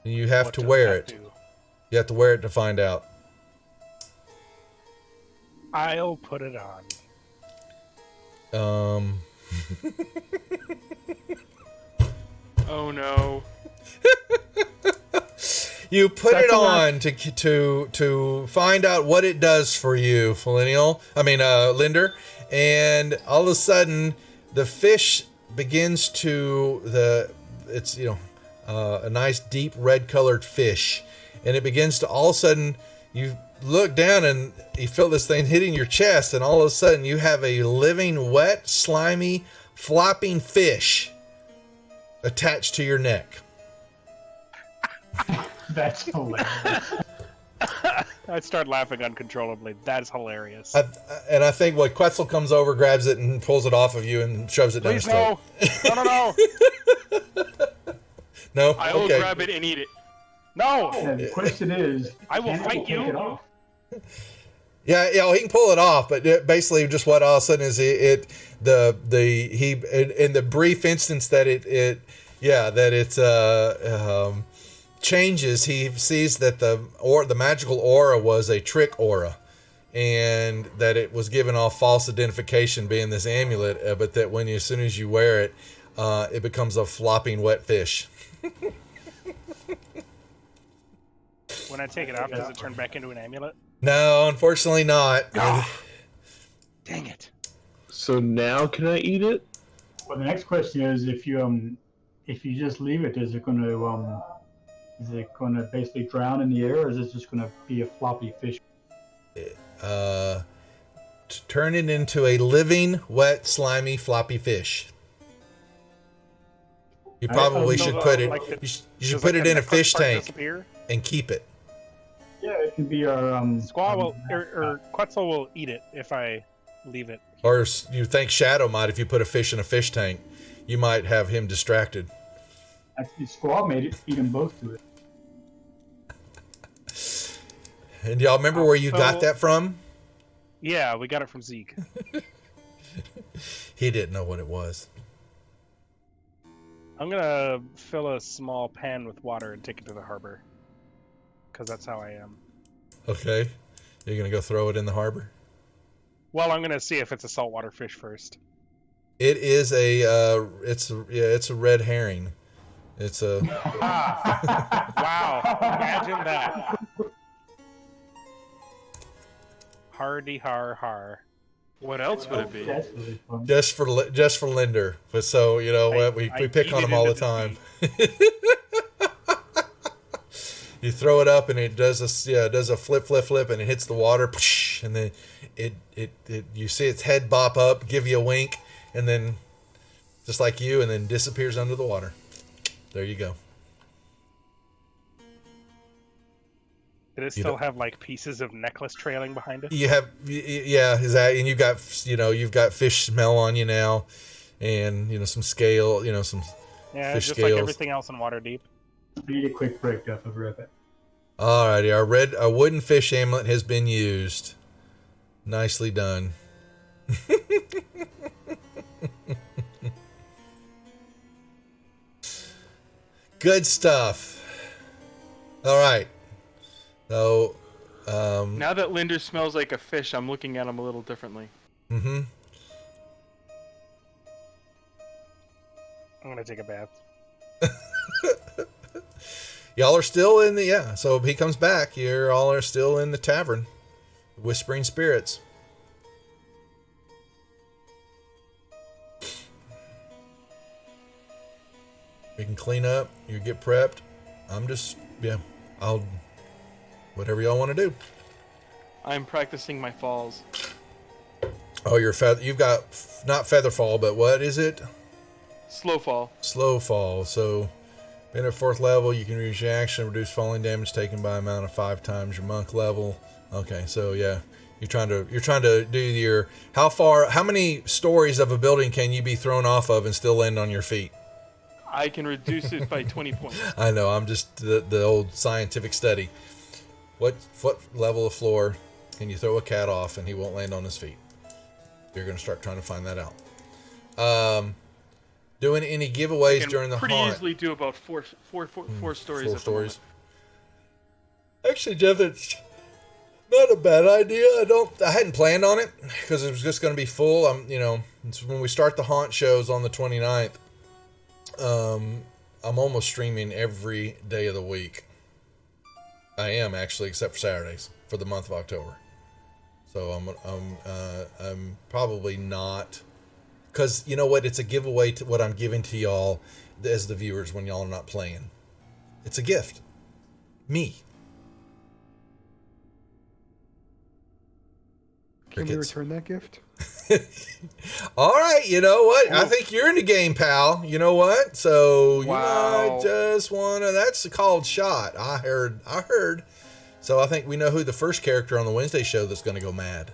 And you have What to does wear that it. do? You have to wear it to find out. I'll put it on. Oh no. You put That's it a lot. on to find out what it does for you, Linder, and all of a sudden the fish begins to it's a nice deep red colored fish, and it begins to all of a sudden you look down and you feel this thing hitting your chest, and all of a sudden you have a living, wet, slimy, flopping fish attached to your neck. That's hilarious. I start laughing uncontrollably. That's hilarious. I think Quetzal comes over, grabs it, and pulls it off of you and shoves it down his Please throat. no. No? I will Okay. grab it and eat it. No! And the question is, I will can fight take you. it off? Yeah, he can pull it off, but basically, just what all of a sudden is in the brief instance that it changes, he sees that the magical aura was a trick aura, and that it was given off false identification, being this amulet, but that as soon as you wear it, it becomes a flopping wet fish. When I take it off, does it turn back into an amulet? No, unfortunately not. Dang it. So now can I eat it? Well, the next question is, if you just leave it, is it going to basically drown in the air, or is it just going to be a floppy fish? To turn it into a living, wet, slimy, floppy fish. You probably So should the- put it. like the- You should Does, put like, it the in a necklace fish part tank disappear? and keep it. Yeah, it can be our Squaw will, or Quetzal will eat it if I leave it. Or you think Shadow might, if you put a fish in a fish tank, you might have him distracted. Actually, Squaw made it. Eat them both to it. And y'all remember where you So- got that from? Yeah, we got it from Zeke. He didn't know what it was. I'm gonna fill a small pan with water and take it to the harbor. Because that's how I am. Okay, you're gonna go throw it in the harbor. Well, I'm gonna see if it's a saltwater fish first. It is it's a red herring. It's a Wow, imagine that. Hardy har har. What else would it be? That's really fun. just for Linder. But so we I pick eat on it him all the into the time. You throw it up and it does a flip, and it hits the water, and then it you see its head bop up, give you a wink, and then just like you, and then disappears under the water. There you go. Did it still have like pieces of necklace trailing behind it? You have is that, and you've got fish smell on you now, and some scale, some Yeah, fish just scales. like everything else in Waterdeep. We need a quick break, Duff. I'll be right back. Alrighty, our wooden fish amulet has been used. Nicely done. Good stuff. All right. So, Now that Linder smells like a fish, I'm looking at him a little differently. I'm gonna take a bath. y'all are still in the so he comes back. You all are still in the tavern, Whispering Spirits. You can clean up. You get prepped. I'll whatever y'all want to do. I'm practicing my falls. Oh, you've got not Featherfall, but what is it? Slow fall. Slow fall. So, being at 4th level, you can use your action, reduce falling damage taken by amount of 5 times your monk level. Okay, so yeah, you're trying to do your how many stories of a building can you be thrown off of and still land on your feet? I can reduce it by 20 points. I know, I'm just the old scientific study. What level of floor can you throw a cat off and he won't land on his feet? You're going to start trying to find that out. Doing any I giveaways can during the pretty haunt? easily do about four stories. Four at stories. The Actually, Jeff, it's not a bad idea. I hadn't planned on it because it was just going to be full. It's when we start the haunt shows on the 29th. I'm almost streaming every day of the week. I am actually, except for Saturdays for the month of October. So I'm probably not, because you know what? It's a giveaway to what I'm giving to y'all as the viewers when y'all are not playing. It's a gift. Me. Can we return that gift? All right, you know what? I think you're in the game, pal. You know what? So Wow. you might just wanna. That's called shot. I heard. So I think we know who the first character on the Wednesday show that's going to go mad.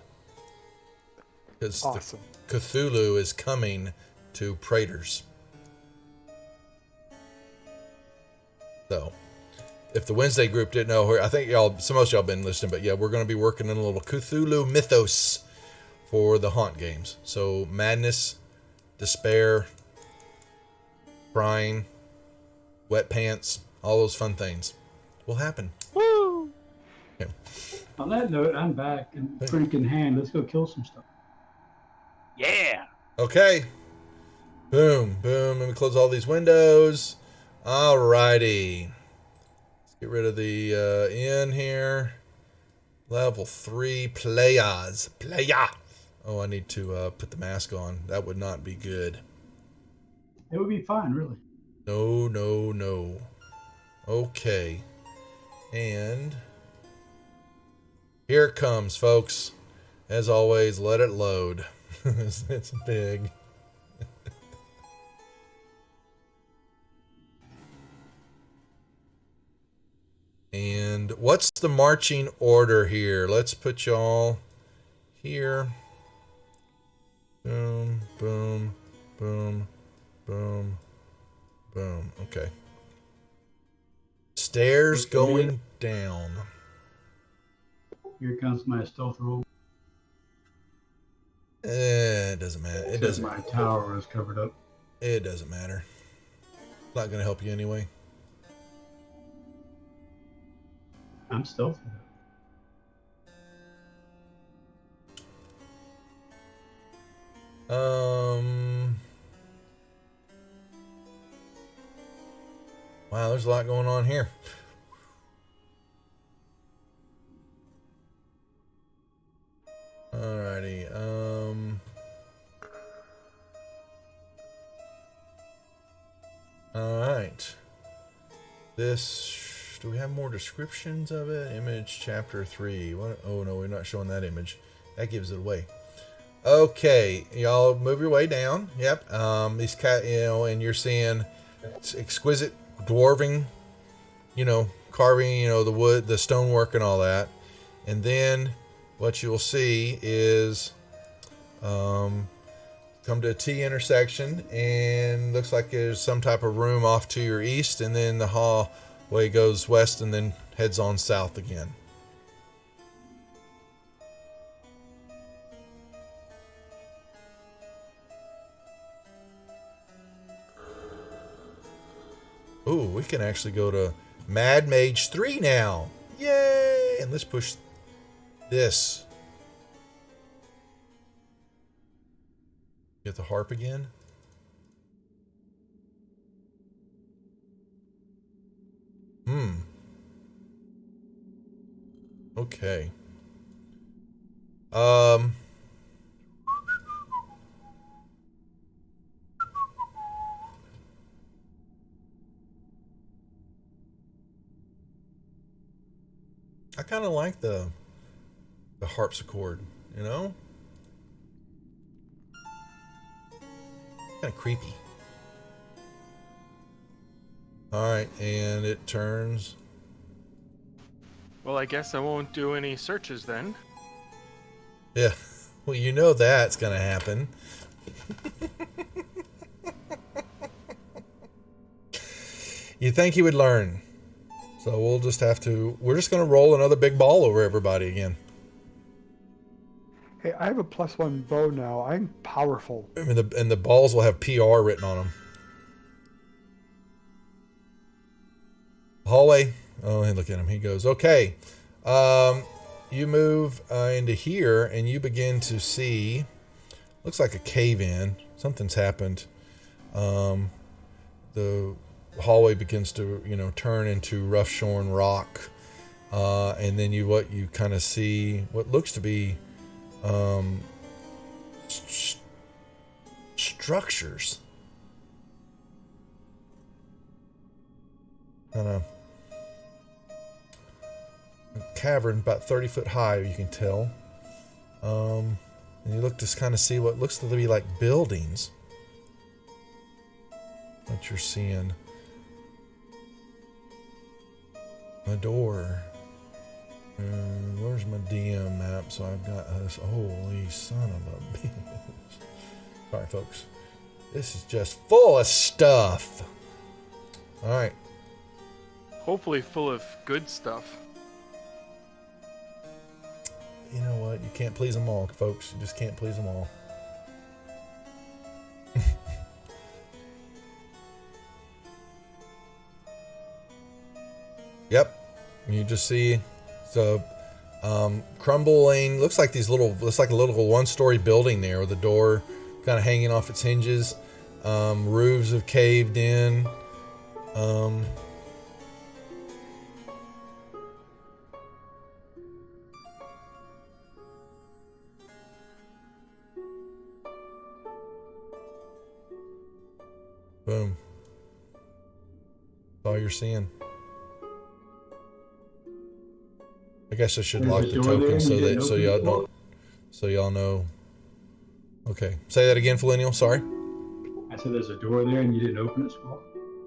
Because Awesome. Cthulhu is coming to Praetors. So, if the Wednesday group didn't know, I think most of y'all been listening, but yeah, we're going to be working in a little Cthulhu mythos for the haunt games. So, madness, despair, crying, wet pants, all those fun things will happen. Woo! Yeah. On that note, I'm back and drink in hand. Let's go kill some stuff. Yeah. Okay. Boom, boom. Let me close all these windows. Alrighty. Let's get rid of the inn here. Level 3 players. Playa. Oh, I need to put the mask on. That would not be good. It would be fine, really. No. Okay. And here it comes, folks. As always, let it load. It's big. And what's the marching order here? Let's put y'all here. Boom, boom, boom, boom, boom. Okay. Stairs going down. Here comes my stealth roll. It doesn't matter. It doesn't. My tower is covered up. It doesn't matter. It's not going to help you anyway. I'm stealthy. Wow, there's a lot going on here. Alrighty. Alright. This, do we have more descriptions of it? Image chapter 3. What? Oh no, we're not showing that image. That gives it away. Okay, y'all move your way down. Yep. These and you're seeing exquisite dwarving, carving, the wood, the stonework and all that. And then what you'll see is come to a T intersection, and looks like there's some type of room off to your east, and then the hallway goes west and then heads on south again. Ooh, we can actually go to Mad Mage 3 now. Yay! And let's push this. Get the harp again. Okay. I kind of like the harpsichord, Kind of creepy. All right, and it turns. Well, I guess I won't do any searches then. Yeah, well, that's gonna happen. You'd think he would learn. So we're just gonna roll another big ball over everybody again. Hey, I have a +1 bow now. I'm powerful. And the balls will have PR written on them. Hallway. Oh, and look at him. He goes, okay. You move into here, and you begin to see, looks like a cave-in. Something's happened. The hallway begins to, turn into rough-shorn rock. And then you kind of see what looks to be structures. Kind of a cavern about 30 foot high, you can tell. And you look to kind of see what looks to be like buildings. What you're seeing. A door. Where's my DM map? So I've got this. Holy son of a bitch. Sorry, folks. This is just full of stuff. All right. Hopefully full of good stuff. You know what? You can't please them all, folks. You just can't please them all. Yep. You just see the crumbling. Looks like a little one-story building there with the door kind of hanging off its hinges. Roofs have caved in. Boom. That's all you're seeing. I guess I should There's lock a the door token there and so you didn't open it? don't, so y'all know. Okay, say that again, Felinial. Sorry. I said there's a door there and you didn't open it, Squall?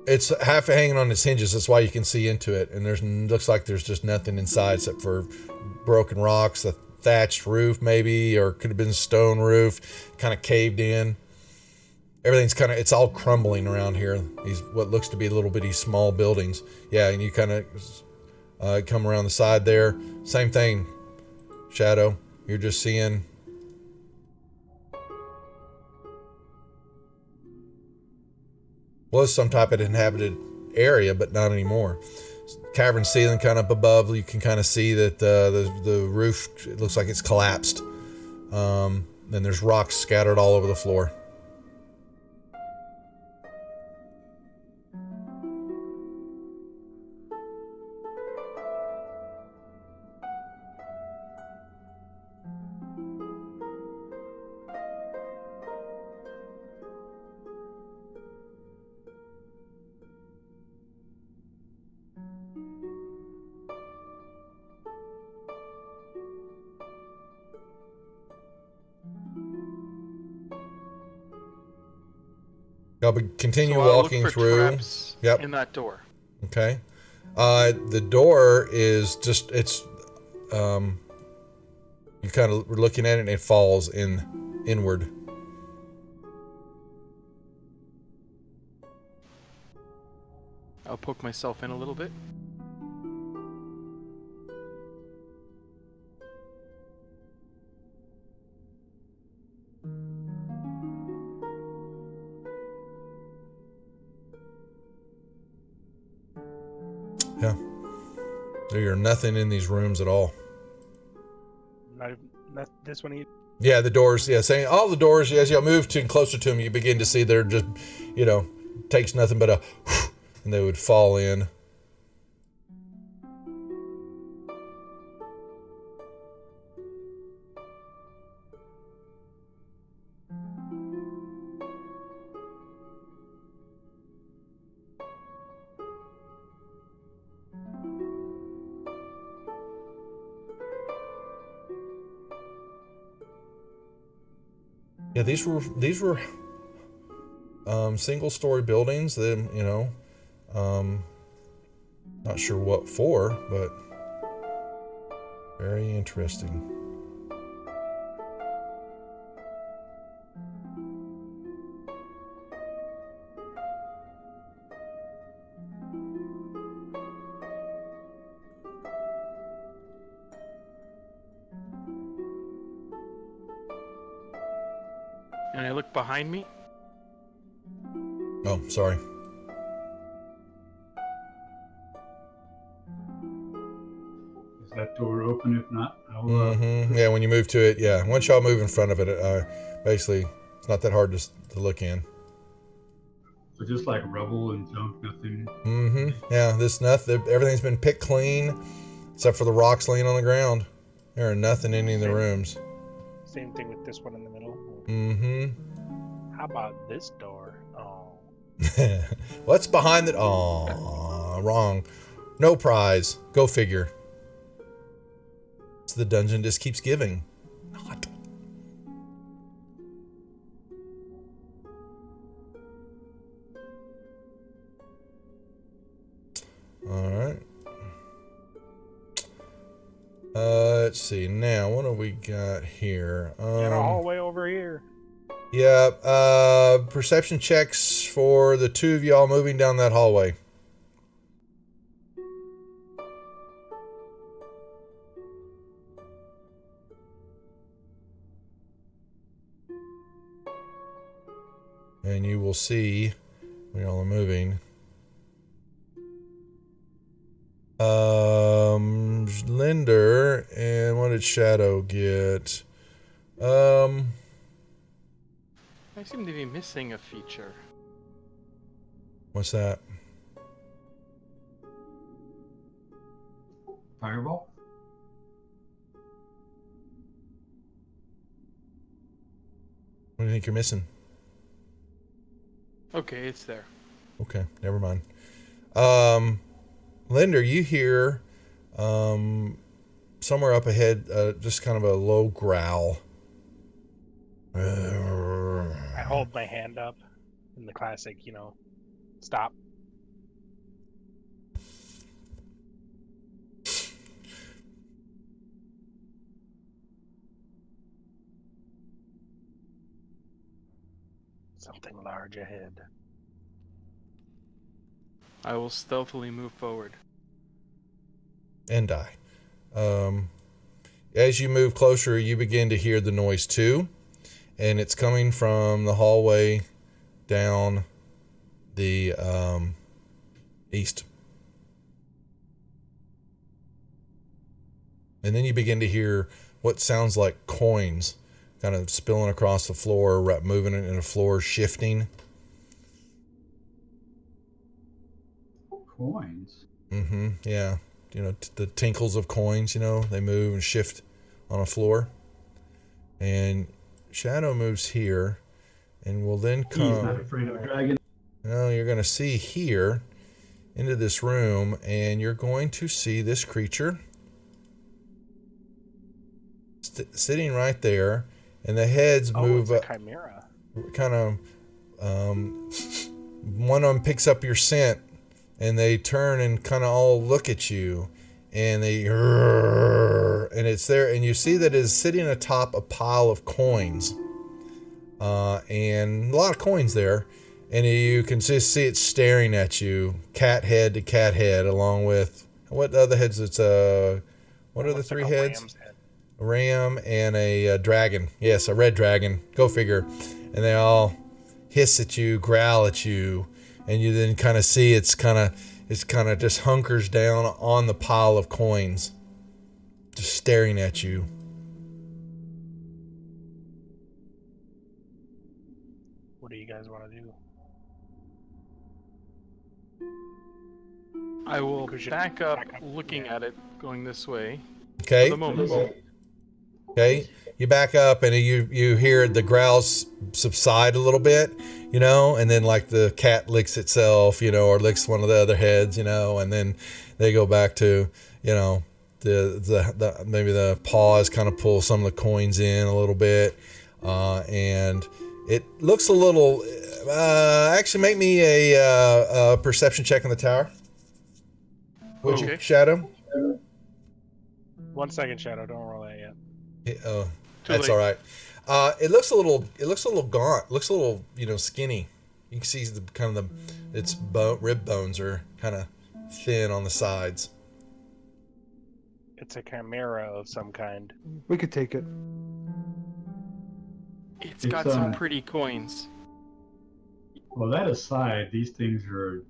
It's half hanging on its hinges. That's why you can see into it, and looks like there's just nothing inside except for broken rocks, a thatched roof maybe, or could have been stone roof, kind of caved in. Everything's it's all crumbling around here. These what looks to be little bitty small buildings. Yeah, and you kind of come around the side there. Same thing, Shadow. You're just seeing was some type of inhabited area, but not anymore. Cavern ceiling kind of up above. You can kind of see that the roof, it looks like it's collapsed. Then there's rocks scattered all over the floor. I'll continue So I'll walking look for through. traps Yep. in that door. Okay. The door is just, you kind of looking at it and it falls inward. I'll poke myself in a little bit. Yeah. There are nothing in these rooms at all. Not this one either. Yeah, the doors. Yeah, saying all the doors. As you move closer to them, you begin to see they're just, takes nothing but a, and they would fall in. Yeah, these were single story buildings. Then not sure what for, but very interesting. And I look behind me. Oh, sorry. Is that door open? If not, I'll. Yeah, when you move to it, yeah. Once y'all move in front of it, basically, it's not that hard to look in. So just like rubble and junk, nothing. Yeah, everything's been picked clean, except for the rocks laying on the ground. There are nothing in any of the rooms. Same thing with this one in the middle. How about this door? Oh. What's behind it? Oh, wrong. No prize. Go figure. So the dungeon just keeps giving. Not. All right. Let's see. Now, what do we got here? And a hallway over here. Yeah. Perception checks for the two of y'all moving down that hallway. And you will see when y'all are moving. Linder, and what did Shadow get? I seem to be missing a feature. What's that? Fireball. What do you think you're missing? Okay, it's there. Okay, never mind. Linder, you hear somewhere up ahead just kind of a low growl. I hold my hand up in the classic, stop. Something large ahead. I will stealthily move forward. And die. As you move closer, you begin to hear the noise too, and it's coming from the hallway down the east. And then you begin to hear what sounds like coins kind of spilling across the floor, moving it, and the floor shifting. Coins. Yeah. The tinkles of coins, they move and shift on a floor. And Shadow moves here and will then come. He's not afraid of a dragon. You're going to see here into this room, and you're going to see this creature sitting right there, and the heads move it's up. a chimera. Kind of, one of them picks up your scent, and they turn and kind of all look at you, and and it's there, and you see that it's sitting atop a pile of coins, and a lot of coins there, and you can just see it staring at you, cat head to cat head, along with what other heads? It's what are the three heads? A ram and a dragon. Yes, a red dragon. Go figure. And they all hiss at you, growl at you, and you then kind of see it's kind of just hunkers down on the pile of coins, just staring at you. What do you guys want to do? I will back up, looking at it, going this way. Okay. For the moment. Okay. You back up and you hear the growls subside a little bit, and then like the cat licks itself, or licks one of the other heads, and then they go back to, the maybe the paws kind of pull some of the coins in a little bit, and it looks a little. Actually, make me a perception check on the tower. Would you, Shadow? 1 second, Shadow. Don't roll that yet. That's all right. It looks a little gaunt. Looks a little, skinny. You can see its rib bones are kind of thin on the sides. It's a chimera of some kind. We could take it. It's got some pretty coins. Well, that aside, these things are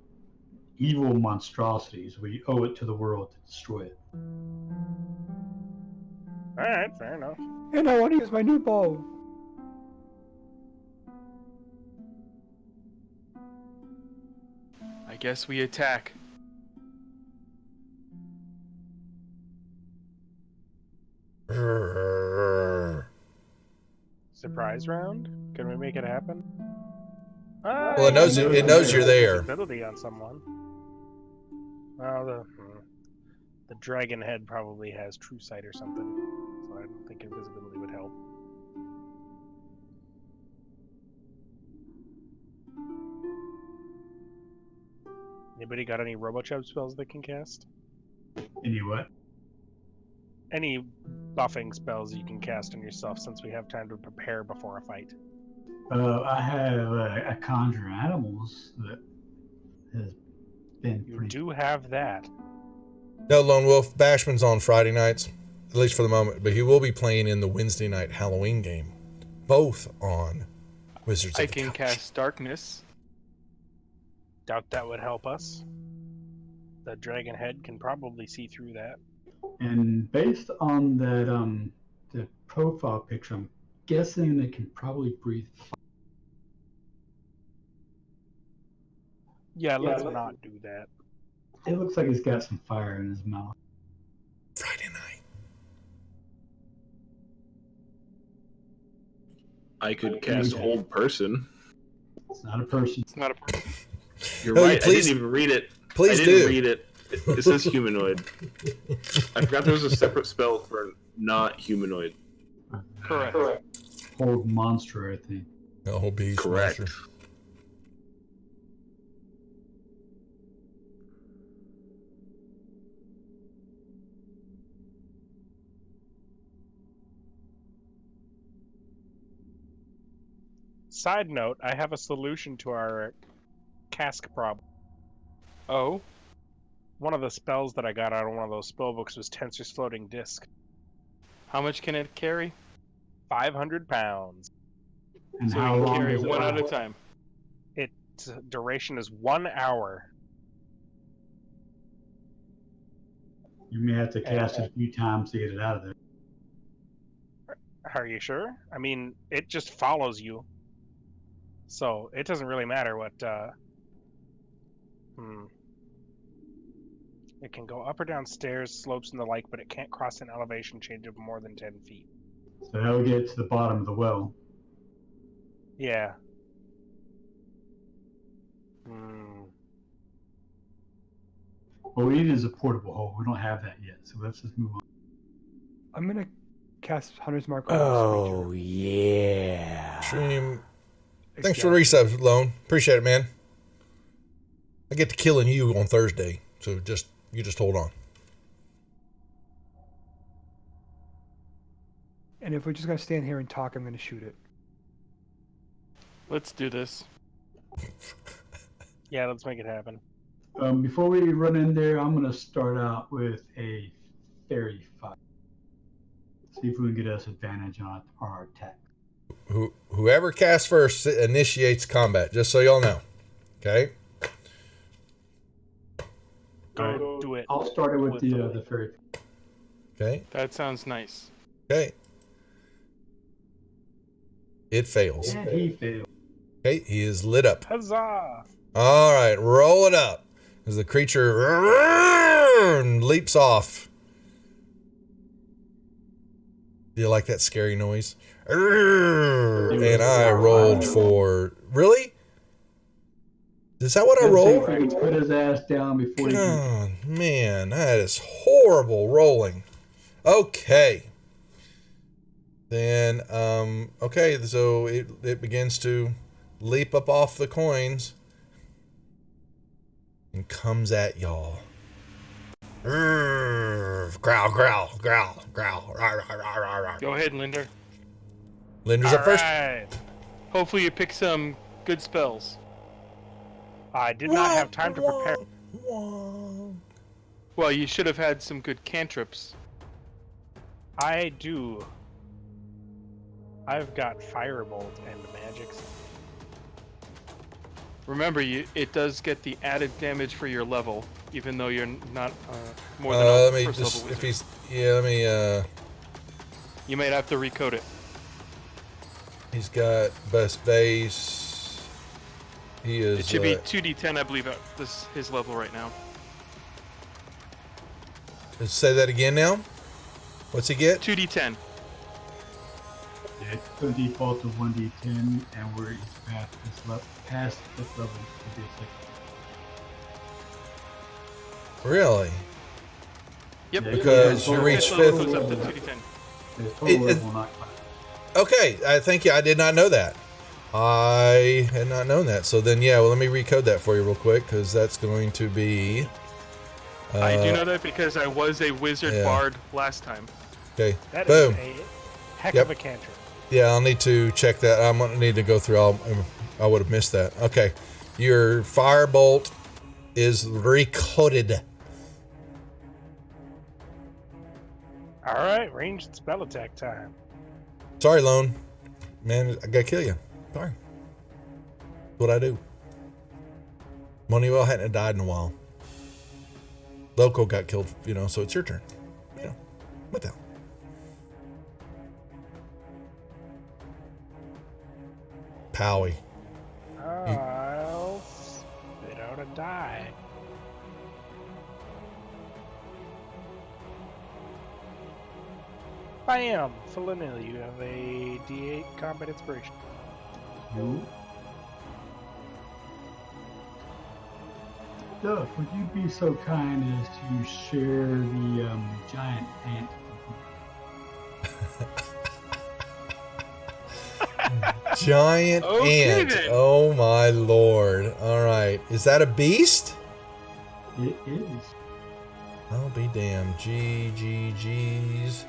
evil monstrosities. We owe it to the world to destroy it. Alright, fair enough. And I want to use my new bow. I guess we attack. Surprise round? Can we make it happen? Well, it knows you're there. Visibility on someone. Well, the dragon head probably has true sight or something, so I don't think invisibility would help. Anybody got any RoboChub spells they can cast? Any what? Any buffing spells you can cast on yourself, since we have time to prepare before a fight. I have a conjure animals that has been You pretty. do have that. No, Lone Wolf. Bashman's on Friday nights, at least for the moment, but he will be playing in the Wednesday night Halloween game, both on Wizards I of the can Couch. cast darkness. Doubt that would help us. The dragon head can probably see through that. And based on that, the profile picture, I'm guessing they can probably breathe fire. Yeah, let's not do that. It looks like he's got some fire in his mouth. Friday night. I could cast Hold Person. It's not a person. It's not a person. You're No, right. please- I didn't even read it. Please I didn't do. read it. It says humanoid. I forgot there was a separate spell for not humanoid. Correct. Hold monster, I think. The whole beast. Correct. monster. Side note, I have a solution to our cask problem. Oh, One of the spells that I got out of one of those spell books was Tensor's Floating Disc. how much can it carry? 500 pounds. And So how we can long carry does it one at a last? time. Its duration is 1 hour. You may have to cast it a few times to get it out of there. Are you sure? I mean, it just follows you. So, it doesn't really matter what, It can go up or down stairs, slopes, and the like, but it can't cross an elevation change of more than 10 feet. So that would get it to the bottom of the well. Yeah. What we need is a portable hole. We don't have that yet, so let's just move on. I'm gonna cast Hunter's Mark on this yeah. Stream. creature. Thanks for the resubs, Lone. Appreciate it, man. I get to killing you on Thursday, so you just hold on. And if we're just gonna stand here and talk, I'm gonna shoot it. Let's do this. Yeah, let's make it happen. Before we run in there, I'm going to start out with a fairy fire. See if we can get us advantage on our attack. Whoever casts first initiates combat, just so y'all know. Okay? Go do it. I'll start it with the fairy. Okay? That sounds nice. Okay. It fails. And he failed. Okay, he is lit up. Huzzah! All right, roll it up. As the creature leaps off. Do you like that scary noise? And I rolled for... Really? Is that what I Let's see if rolled? we can put his ass down before he can. Oh, man, that is horrible rolling. Okay. Then, okay, so it begins to leap up off the coins and comes at y'all. Growl, growl, growl, growl. Rawr, rawr, rawr, rawr, rawr. Go ahead, Linder. Linda's up first. Alright. Hopefully you pick some good spells. I did not have time to prepare. Well, you should have had some good cantrips. I do. I've got Firebolt and Magic. Remember, it does get the added damage for your level, even though you're not more than Let a me first just, level if wizard. let me, You might have to recode it. he's got best base. He is, It should be 2d10, I believe, at his level right now. say that again now. What's he get? 2d10. Yeah, it's going to default to 1d10, and where he's past this level, it'll be a second. Really? Yep. Yeah, Because yeah, you reach His level fifth. goes up to 2d10. His total level will not class. Okay, thank you. I did not know that. I had not known that. So then, yeah, well, let me recode that for you real quick, because that's going to be... I do know that because I was a wizard yeah. bard last time. Okay, That boom. is a heck Yep. of a cantrip. Yeah, I'll need to check that. I'm going to need to go through. I would have missed that. Okay, your firebolt is recoded. All right, ranged spell attack time. Sorry, Lone. Man, I got to kill you. Sorry. That's what I do. Moneywell hadn't died in a while. Loco got killed, so it's your turn. What the hell? Powie. I'll spit out a die. Bam! Felina, you have a D8 combat inspiration. You. Duff, would you be so kind as to share the giant ant? Giant Okay, ant. then. Oh my lord. All right. Is that a beast? It is. I'll be damned. G's.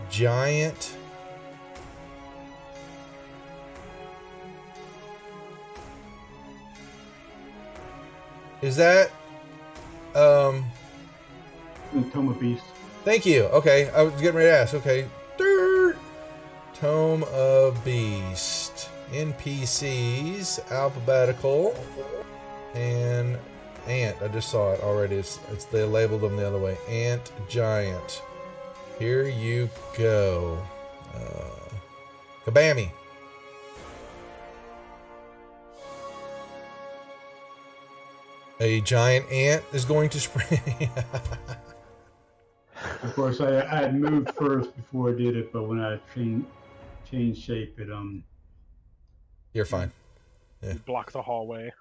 Giant. Is that The Tome of Beast. thank you. Okay, I was getting ready to ask. Okay. Tome of Beast. NPCs, alphabetical, and ant. I just saw it already. It's they labeled them the other way. Ant giant. Here you go. Kabammy. A giant ant is going to spring. Of course, I had moved first before I did it, but when I changed shape, it You're fine. Yeah. You block the hallway.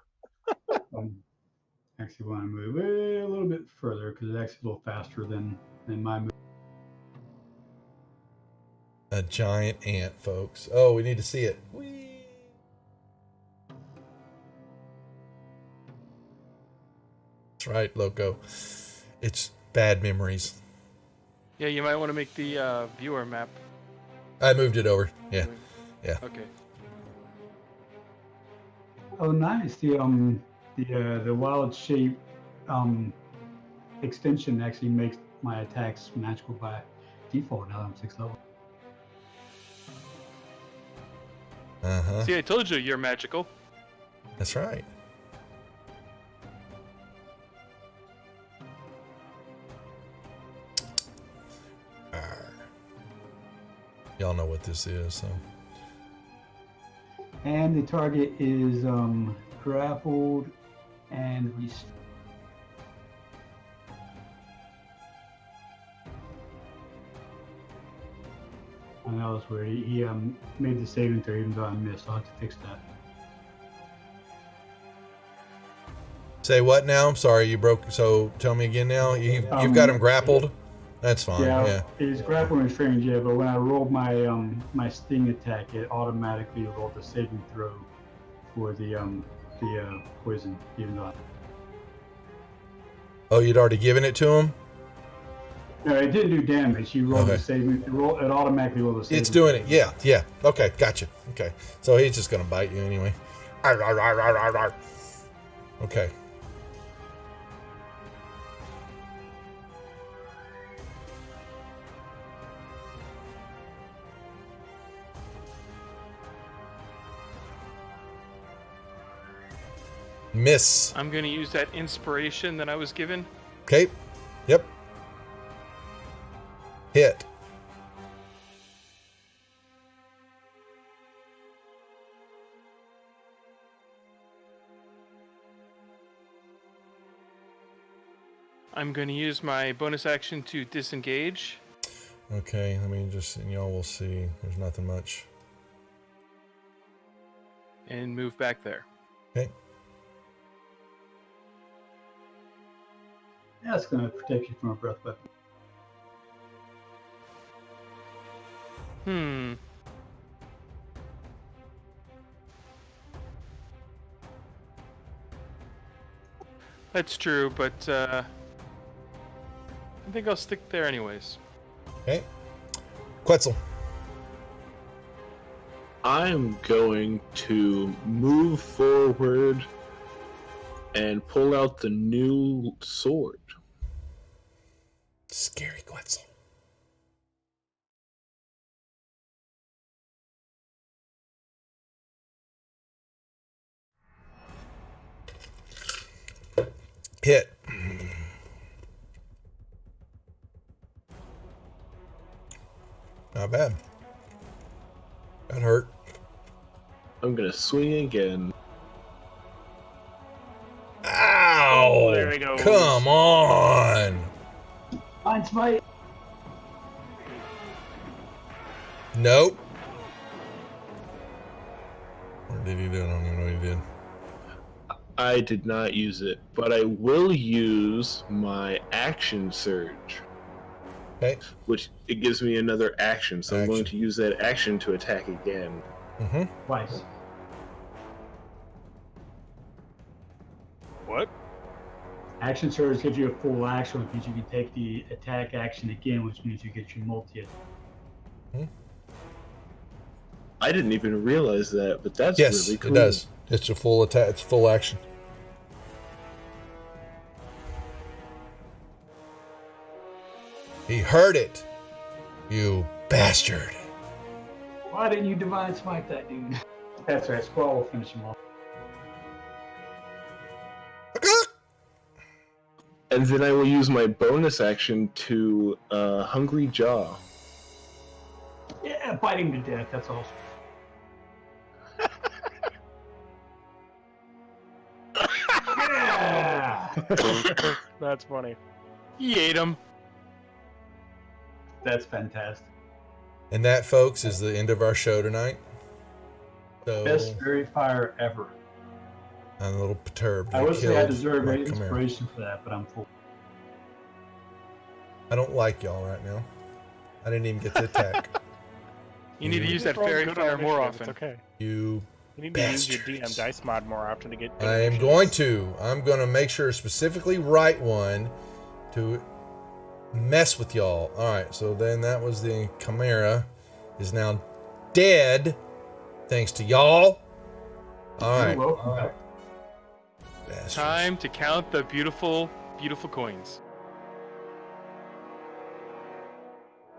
actually want to move a little bit further because it's actually a little faster than my move. A giant ant, folks. Oh, we need to see it. Whee! That's right, Loco. It's bad memories. Yeah, you might want to make the viewer map. I moved it over. Yeah. Yeah. Okay. Oh, nice. The wild shape extension actually makes my attacks magical by default now that I'm 6th level. Uh-huh. See, I told you you're magical. That's right. Arr. Y'all know what this is, so. And the target is grappled and restrained. And that was where he made the saving throw even though I missed. I'll have to fix that. Say what now? Sorry, you broke. So tell me again now. You've got him grappled. That's fine. Yeah. He's grappled and restrained, yeah, but when I rolled my my sting attack, it automatically rolled the saving throw for the poison, even though Oh, you'd already given it to him? no, it didn't do damage. You rolled Okay. the saving. It automatically rolled the saving. It's doing it. Yeah. Yeah. Okay. Gotcha. Okay. So he's just gonna bite you anyway. Arr, arr, arr, arr, arr, arr. Okay. Miss. I'm going to use that inspiration that I was given. Okay. Yep. Hit. I'm going to use my bonus action to disengage. Okay, let me just, and y'all will see. There's nothing much. And move back there. Okay. That's going to protect you from a breath weapon. That's true, but I think I'll stick there anyways. Okay. Quetzal. I'm going to move forward and pull out the new sword. Scary Quetzal. Hit. Not bad. That hurt. I'm going to swing again. Ow! Oh, there he goes. Come on! Fine, smite. Nope. Or did he do it? I don't even know what he did. I did not use it, but I will use my action surge, Okay. which it gives me another action. So I'm going Action. to use that action to attack again. Mm-hmm. Twice. What? Action surge gives you a full action, which means you can take the attack action again, which means you get your multi. I didn't even realize that, but that's Yes, really cool. it does. It's a full attack. It's full action. He heard it. You bastard. Why didn't you divine smite that dude? That's right. Squall will finish him off. And then I will use my bonus action to Hungry Jaw. Yeah, bite him to death. That's all. Yeah! That's funny. He ate him. That's fantastic. And that, folks, is the end of our show tonight. So Best fairy fire ever. I'm a little perturbed. I would say I killed deserve my an Chimera. inspiration for that, but I'm full. I don't like y'all right now. I didn't even get to attack. You need to use that Just roll fairy good on fire more initiative, often. It's okay. You You need to use your bastards. DM dice mod more often to get good I am initiatives. going to. I'm going to make sure specifically write one to mess with y'all. All right, so then that was the Chimera is now dead thanks to y'all. All right. You're welcome back. Bastards. Time to count the beautiful, beautiful coins.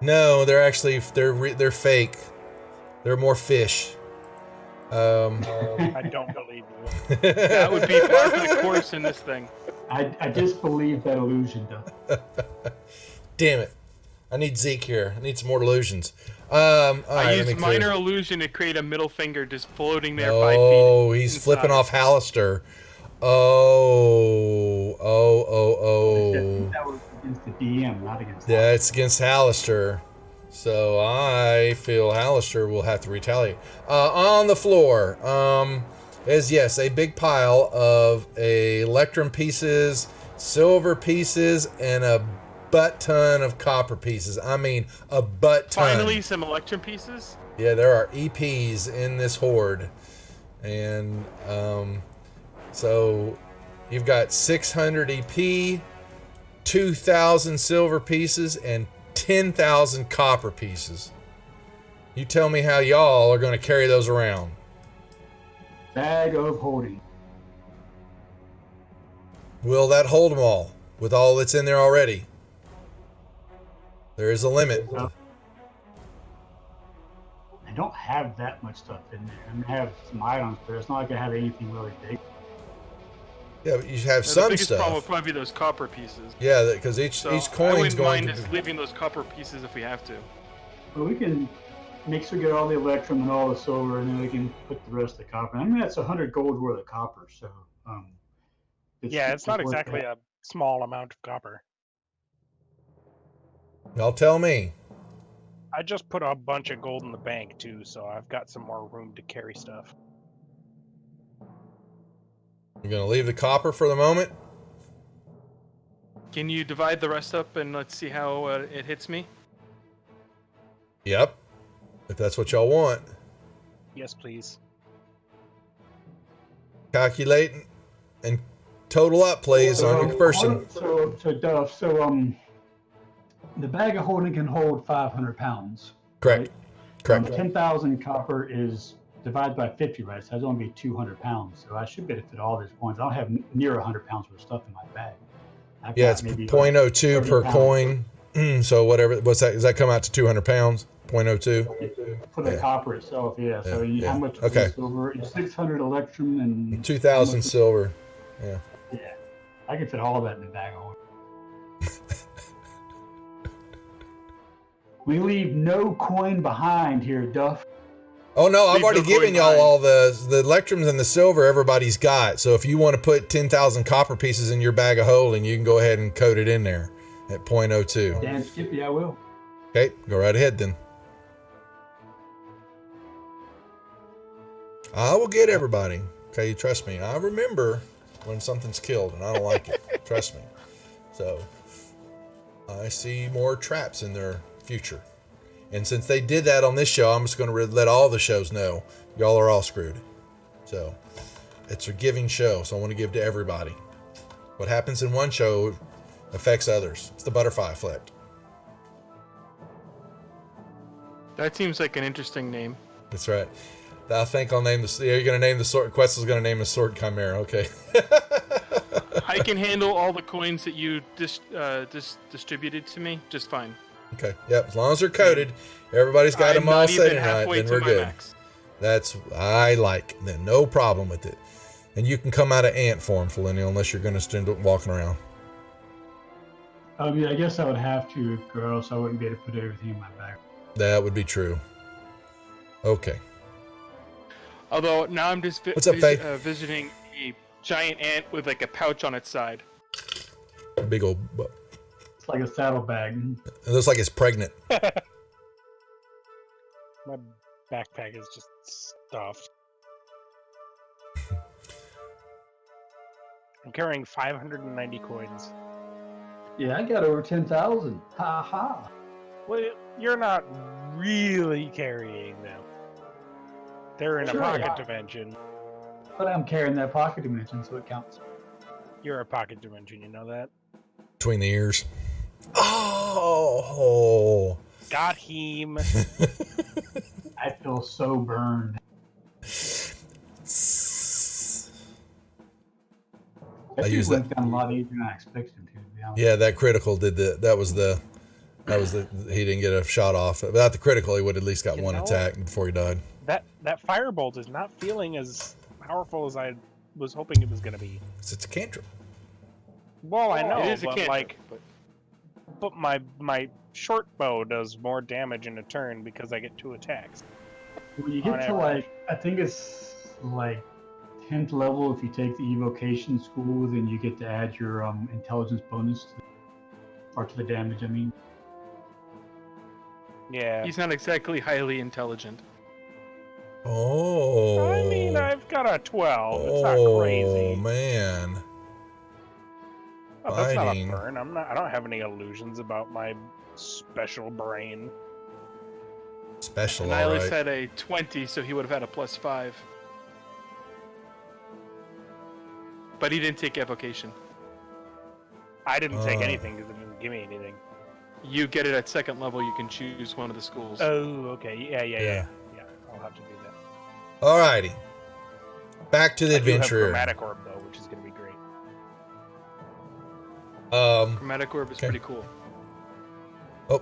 No, they're actually they're fake. They're more fish. I don't believe you. That would be par for the course in this thing. I disbelieve that illusion, though. Damn it. I need Zeke here. I need some more illusions. All right, I let used me clear. minor illusion to create a middle finger just floating there 5 feet. Oh, he's inside. flipping off Hallister. Oh. That was against the DM, not against Yeah, it's against Hallister. So I feel Hallister will have to retaliate. On the floor is, yes, a big pile of electrum pieces, silver pieces, and a butt ton of copper pieces. I mean, a butt ton. Finally, some electrum pieces. Yeah, there are EPs in this horde. And so you've got 600 EP, 2,000 silver pieces, and 10,000 copper pieces. You tell me how y'all are going to carry those around. Bag of holding. Will that hold them all with all that's in there already? There is a limit. I don't have that much stuff in there. I have some items, but it's not like I have anything really big. Yeah, but you have The some biggest problem would stuff. probably be those copper pieces. Yeah, because each So I coin's wouldn't going mind to just be. leaving those copper pieces if we have to. But we can make sure we get all the electrum and all the silver, and then we can put the rest of the copper. I mean, that's 100 gold worth of copper, so Yeah, it's not worth exactly that. a small amount of copper. Y'all tell me. I just put a bunch of gold in the bank too, so I've got some more room to carry stuff. You're gonna leave the copper for the moment. Can you divide the rest up and let's see how it hits me? Yep. If that's what y'all want. Yes, please. Calculate and total up, please, on your person. So Duff, the bag of holding can hold 500 pounds. Correct. Right? Correct. 10,000 copper is divided by 50, right? So that's only be 200 pounds. So I should be able to fit all these coins. I don't have near 100 pounds worth of stuff in my bag. I've Yeah, got it's maybe 0.02 30 per pounds. coin. So whatever. What's that? Does that come out to 200 pounds? 0.02. For the Yeah. copper itself, yeah. So Yeah, how yeah. much Okay. silver? 600 electrum and 2,000 silver. Yeah. Yeah, I could fit all that in the bag of holding. We leave no coin behind here, Duff. Oh no, I've Leave already no given coin y'all behind. all the electrums and the silver everybody's got. So if you want to put 10,000 copper pieces in your bag of holding, you can go ahead and code it in there at 0.02. Dan Skippy, I will. Okay, go right ahead then. I will get everybody. Okay, you trust me. I remember when something's killed and I don't like it. Trust me. So I see more traps in their future. And since they did that on this show, I'm just going to let all the shows know y'all are all screwed. So it's a giving show, so I want to give to everybody. What happens in one show affects others. It's the butterfly effect. That seems like an interesting name. That's right. I think I'll name the. You're going to name the sword. Quest is going to name the sword Chimera. Okay. I can handle all the coins that you distributed to me just fine. Okay. Yep. As long as they're coded, everybody's got I'm them all not set even in right. halfway Then to we're my good. max. That's I like. Then no problem with it. And you can come out of ant form, Felinial, unless you're going to stand up walking around. I guess I would have to, or else I wouldn't be able to put everything in my bag. That would be true. Okay. Although now I'm just What's up, Faye? visiting a giant ant with like a pouch on its side. A big old. It's like a saddlebag. It looks like it's pregnant. My backpack is just stuffed. I'm carrying 590 coins. Yeah, I got over 10,000. Ha ha. Well, you're not really carrying them. They're in Sure a I pocket am. dimension. But I'm carrying that pocket dimension, so it counts. You're a pocket dimension, you know that? Between the ears. Oh. Got him. I feel so burned. I That use dude went down a lot easier than I expected him to be honest. Yeah, that critical did that was the he didn't get a shot off. Without the critical, he would at least got You one know, attack before he died. That firebolt is not feeling as powerful as I was hoping it was going to be. It's a cantrip. Well, I know, It is a but cantrip, like, but my short bow does more damage in a turn because I get 2 attacks. When you On get to average. I think it's like 10th level, if you take the evocation school, then you get to add your intelligence bonus to the damage. I mean, Yeah. he's not exactly highly intelligent. Oh. I mean, I've got a 12. It's not crazy. Oh man. Oh, that's not a Fighting. burn. I don't have any illusions about my special brain. Special, And I at all least right. had a 20, so he would have had a +5. But he didn't take evocation. I didn't take Oh. anything because it didn't give me anything. You get it at second level, you can choose one of the schools. Oh, okay. Yeah. Yeah. I'll have to do that. Alrighty. Back to the I do have adventurer. Chromatic Orb though, which is going to be great. Chromatic Orb is Okay. pretty cool. Oh,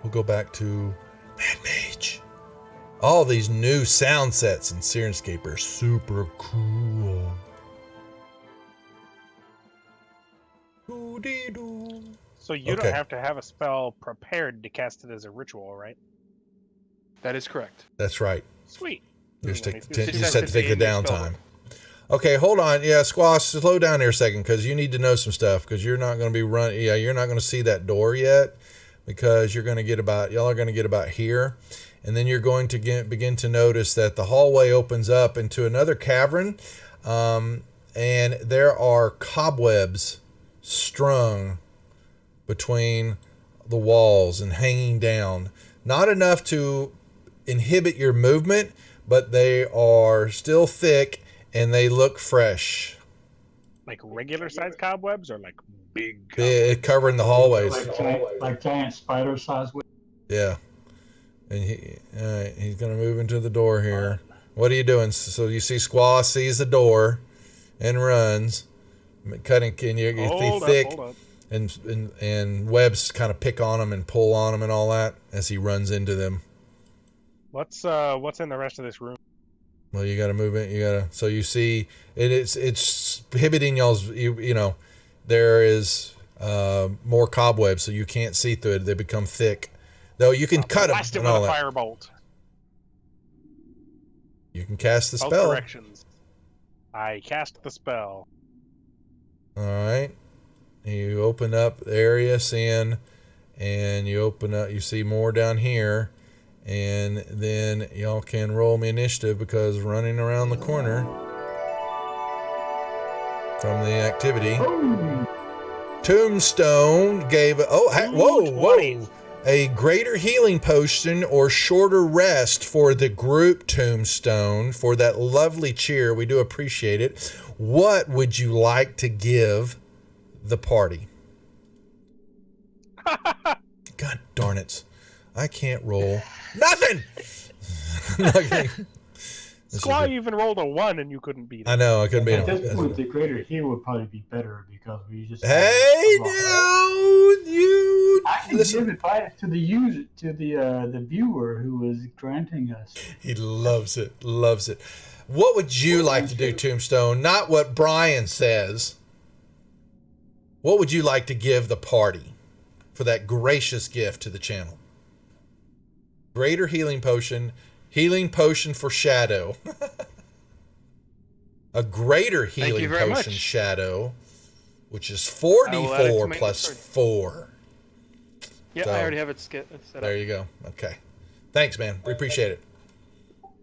we'll go back to Mad Mage. All these new sound sets in Sirenscape are super cool. doo-dee-doo. So you Okay. don't have to have a spell prepared to cast it as a ritual, right? That is correct. That's right. Sweet. You just, Let take, me you see just if have it's to take the in your spellbook. downtime. Okay, hold on. Yeah, Squash, slow down here a second because you need to know some stuff because you're not going to be running. Yeah, you're not going to see that door yet because you're going to get about, y'all are going to get about here. And then you're going to begin to notice that the hallway opens up into another cavern. And there are cobwebs strung between the walls and hanging down. Not enough to inhibit your movement, but they are still thick and they look fresh. Like regular sized cobwebs or like big They're cobwebs? covering the hallways. Like giant spider size. Yeah. And he's going to move into the door here. What are you doing? So you see Squaw sees the door and runs, cutting, and you see thick, Hold up. and webs kind of pick on him and pull on him and all that as he runs into them. What's in the rest of this room? Well, you got to move it. You got to. So you see, it's prohibiting y'all's. You know, there is more cobwebs, so you can't see through it. They become thick. Though you can cut them Blast it and with all a that. firebolt. You can cast the Both spell. directions. I cast the spell. All right. You open up the area, seeing, and you open up. You see more down here, and then y'all can roll me initiative because running around the corner from the activity. Tombstone gave whoa, a greater healing potion or shorter rest for the group. Tombstone, for that lovely cheer, we do appreciate it. What would you like to give the party? God darn it, I can't roll nothing. Squaw even rolled a 1 and you couldn't beat it. I know I couldn't beat At him. this point, the greater heal would probably be better because we just. Hey, now you I can listen. give advice to the user, to the viewer who was granting us. He loves it. Loves it. What would you like to do, Tombstone? Not what Brian says. What would you like to give the party for that gracious gift to the channel? Greater healing potion for Shadow. A greater healing very potion much. Shadow, which is I will add it to 4d4 my plus inventory. 4. Yeah, So, I already have it set up. There you go. Okay. Thanks, man. We appreciate it.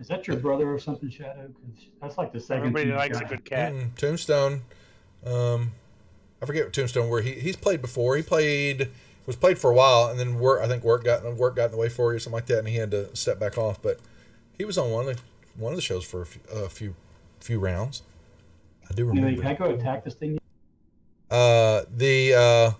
Is that your brother or something, Shadow? 'Cause that's like the second. Everybody team likes a guy. good cat. Tombstone. I forget what Tombstone where he's played before. He was played for a while, and then work got in the way for you or something like that, and he had to step back off. But he was on one of the shows for a few rounds. I do Anyway, remember. can I go attack this thing? The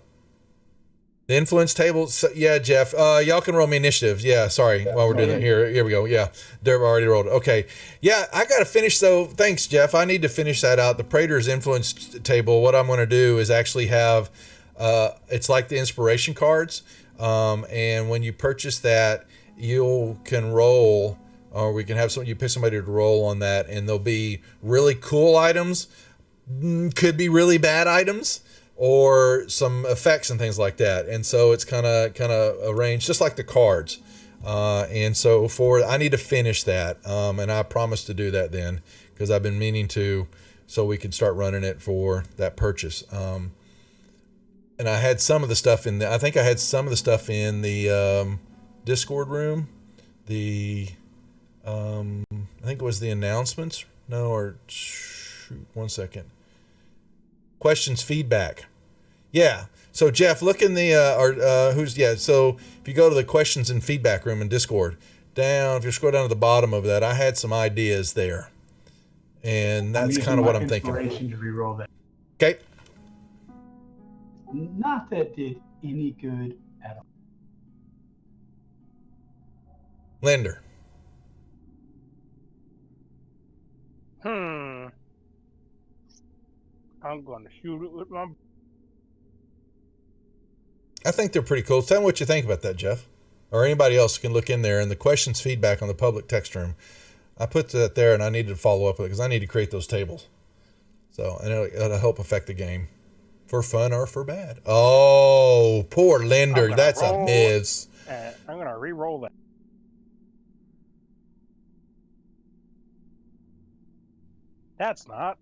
influence table. So, yeah, Jeff. Y'all can roll me initiatives. Yeah, sorry. While we're doing it here we go. Yeah, they're already rolled. Okay. Yeah, I got to finish though. Thanks, Jeff. I need to finish that out. The Praetor's influence table. What I'm going to do is actually have. It's like the inspiration cards. And when you purchase that, you can roll, or we can have you pick somebody to roll on that, and there'll be really cool items. Could be really bad items. Or some effects and things like that, and so it's kind of arranged just like the cards, and so I need to finish that, and I promise to do that then because I've been meaning to, so we can start running it for that purchase. And I had some of the stuff in I think I had some of the stuff in the Discord room, I think it was the announcements. No, or shoot, 1 second. Questions, feedback. Yeah. So Jeff, look in the so if you go to the questions and feedback room in Discord, if you scroll down to the bottom of that, I had some ideas there. And that's kind of what I'm thinking. Inspiration to reroll that. Okay. Not that it did any good at all. Linder. I'm gonna shoot it with my. I think they're pretty cool. Tell me what you think about that, Jeff. Or anybody else can look in there and the questions feedback on the public text room. I put that there and I needed to follow up with it because I need to create those tables. So, and it'll help affect the game. For fun or for bad. Oh, poor Linder. gonna That's a roll. miss. I'm gonna re-roll that. That's not.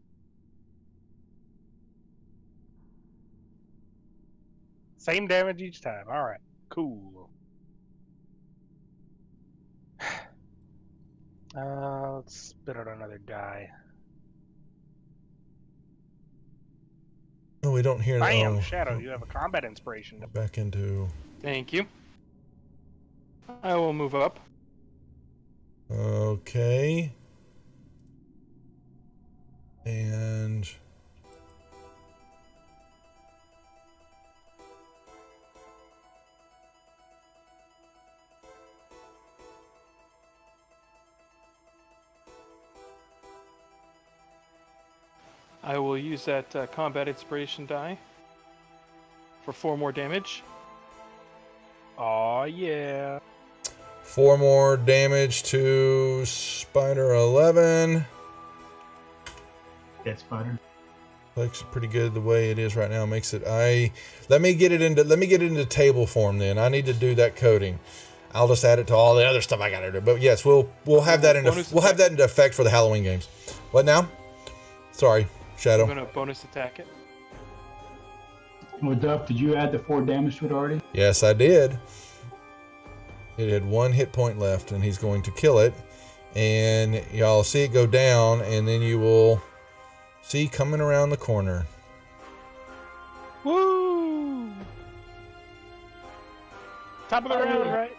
Same damage each time. All right, cool. Let's spit out another die. Oh, we don't hear. Bam, Oh, Shadow, you have a combat inspiration. back into. Thank you. I will move up. Okay. And I will use that combat inspiration die for 4 more damage. Oh yeah. 4 more damage to Spider 11. Dead spider. Looks pretty good the way it is right now. Makes it. Let me get it into table form. Then I need to do that coding. I'll just add it to all the other stuff I got to do. But yes, we'll have that into effect for the Halloween games. What now? Sorry, Shadow. I'm gonna bonus attack it. Well, Duff, did you add the 4 damage to it already? Yes, I did. It had 1 hit point left, and he's going to kill it. And y'all see it go down, and then you will see coming around the corner. Woo! Top of the round, right?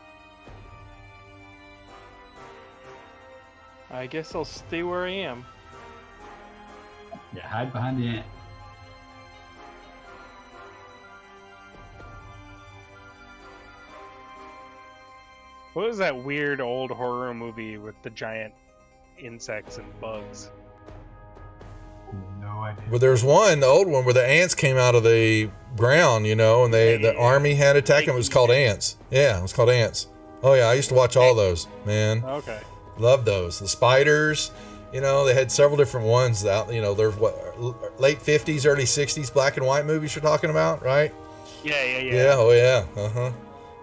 I guess I'll stay where I am. Yeah, hide behind the ant. What was that weird old horror movie with the giant insects and bugs? No idea. Well, there's one, the old one, where the ants came out of the ground, and the army had attacked them. It was called Ants. Yeah, it was called Ants. Oh yeah, I used to watch all those, man. Okay. Loved those. The spiders, they had several different ones out. There's late 50s, early 60s black and white movies you're talking about, right? Yeah. Yeah. Oh yeah.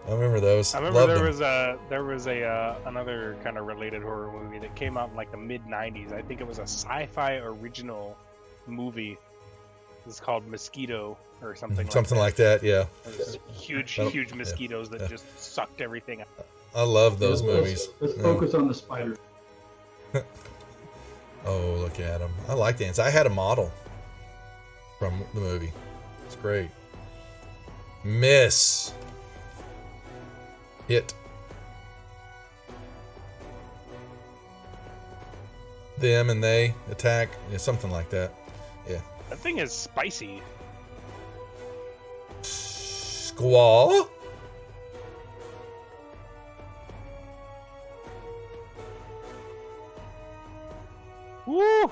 I remember those. I remember Loved there was another kind of related horror movie that came out in like the mid '90s. I think it was a sci-fi original movie. It's called Mosquito or something. Something like that. Yeah. Huge mosquitoes that just sucked everything out. I love those movies. Let's focus on the spider. Oh, look at them. I like the ants. I had a model from the movie. It's great. Miss. Hit. Them and they attack. Yeah, something like that. Yeah. That thing is spicy. Squall. Woo!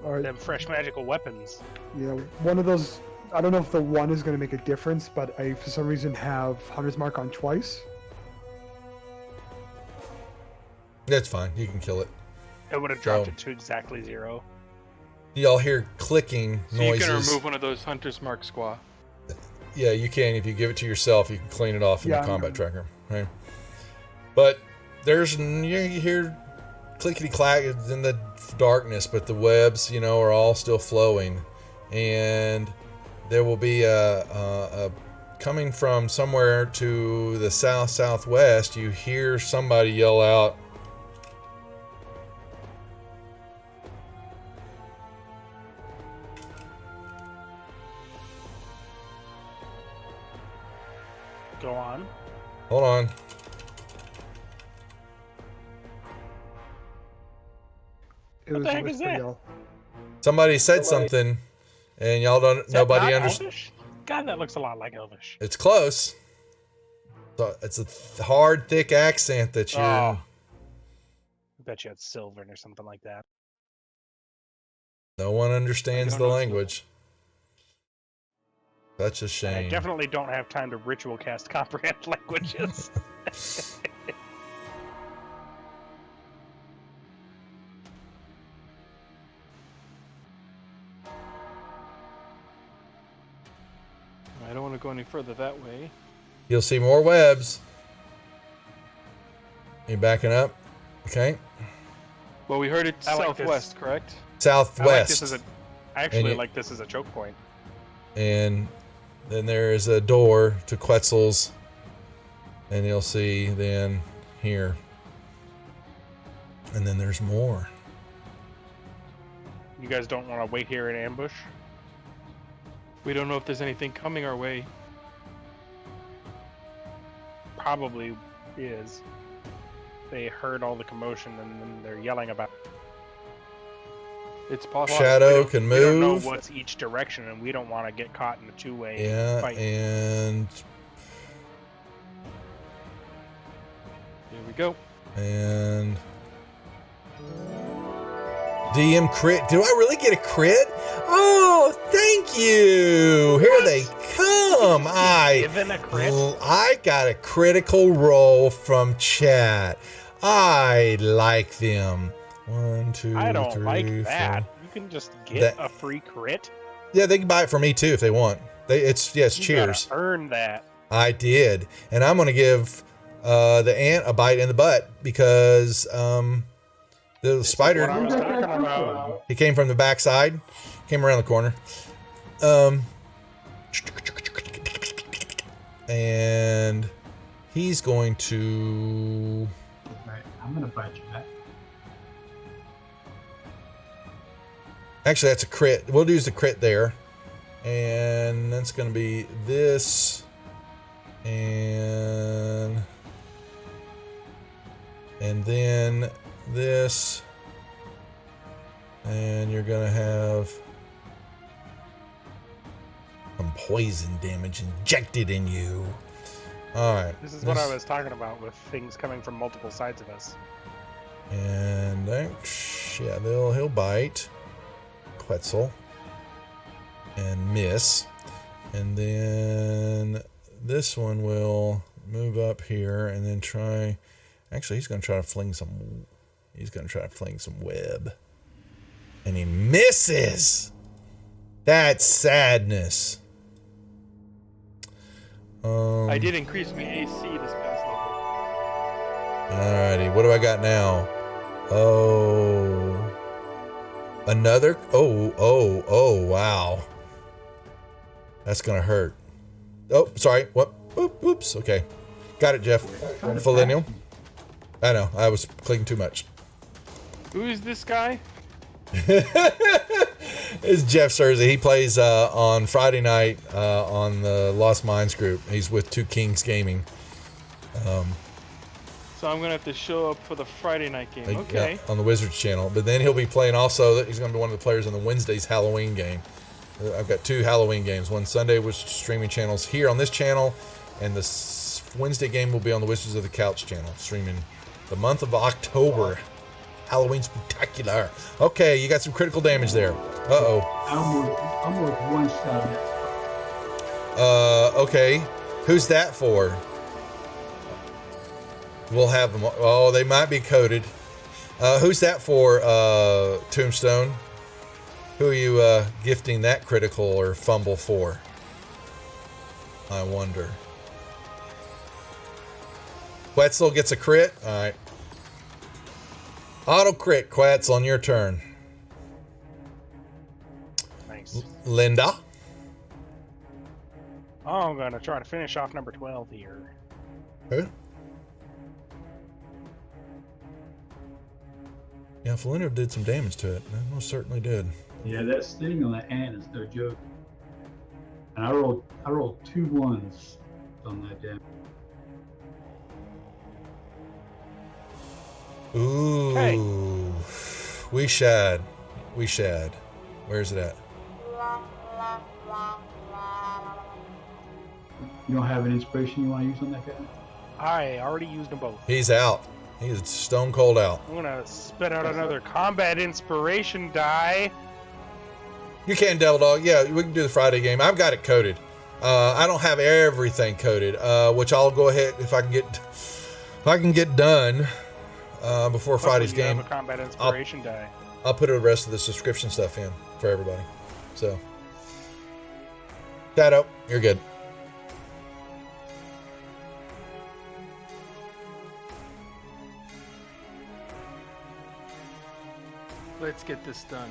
All right. Them fresh magical weapons. Yeah, one of those. I don't know if the one is going to make a difference, but I, for some reason, have Hunter's Mark on twice. That's fine. You can kill it. It would have dropped it to exactly 0. Y'all hear clicking So noises. you can remove one of those Hunter's Mark squaw. Yeah, you can. If you give it to yourself, you can clean it off in Yeah, the combat tracker. Right? But you hear clickety clack in the darkness, but the webs, are all still flowing, and there will be a coming from somewhere to the southwest. You hear somebody yell out, Go on. "Hold on." It What was the a heck is whisper that? yell. Somebody said something, and y'all don't. Is that Nobody not understands. Elvish? God, that looks a lot like Elvish. It's close. So it's a hard, thick accent that you're. I bet you it's Sylvan or something like that. No one understands I the don't know language. Such a I shame. definitely don't have time to ritual cast comprehend languages. to go any further that way. You'll see more webs. You backing up? Okay. Well, we heard it's I like southwest, correct? Southwest. I actually you- like this as a choke point. And then there is a door to Quetzal's. And you'll see then here. And then there's more. You guys don't want to wait here in ambush? We don't know if there's anything coming our way. Probably is. They heard all the commotion and then they're yelling about. It's possible. Shadow can We don't know move. what's each direction, and we don't want to get caught in a two-way Yeah, fight. and Here we go. DM crit. Do I really get a crit? Oh, thank you. Here they come. Given a crit? I got a critical roll from chat. I like them. 1, 2, I don't 3, like 4. that. You can just get That- a free crit. Yeah, they can buy it for me too if they want. It's You cheers. gotta earn that. I did, and I'm gonna give the ant a bite in the butt because the This is spider. what I was talking about. He came from the backside, came around the corner. And he's going to. Right, I'm gonna bite you back. Actually, that's a crit. We'll use the crit there. And that's going to be this. And then this. And you're going to have some poison damage injected in you. All right. This is what I was talking about with things coming from multiple sides of us. And yeah, he'll bite Quetzal and miss. And then this one will move up here and then try. Actually, he's going to try to fling some. He's going to try to fling some web, and he misses. That's sadness. I did increase my AC this past level. Alrighty, what do I got now? Oh, another. Oh, wow. That's gonna hurt. Oh, sorry. What? Oops. Okay, got it, Jeff. Millennial. I know. I was clicking too much. Who is this guy? It's Jeff Sersey. He plays on Friday night on the Lost Minds group. He's with Two Kings Gaming. So I'm gonna have to show up for the Friday night game. Okay. Yeah, on the Wizards channel. But then he'll be playing also. He's going to be one of the players in the Wednesday's Halloween game. I've got 2 Halloween games. One Sunday with streaming channels here on this channel, and the Wednesday game will be on the Wizards of the Couch channel, streaming the month of October. Halloween Spectacular. Okay, you got some critical damage there. Uh-oh. Almost one shot. Okay. Who's that for? We'll have them. Oh, they might be coded. Who's that for, Tombstone? Who are you gifting that critical or fumble for? I wonder. Quetzal gets a crit. All right. Auto crit, Quetz, on your turn. Nice. Linda. Oh, I'm gonna try to finish off number 12 here. Who? Yeah, Felinda did some damage to it. That most certainly did. Yeah, that sting on that ant is no joke. And I rolled 2 1s on that damage. Ooh. Okay. We shad. Where's it at? You don't have an inspiration you want to use on that guy? I already used them both. He's out. He's stone cold out. I'm gonna spit out another combat inspiration die. You can, Devil Dog. Yeah, we can do the Friday game. I've got it coded. I don't have everything coded, which I'll go ahead if I can get done before Friday's Hopefully you game. have a combat inspiration die. I'll put the rest of the subscription stuff in for everybody. So, Shadow, you're good. Let's get this done.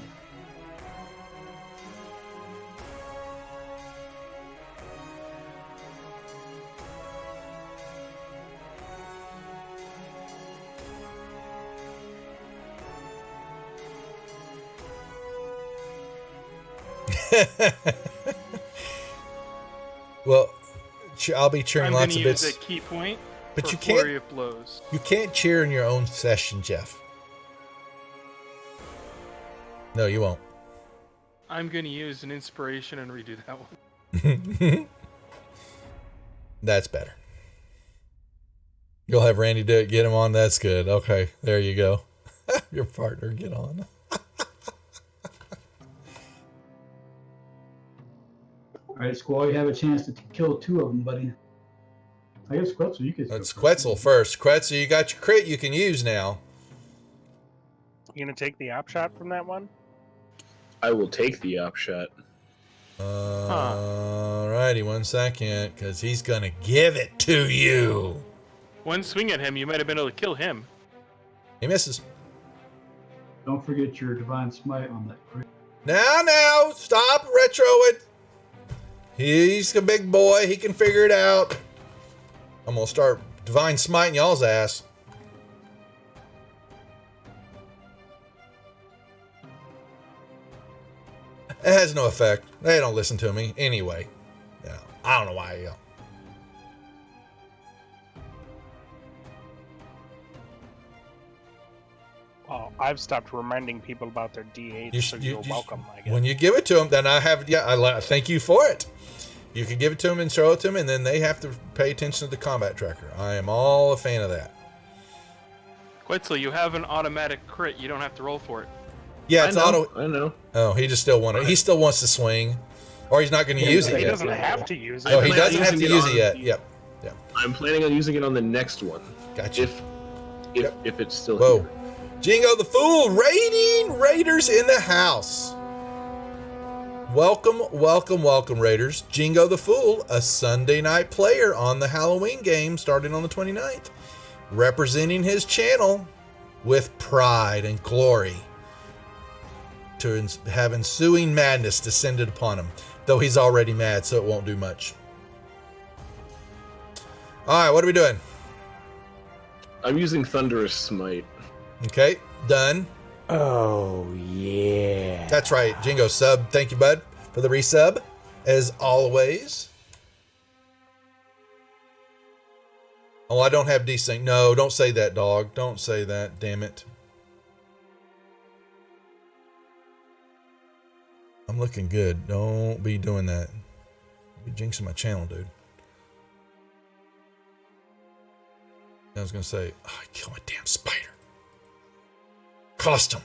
Well, I'll be cheering I'm lots gonna of use bits. a key point But for you can't- flurry of blows. You can't cheer in your own session, Jeff. No, you won't. I'm gonna use an inspiration and redo that one. That's better. You'll have Randy do it. Get him on. That's good. Okay, there you go. Your partner, get on. All right, Squall, you have a chance to kill 2 of them, buddy. I guess Quetzal, you can. Let's Quetzal first. Quetzal, you got your crit you can use now. You gonna take the op shot from that one? I will take the op shot. Alrighty, 1 second, because he's gonna give it to you. One swing at him, you might have been able to kill him. He misses. Don't forget your Divine Smite on that crit. Now, stop retroing. He's a big boy. He can figure it out. I'm gonna start Divine Smiting y'all's ass. It has no effect. They don't listen to me anyway. Yeah, I don't know why I yell. Well, I've stopped reminding people about their D8, so you're welcome, I guess. When you give it to them, then I have, I thank you for it. You can give it to them and show it to them, and then they have to pay attention to the combat tracker. I am all a fan of that. Quetzal, you have an automatic crit. You don't have to roll for it. Yeah, it's auto. I know. Oh, he just still wanted. He still wants to swing, or he's not going to use it He yet. doesn't have to use it. Oh, he plan on doesn't have to using it use it on yet. the- Yep. I'm planning on using it on the next one. Gotcha. If it's still Whoa. here. Jingo the Fool raiding Raiders in the house. Welcome, Raiders. Jingo the Fool, a Sunday night player on the Halloween game starting on the 29th, representing his channel with pride and glory to have ensuing madness descended upon him, though he's already mad, so it won't do much. All right, what are we doing? I'm using Thunderous Smite. Okay, done. Oh, yeah. That's right, Jingo sub. Thank you, bud, for the resub, as always. Oh, I don't have desync. No, don't say that, dog. Don't say that, damn it. I'm looking good. Don't be doing that. You're jinxing my channel, dude. I was going to say, oh, I killed my damn spider. Cost him.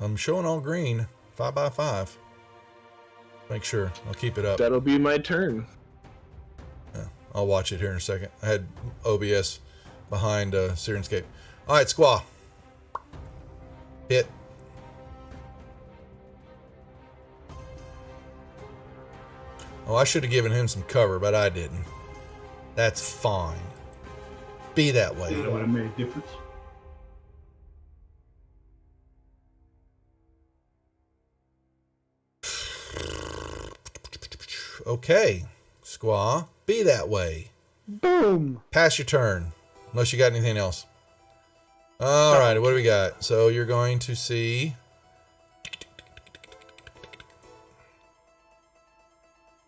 I'm showing all green, 5x5. Make sure. I'll keep it up. That'll be my turn. Yeah, I'll watch it here in a second. I had OBS behind Sirenscape. All right, Squaw. Hit. Oh, I should have given him some cover, but I didn't. That's fine. Be that way. That would have made a difference. Okay, Squaw. Be that way. Boom. Pass your turn. Unless you got anything else. All right, what do we got? So you're going to see...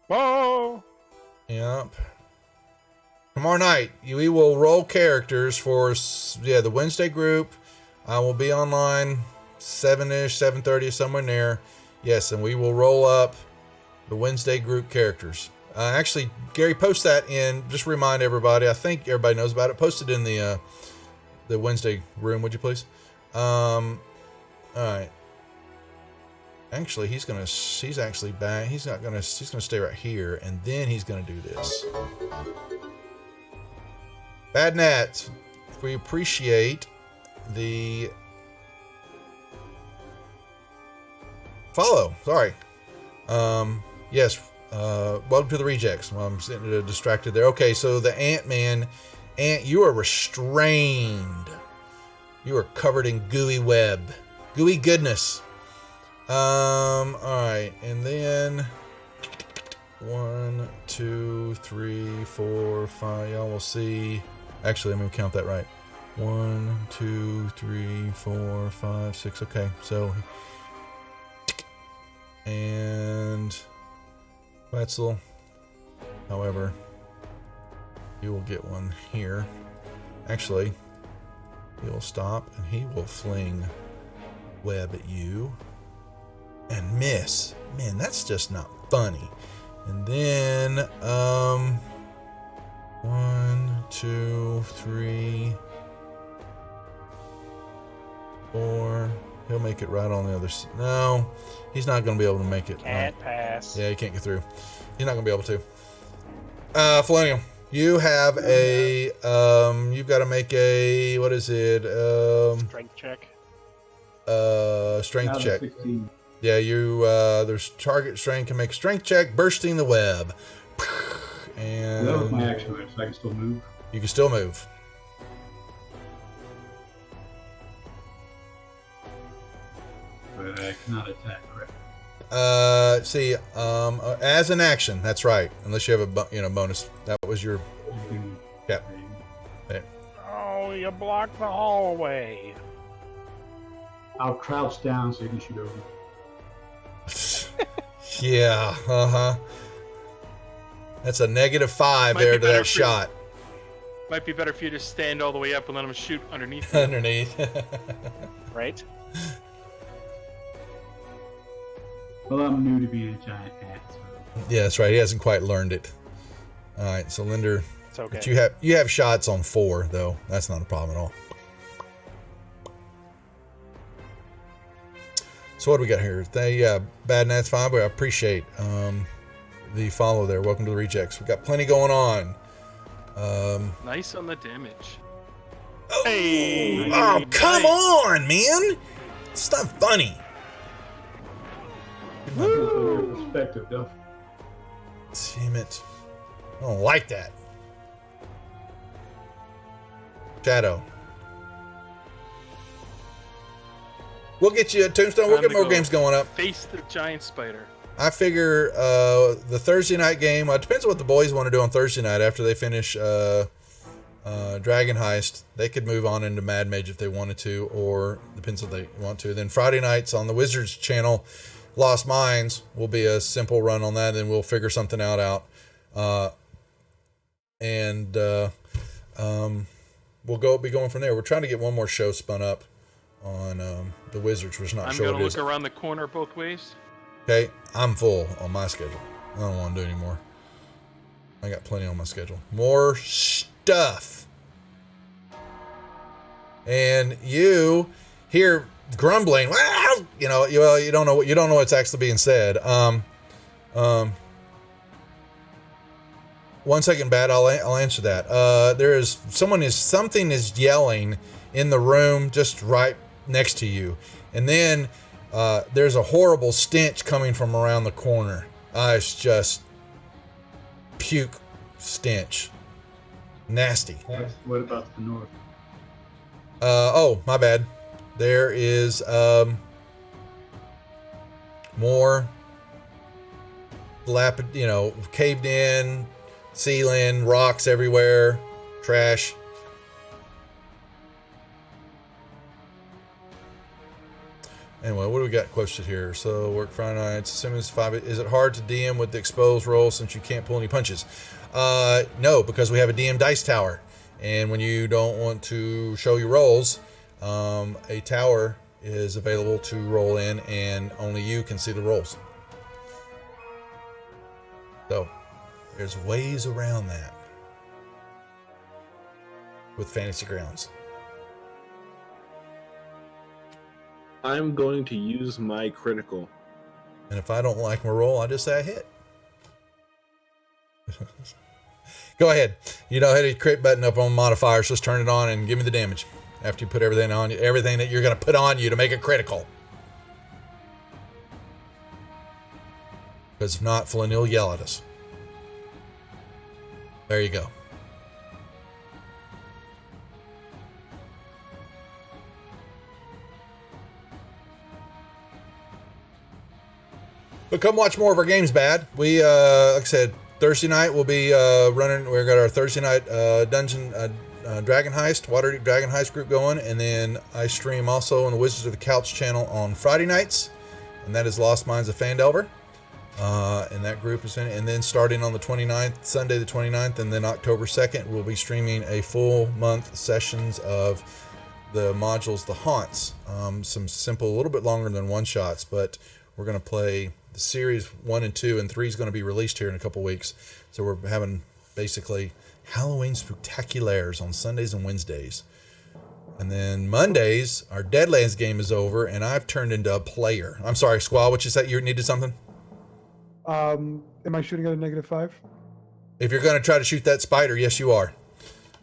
Whoa! Yep. Tomorrow night, we will roll characters for the Wednesday group. I will be online 7-ish, 7:30, somewhere in there. Yes, and we will roll up the Wednesday group characters. Actually, Gary, post that in. Just remind everybody. I think everybody knows about it. Post it in the Wednesday room, would you please? All right. Actually, he's actually back. He's gonna stay right here, and then he's gonna do this. Bad Nats, we appreciate the follow. Sorry. Yes. Welcome to the rejects. Well, I'm sitting distracted there. Okay, so the Ant-Man, you are restrained. You are covered in gooey web. Gooey goodness. Alright, and then 1, 2, 3, 4, 5. Y'all will see. Actually, let me count that right. 1, 2, 3, 4, 5, 6. Okay, so. And Wetzel. However, you will get one here. Actually, he will stop and he will fling web at you and miss. Man, that's just not funny. And then 1, 2, 3, 4. He'll make it right on the other side. No, he's not going to be able to make it. Can't pass. Yeah, he can't get through. He's not going to be able to. Felonium, you have a you've got to make a, what is it? Strength check. Strength check. 16. Yeah, you there's target strength, can make a strength check, bursting the web. And That was my action, right? So I can still move. you can still move. But I cannot attack, correct? See, as an action, that's right. Unless you have a bonus. That was your. You can, Yep. There. Oh, you blocked the hallway. I'll crouch down so you can shoot over. Yeah. That's a -5 Might there be to better that for you. shot. Might be better for you to stand all the way up and let him shoot underneath. you. Underneath. Right? Well, I'm new to being a giant ant, so Yeah, that's right. He hasn't quite learned it. All right, so Linder, It's okay. but you have shots on 4 though. That's not a problem at all. So what do we got here? Bad Nats 5. I appreciate the follow there. Welcome to the rejects. We got plenty going on. Nice on the damage. Hey! Oh, come nice. on, man! It's not funny. depends on your perspective, though. Damn it. I don't like that. Shadow. We'll get you a Tombstone. We'll Time get to more go games going up. Face the giant spider. I figure the Thursday night game, it depends on what the boys want to do on Thursday night after they finish Dragon Heist. They could move on into Mad Mage if they wanted to, or depends if they want to. Then Friday nights on the Wizards channel, Lost Mines will be a simple run on that, and we'll figure something out. We'll be going from there. We're trying to get one more show spun up on the Wizards. We're just not I'm sure gonna what it is. look around the corner both ways. Okay, I'm full on my schedule. I don't want to do any more. I got plenty on my schedule. More stuff. And you hear grumbling. Well, you don't know what's actually being said. 1 second, Bat. I'll answer that. Something is yelling in the room just right next to you, and then there's a horrible stench coming from around the corner. It's just puke stench. Nasty. What about the north? Oh, my bad. There is more caved in ceiling, rocks everywhere, trash. Anyway, what do we got questioned here? So, work Friday nights. Simmons 5. Is it hard to DM with the exposed roll since you can't pull any punches? No, because we have a DM dice tower. And when you don't want to show your rolls, a tower is available to roll in, and only you can see the rolls. So, there's ways around that with Fantasy Grounds. I'm going to use my critical. And if I don't like my roll, I just say I hit. Go ahead. You know, hit the crit button up on modifiers. Just turn it on and give me the damage. After you put everything on you, everything that you're going to put on you to make it critical. Because if not, Flynn will yell at us. There you go. But come watch more of our games, Bad. We, like I said, Thursday night we'll be running. We've got our Thursday night dungeon Dragon Heist, Waterdeep Dragon Heist group going, and then I stream also on the Wizards of the Couch channel on Friday nights, and that is Lost Minds of Fandelver. And that group is in it. And then starting on the 29th, Sunday the 29th, and then October 2nd, we'll be streaming a full month sessions of the modules, the Haunts. Some simple, a little bit longer than one shots, but we're going to play the series 1 and 2, and 3 is going to be released here in a couple weeks. So we're having basically Halloween spectaculars on Sundays and Wednesdays. And then Mondays, our Deadlands game is over, and I've turned into a player. I'm sorry, Squall, what you said? You needed something? Am I shooting at a -5? If you're going to try to shoot that spider, yes, you are.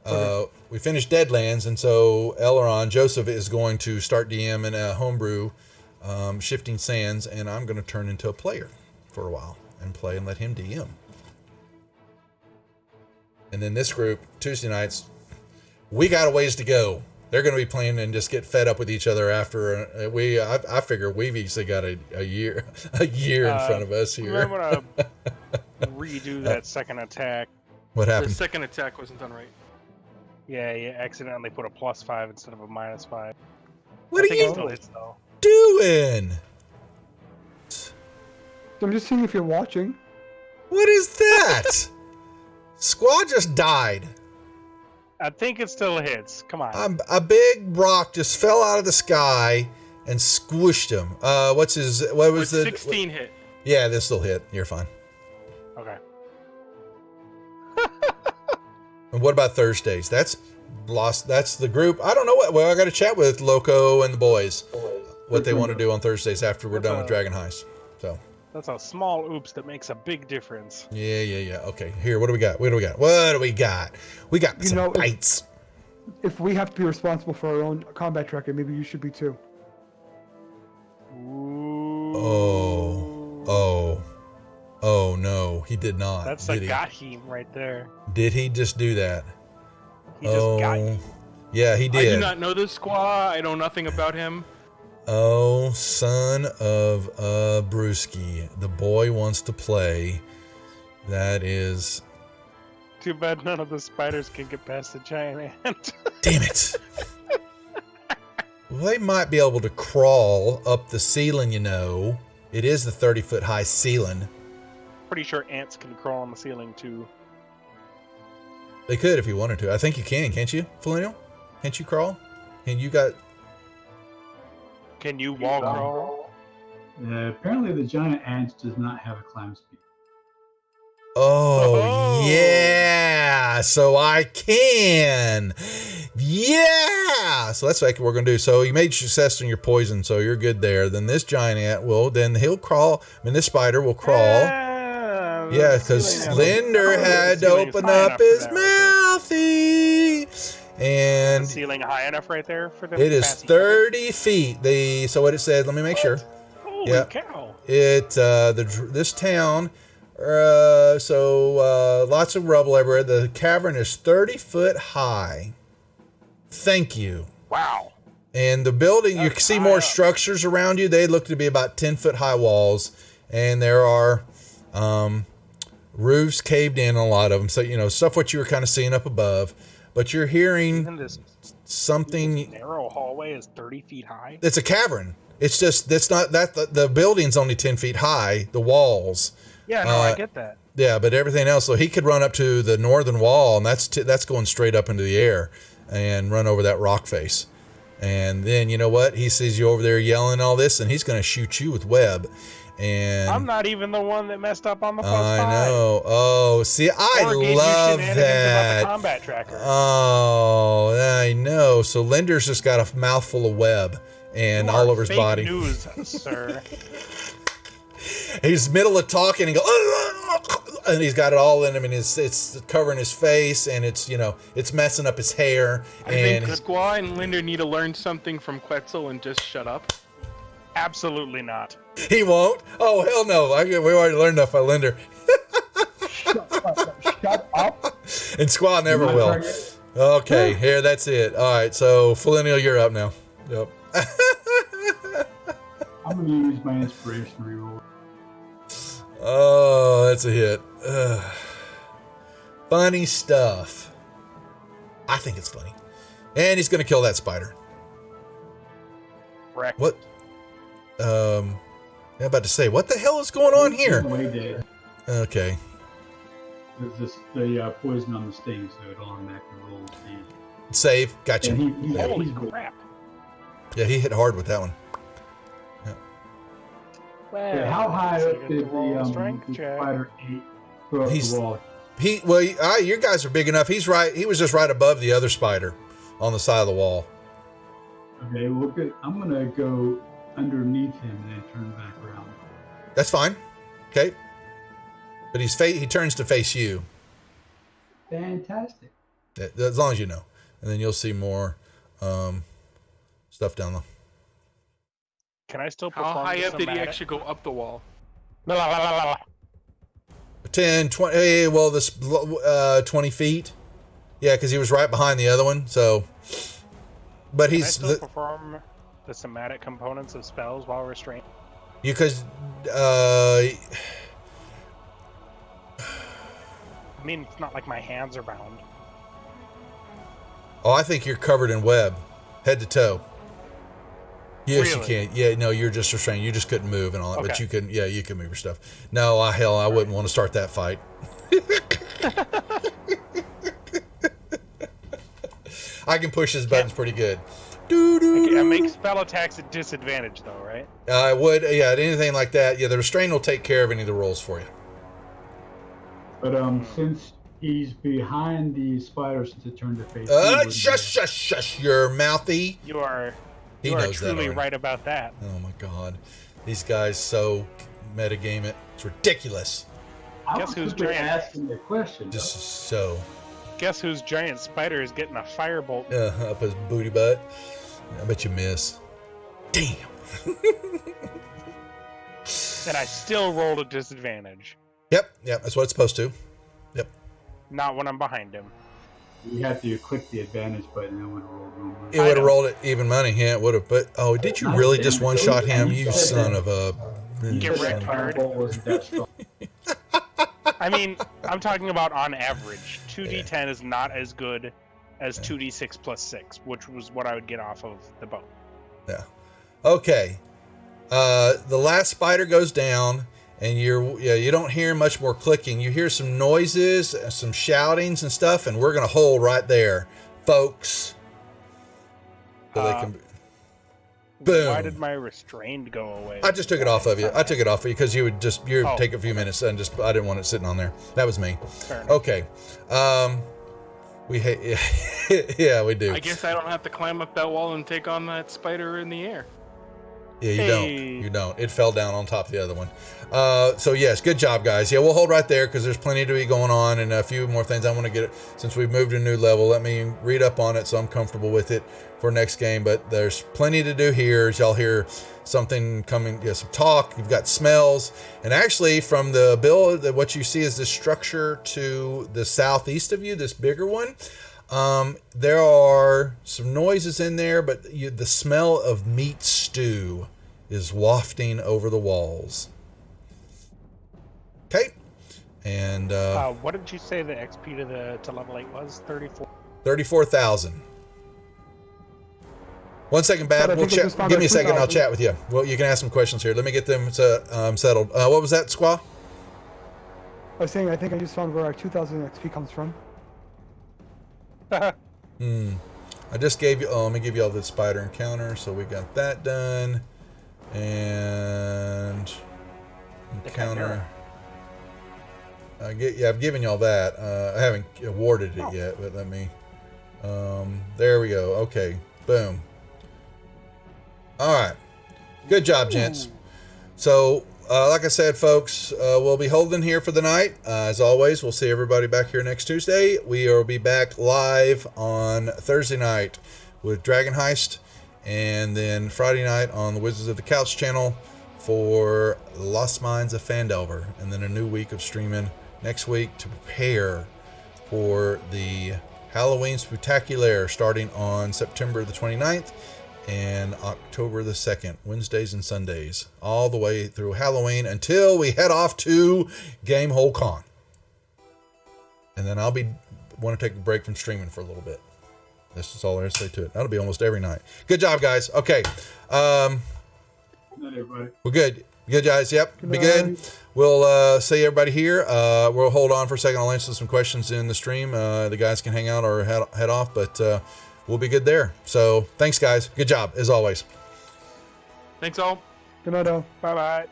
Okay. We finished Deadlands, and so Elron, Joseph, is going to start DM in a homebrew, Shifting Sands, and I'm going to turn into a player for a while and play and let him DM. And then this group, Tuesday nights, we got a ways to go. They're going to be playing and just get fed up with each other after I figure we've easily got a year in front of us here. I'm gonna redo that second attack. What The happened? second attack wasn't done right. Yeah, you accidentally put a +5 instead of a -5. What I are think it you still hits though. doing? So I'm just seeing if you're watching. What is that? Squad just died. I think it still hits. Come on. A big rock just fell out of the sky and squished him. What was With the 16 hit. Yeah, this will hit. You're fine. Okay. And what about Thursdays? That's lost. That's the group. I don't know what. Well, I got to chat with Loco and the boys what they want to do on Thursdays after we're done with Dragon Heist. So That's a small oops that makes a big difference. yeah. Okay, here. What do we got? We got You some know, bites. If we have to be responsible for our own combat tracker, maybe you should be too. Oh no, he did not. That's did a he? got him right there. Did he just do that? He just got you. Yeah, he I did. do not know this squaw. I know nothing about him. Oh, son of a brewski. The boy wants to play. That is... Too bad none of the spiders can get past the giant ant. Damn it. Well, they might be able to crawl up the ceiling, you know. It is the 30-foot high ceiling. Pretty sure ants can crawl on the ceiling too. They could if you wanted to. I think you can, can't you, Felino? Can't you crawl? And you got... Can you wall crawl? Apparently the giant ant does not have a climb speed. Oh, yeah. So I can. Yeah. So that's what we're going to do. So you made success on your poison, so you're good there. Then this giant ant will, then he'll crawl. I mean, this spider will crawl. Yeah, because Linder had to open up his mouthy. And the ceiling high enough right there for them. it is 30 feet. So what it said, let me make sure. Holy cow. This town, lots of rubble everywhere. The cavern is 30 foot high. Thank you. Wow. And the building, you That's can see high more up. structures around you. They look to be about 10 foot high walls. And there are roofs caved in, a lot of them. So, stuff what you were kind of seeing up above. But you're hearing Even this something. narrow hallway is 30 feet high. It's a cavern. It's just, that's not, the building's only 10 feet high, the walls. Yeah, no, I get that. Yeah, but everything else, so he could run up to the northern wall, and that's going straight up into the air and run over that rock face. And then, you know what? He sees you over there yelling all this, and he's going to shoot you with web. And I'm not even the one that messed up on the +5. I know. Oh, see, I Or gave you love shenanigans about that. the combat tracker. Oh, I know. So Linder's just got a mouthful of web and You all are over his fake body. news, sir. He's middle of talking and go, and he's got it all in him, and it's covering his face, and it's messing up his hair. I And think Squaw and Linder need to learn something from Quetzal and just shut up. Absolutely not. he won't. Oh hell no! We already learned enough by Linder, Shut up. and Squaw never My will. target. Okay, here, that's it. All right, so Felinial, you're up now. Yep. I'm gonna use my inspiration reroll. Oh, that's a hit. Funny stuff. I think it's funny. And he's going to kill that spider. Correct. What? I'm about to say, what the hell is going on here? Way dead. Okay. There's the poison on the sting, so it'll automatically roll the. Save. Gotcha. And he's Holy good. crap. Yeah, he hit hard with that one. Well, Yeah, how high so I up get did to roll a the strength check. spider go up He's- the wall? Your guys are big enough. He's right. He was just right above the other spider on the side of the wall. Okay, well, good. I'm gonna go underneath him and then turn back around. That's fine. Okay. But he turns to face you. Fantastic. As long as you know. And then you'll see more stuff down the. Can I still perform How high up did he somatic? actually go up the wall? La, la, la, la, la. 10, 20, well, this 20 feet. Yeah, because he was right behind the other one. So, but Can I he's still perform the somatic components of spells while restrained? you could. I mean, it's not like my hands are bound. Oh, I think you're covered in web, head to toe. Yes, Really? you can. Yeah, no, you're just restrained. You just couldn't move and all that, but Okay. you can. Yeah, you can move your stuff. No, I wouldn't want to start that fight. I can push his buttons pretty good. I make spell attacks at disadvantage, though, right? I would, yeah, anything like that. Yeah, the restraint will take care of any of the rolls for you. But since he's behind the spider, since it turned to face. me, wouldn't Shush, you're mouthy. You are He you are knows that truly already. right about that. Oh my god, these guys so metagame it. It's ridiculous. I Guess was who's simply giant? asking the question. Just so Guess whose giant spider is getting a firebolt? up his booty butt. I bet you miss. Damn. And I still rolled a disadvantage. Yep, that's what it's supposed to. Yep. Not when I'm behind him. You have to click the advantage button and it would roll normally. It would have rolled it even money. Yeah, it would have. But oh, did you really just one shot him? You son of a. Get wrecked hard. Firebolt wasn't that strong. I mean, I'm talking about on average. 2d10 is not as good as 2d6 plus 6, which was what I would get off of the bow. Yeah. Okay. The last spider goes down, and you don't hear much more clicking. You hear some noises, some shoutings and stuff, and we're gonna hold right there, folks. So they can. Boom. Why did my restrained go away? I just took it off of you. I took it off of you because you would Oh. take a few minutes and I didn't want it sitting on there. That was me. Fair enough. Okay. We hate. Yeah, we do. I guess I don't have to climb up that wall and take on that spider in the air. Yeah, you Hey. don't. You don't. It fell down on top of the other one. So yes, good job, guys. Yeah, we'll hold right there because there's plenty to be going on and a few more things I want to get. Since we've moved to a new level, let me read up on it so I'm comfortable with it for next game. But there's plenty to do here. As y'all hear something coming, some talk. You've got smells, and actually from the build, what you see is this structure to the southeast of you, this bigger one. There are some noises in there, but the smell of meat stew is wafting over the walls. Okay. And What did you say the XP to level 8 was? 34? 34,000. 1 second, Bad. But I We'll think I chat. just found Give out me a second. I'll 2,000. chat with you. Well, you can ask some questions here. Let me get them settled. What was that, Squaw? I was saying, I think I just found where our 2,000 XP comes from. I just gave you. Oh, let me give you all the spider encounter. So we got that done, and encounter. I've given y'all that. I haven't awarded it yet, but let me. There we go. Okay, boom. All right, good job, gents. So, like I said, folks, we'll be holding here for the night. As always, we'll see everybody back here next Tuesday. We will be back live on Thursday night with Dragon Heist, and then Friday night on the Wizards of the Couch channel for Lost Mines of Phandelver, and then a new week of streaming next week to prepare for the Halloween Spectacular starting on September the 29th. and October the 2nd, Wednesdays and Sundays, all the way through Halloween until we head off to Gamehole Con. And then I'll want to take a break from streaming for a little bit. This is all there is to say to it. That'll be almost every night. Good job, guys. Okay. Good night, everybody. We're good. Good, guys. Yep. Be good. We'll see everybody here. We'll hold on for a second. I'll answer some questions in the stream. The guys can hang out or head off, but we'll be good there. So thanks, guys. Good job, as always. Thanks all. Good night, all. Bye bye.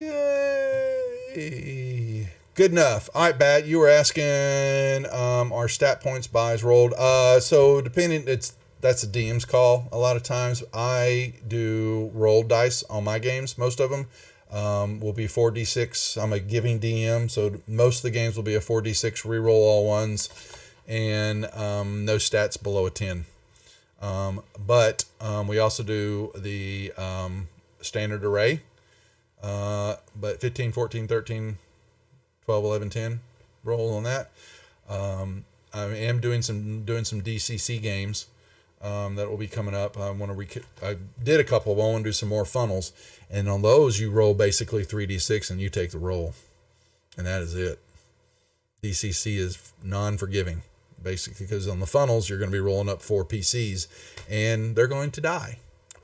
Yay. Good enough. All right, Bat, you were asking our stat points buys rolled. So depending, that's a DM's call. A lot of times I do rolled dice on my games. Most of them will be 4d6. I'm a giving DM, so most of the games will be a 4d6 reroll all ones, and no stats below a 10. But we also do the standard array, but 15, 14, 13, 12, 11, 10 roll on that. I am doing some DCC games that will be coming up. I did a couple, but I want to do some more funnels, and on those you roll basically 3d6 and you take the roll, and that is it. DCC is non-forgiving basically, because on the funnels you're going to be rolling up 4 PCs and they're going to die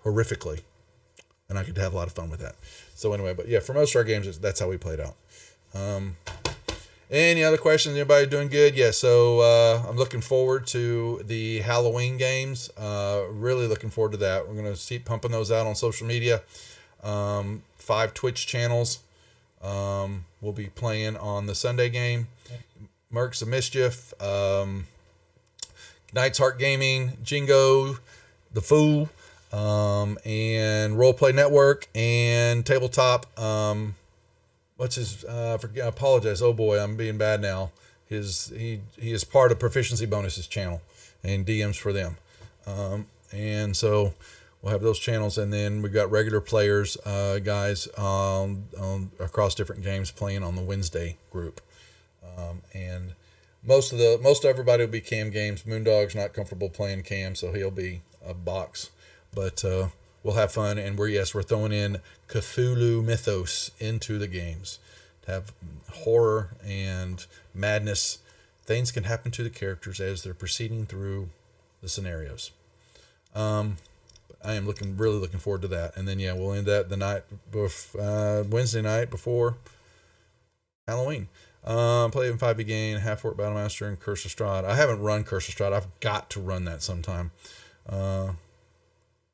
horrifically, and I could have a lot of fun with that. So anyway, but yeah, for most of our games that's how we played out. Any other questions? Anybody doing good? Yeah, so I'm looking forward to the Halloween games. Really looking forward to that. We're going to keep pumping those out on social media. 5 Twitch channels. We'll be playing on the Sunday game. Mercs of Mischief, Knight's Heart Gaming, Jingo, The Fool, and Roleplay Network, and Tabletop. What's his? I apologize. Oh boy, I'm being bad now. He is part of Proficiency Bonuses channel and DMs for them, and so we'll have those channels, and then we've got regular players, guys, across different games playing on the Wednesday group, and most everybody will be cam games. Moondog's not comfortable playing cam, so he'll be a box, but we'll have fun, and we're throwing in Cthulhu mythos into the games to have horror and madness. Things can happen to the characters as they're proceeding through the scenarios. I am really looking forward to that. And then we'll end that the night Wednesday night before Halloween. Play in 5e game, Half Orc Battlemaster, and Curse of Strahd. I haven't run Curse of Strahd. I've got to run that sometime.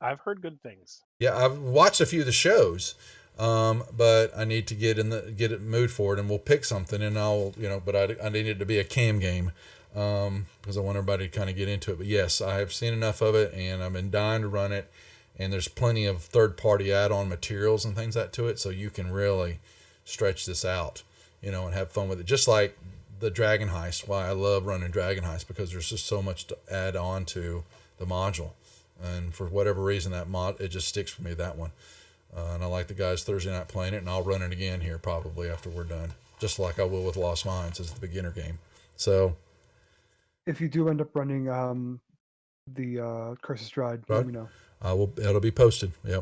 I've heard good things. Yeah, I've watched a few of the shows, but I need to get in the mood for it, and we'll pick something, and I'll but I need it to be a cam game, because I want everybody to kind of get into it. But yes, I have seen enough of it, and I've been dying to run it, and there's plenty of third-party add-on materials and things to it, so you can really stretch this out, and have fun with it. Just like the Dragon Heist, why I love running Dragon Heist, because there's just so much to add on to the module. And for whatever reason, it just sticks for me, that one. And I like the guys Thursday night playing it, and I'll run it again here probably after we're done, just like I will with Lost Minds as the beginner game. So, if you do end up running the Curse of Strahd, let me know. It'll be posted. Yeah,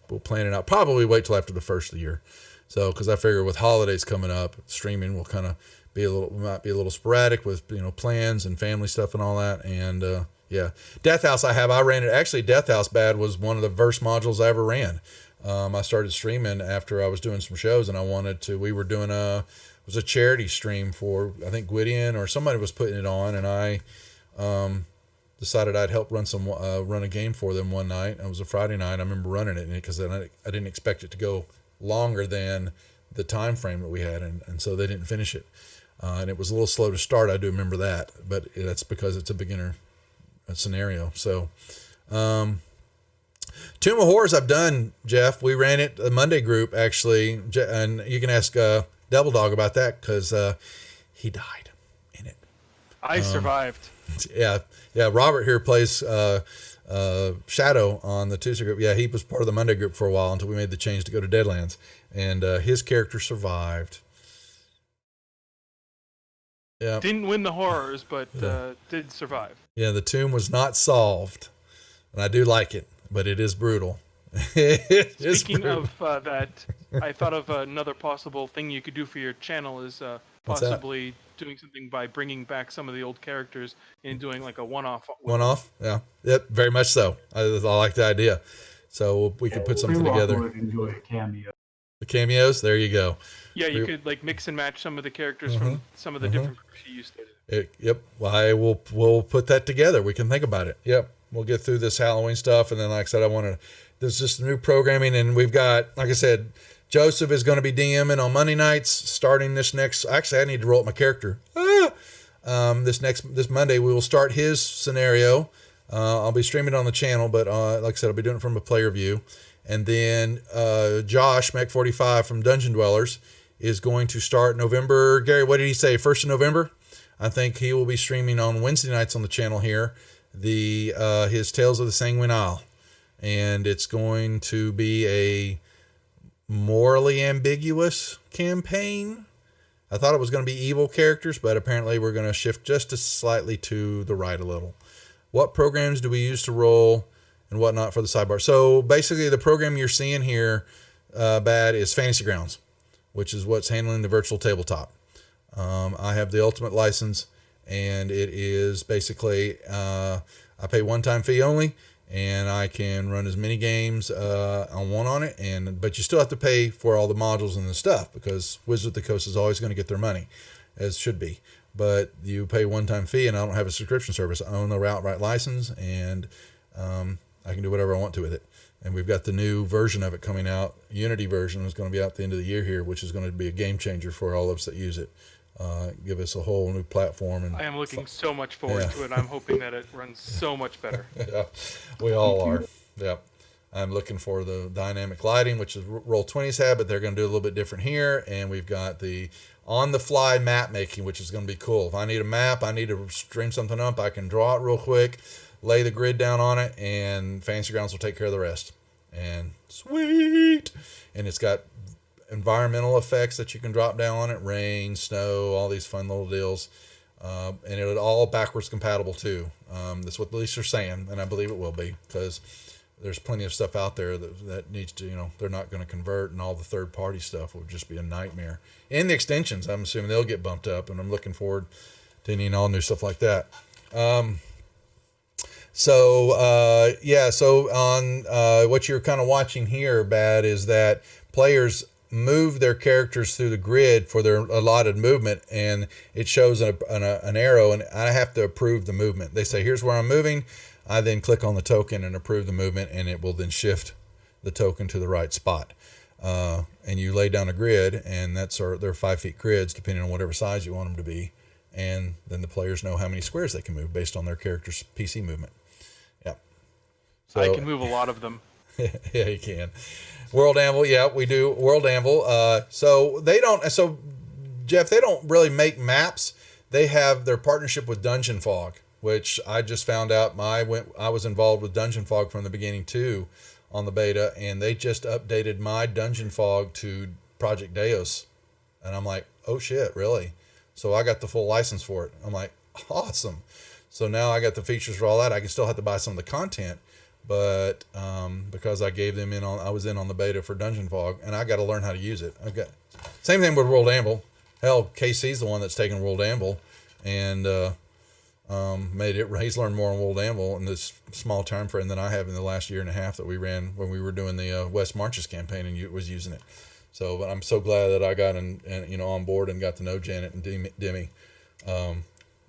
we'll plan it out. Probably wait till after the first of the year. So, because I figure with holidays coming up, streaming will kind of might be a little sporadic with plans and family stuff and all that, and yeah, Death House I ran it. Actually, Death House Bad was one of the first modules I ever ran. I started streaming after I was doing some shows, and we were doing it was a charity stream for, I think, Gwydion or somebody was putting it on, and I decided I'd help run a game for them one night. It was a Friday night. I remember running it because I didn't expect it to go longer than the time frame that we had, and so they didn't finish it. And it was a little slow to start. I do remember that, but that's because it's a beginner scenario. So Tomb of Horrors I've done, Jeff. We ran it, the Monday group, actually, and you can ask Devil Dog about that, because he died in it. I survived. Yeah, Robert here plays Shadow on the Tuesday group. Yeah, he was part of the Monday group for a while until we made the change to go to Deadlands, and his character survived. Yeah. Didn't win the horrors, but did survive. Yeah, the tomb was not solved, and I do like it. but it is brutal. It is Speaking brutal. of that, I thought of another possible thing you could do for your channel is What's that? possibly doing something by bringing back some of the old characters and doing like a one-off with One them. off, yeah, yep, very much so. I like the idea. So we could put something Pre-walk together. would enjoy a cameo. The cameos, there you go. Yeah, you Pre- could like mix and match some of the characters Mm-hmm. from some of the different groups you used to. Yep. Well, we'll put that together. We can think about it. Yep. We'll get through this Halloween stuff, and then, like I said, there's just new programming, and we've got, like I said, Joseph is going to be DMing on Monday nights starting this next. Actually, I need to roll up my character. This Monday we will start his scenario. I'll be streaming it on the channel, but like I said, I'll be doing it from a player view. And then Josh Mac45 from Dungeon Dwellers is going to start November. Gary, what did he say? 1st of November. I think he will be streaming on Wednesday nights on the channel here. His Tales of the Sanguine Isle, and it's going to be a morally ambiguous campaign. I thought it was going to be evil characters, but apparently we're going to shift just slightly to the right a little. What programs do we use to roll and whatnot for the sidebar? So basically the program you're seeing here, Bad, is Fantasy Grounds, which is what's handling the virtual tabletop. I have the ultimate license, and it is basically, I pay one-time fee only, and I can run as many games on it, but you still have to pay for all the modules and the stuff, because Wizard of the Coast is always going to get their money, as should be. But you pay one-time fee, and I don't have a subscription service. I own the outright license, and I can do whatever I want to with it. And we've got the new version of it coming out. Unity version is going to be out at the end of the year here, which is going to be a game changer for all of us that use it. Give us a whole new platform. And I am looking so much forward to it. I'm hoping that it runs so much better. Yeah, we all are. Yeah. I'm looking for the dynamic lighting, which is Roll20's had, but they're going to do a little bit different here. And we've got the on-the-fly map making, which is going to be cool. If I need a map, I need to stream something up, I can draw it real quick, lay the grid down on it, and Fantasy Grounds will take care of the rest. And sweet! And it's got environmental effects that you can drop down on it, rain, snow, all these fun little deals. And it's all backwards compatible too. That's what the least are saying, and I believe it will be, because there's plenty of stuff out there that needs to, they're not going to convert, and all the third-party stuff will just be a nightmare. And the extensions, I'm assuming they'll get bumped up, and I'm looking forward to any and all new stuff like that. So on what you're kind of watching here, Bad, is that players move their characters through the grid for their allotted movement, and it shows an arrow, and I have to approve the movement. They say, here's where I'm moving. I then click on the token and approve the movement, and it will then shift the token to the right spot. And you lay down a grid, and they're 5 feet grids, depending on whatever size you want them to be. And then the players know how many squares they can move based on their character's PC movement. Yeah. So, I can move a lot of them. Yeah, you can. World Anvil, yeah, we do World Anvil. So Jeff, they don't really make maps. They have their partnership with Dungeon Fog, which I just found out. I was involved with Dungeon Fog from the beginning too, on the beta, and they just updated my Dungeon Fog to Project Deus, and I'm like, oh shit, really? So I got the full license for it. I'm like, awesome. So now I got the features for all that. I can still have to buy some of the content, but because I was in on the beta for Dungeon Fog, and I got to learn how to use it. Same thing with World Anvil. Hell, KC's the one that's taken World Anvil and he's learned more on World Anvil in this small time frame than I have in the last year and a half that we ran when we were doing the West Marches campaign, and was using it. So, but I'm so glad that I got on board and got to know Janet and Demi.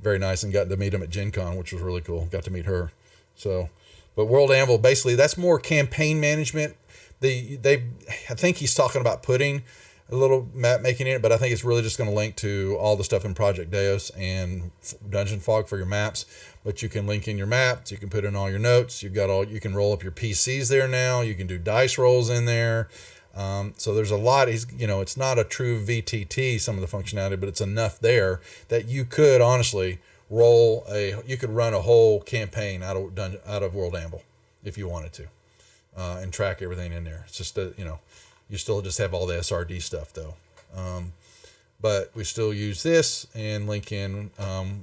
Very nice, and got to meet them at Gen Con, which was really cool. Got to meet her. So, but World Anvil, basically, that's more campaign management. I think he's talking about putting a little map making in it, but I think it's really just going to link to all the stuff in Project Deus and Dungeon Fog for your maps. But you can link in your maps, you can put in all your notes, you can roll up your PCs there now, you can do dice rolls in there. So there's a lot. It's not a true VTT, some of the functionality, but it's enough there that you could honestly you could run a whole campaign out of World Anvil if you wanted to, and track everything in there. It's just that, you still just have all the SRD stuff though. But we still use this and link in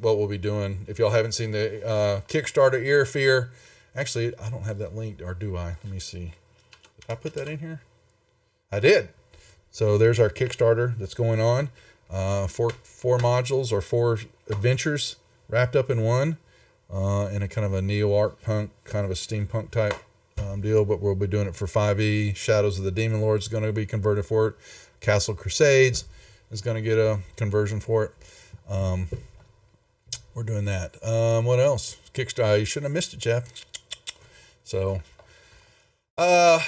what we'll be doing. If y'all haven't seen the Kickstarter Ear Fear Actually, I don't have that linked, or do I? Let me see. Did I put that in here? I did. So there's our Kickstarter that's going on. Four modules or 4 adventures wrapped up in one, in a kind of a neo-art punk, kind of a steampunk type deal. But we'll be doing it for 5e. Shadows of the Demon Lord is going to be converted for it. Castle Crusades is going to get a conversion for it. We're doing that. What else? Kickstarter. You shouldn't have missed it, Jeff. So, but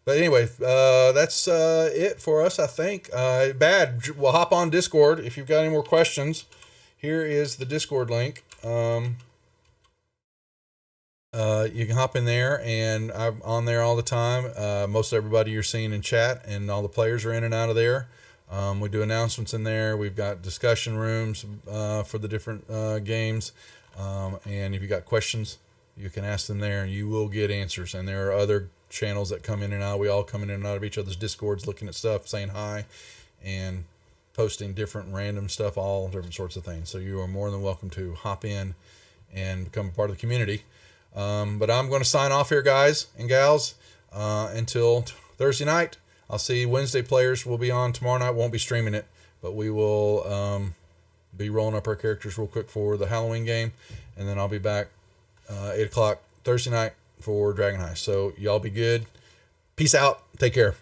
anyway, that's it for us, I think. Bad. We'll hop on Discord if you've got any more questions. Here is the Discord link. You can hop in there, and I'm on there all the time. Most everybody you're seeing in chat, and all the players are in and out of there. We do announcements in there. We've got discussion rooms for the different games. And if you got questions, you can ask them there, and you will get answers. And there are other channels that come in and out. We all come in and out of each other's Discords, looking at stuff, saying hi, and posting different random stuff, all different sorts of things. So you are more than welcome to hop in and become a part of the community. But I'm going to sign off here, guys and gals, until Thursday night. I'll see Wednesday players will be on tomorrow night. Won't be streaming it, but we will be rolling up our characters real quick for the Halloween game. And then I'll be back 8 o'clock Thursday night for Dragon Heist. So y'all be good. Peace out. Take care.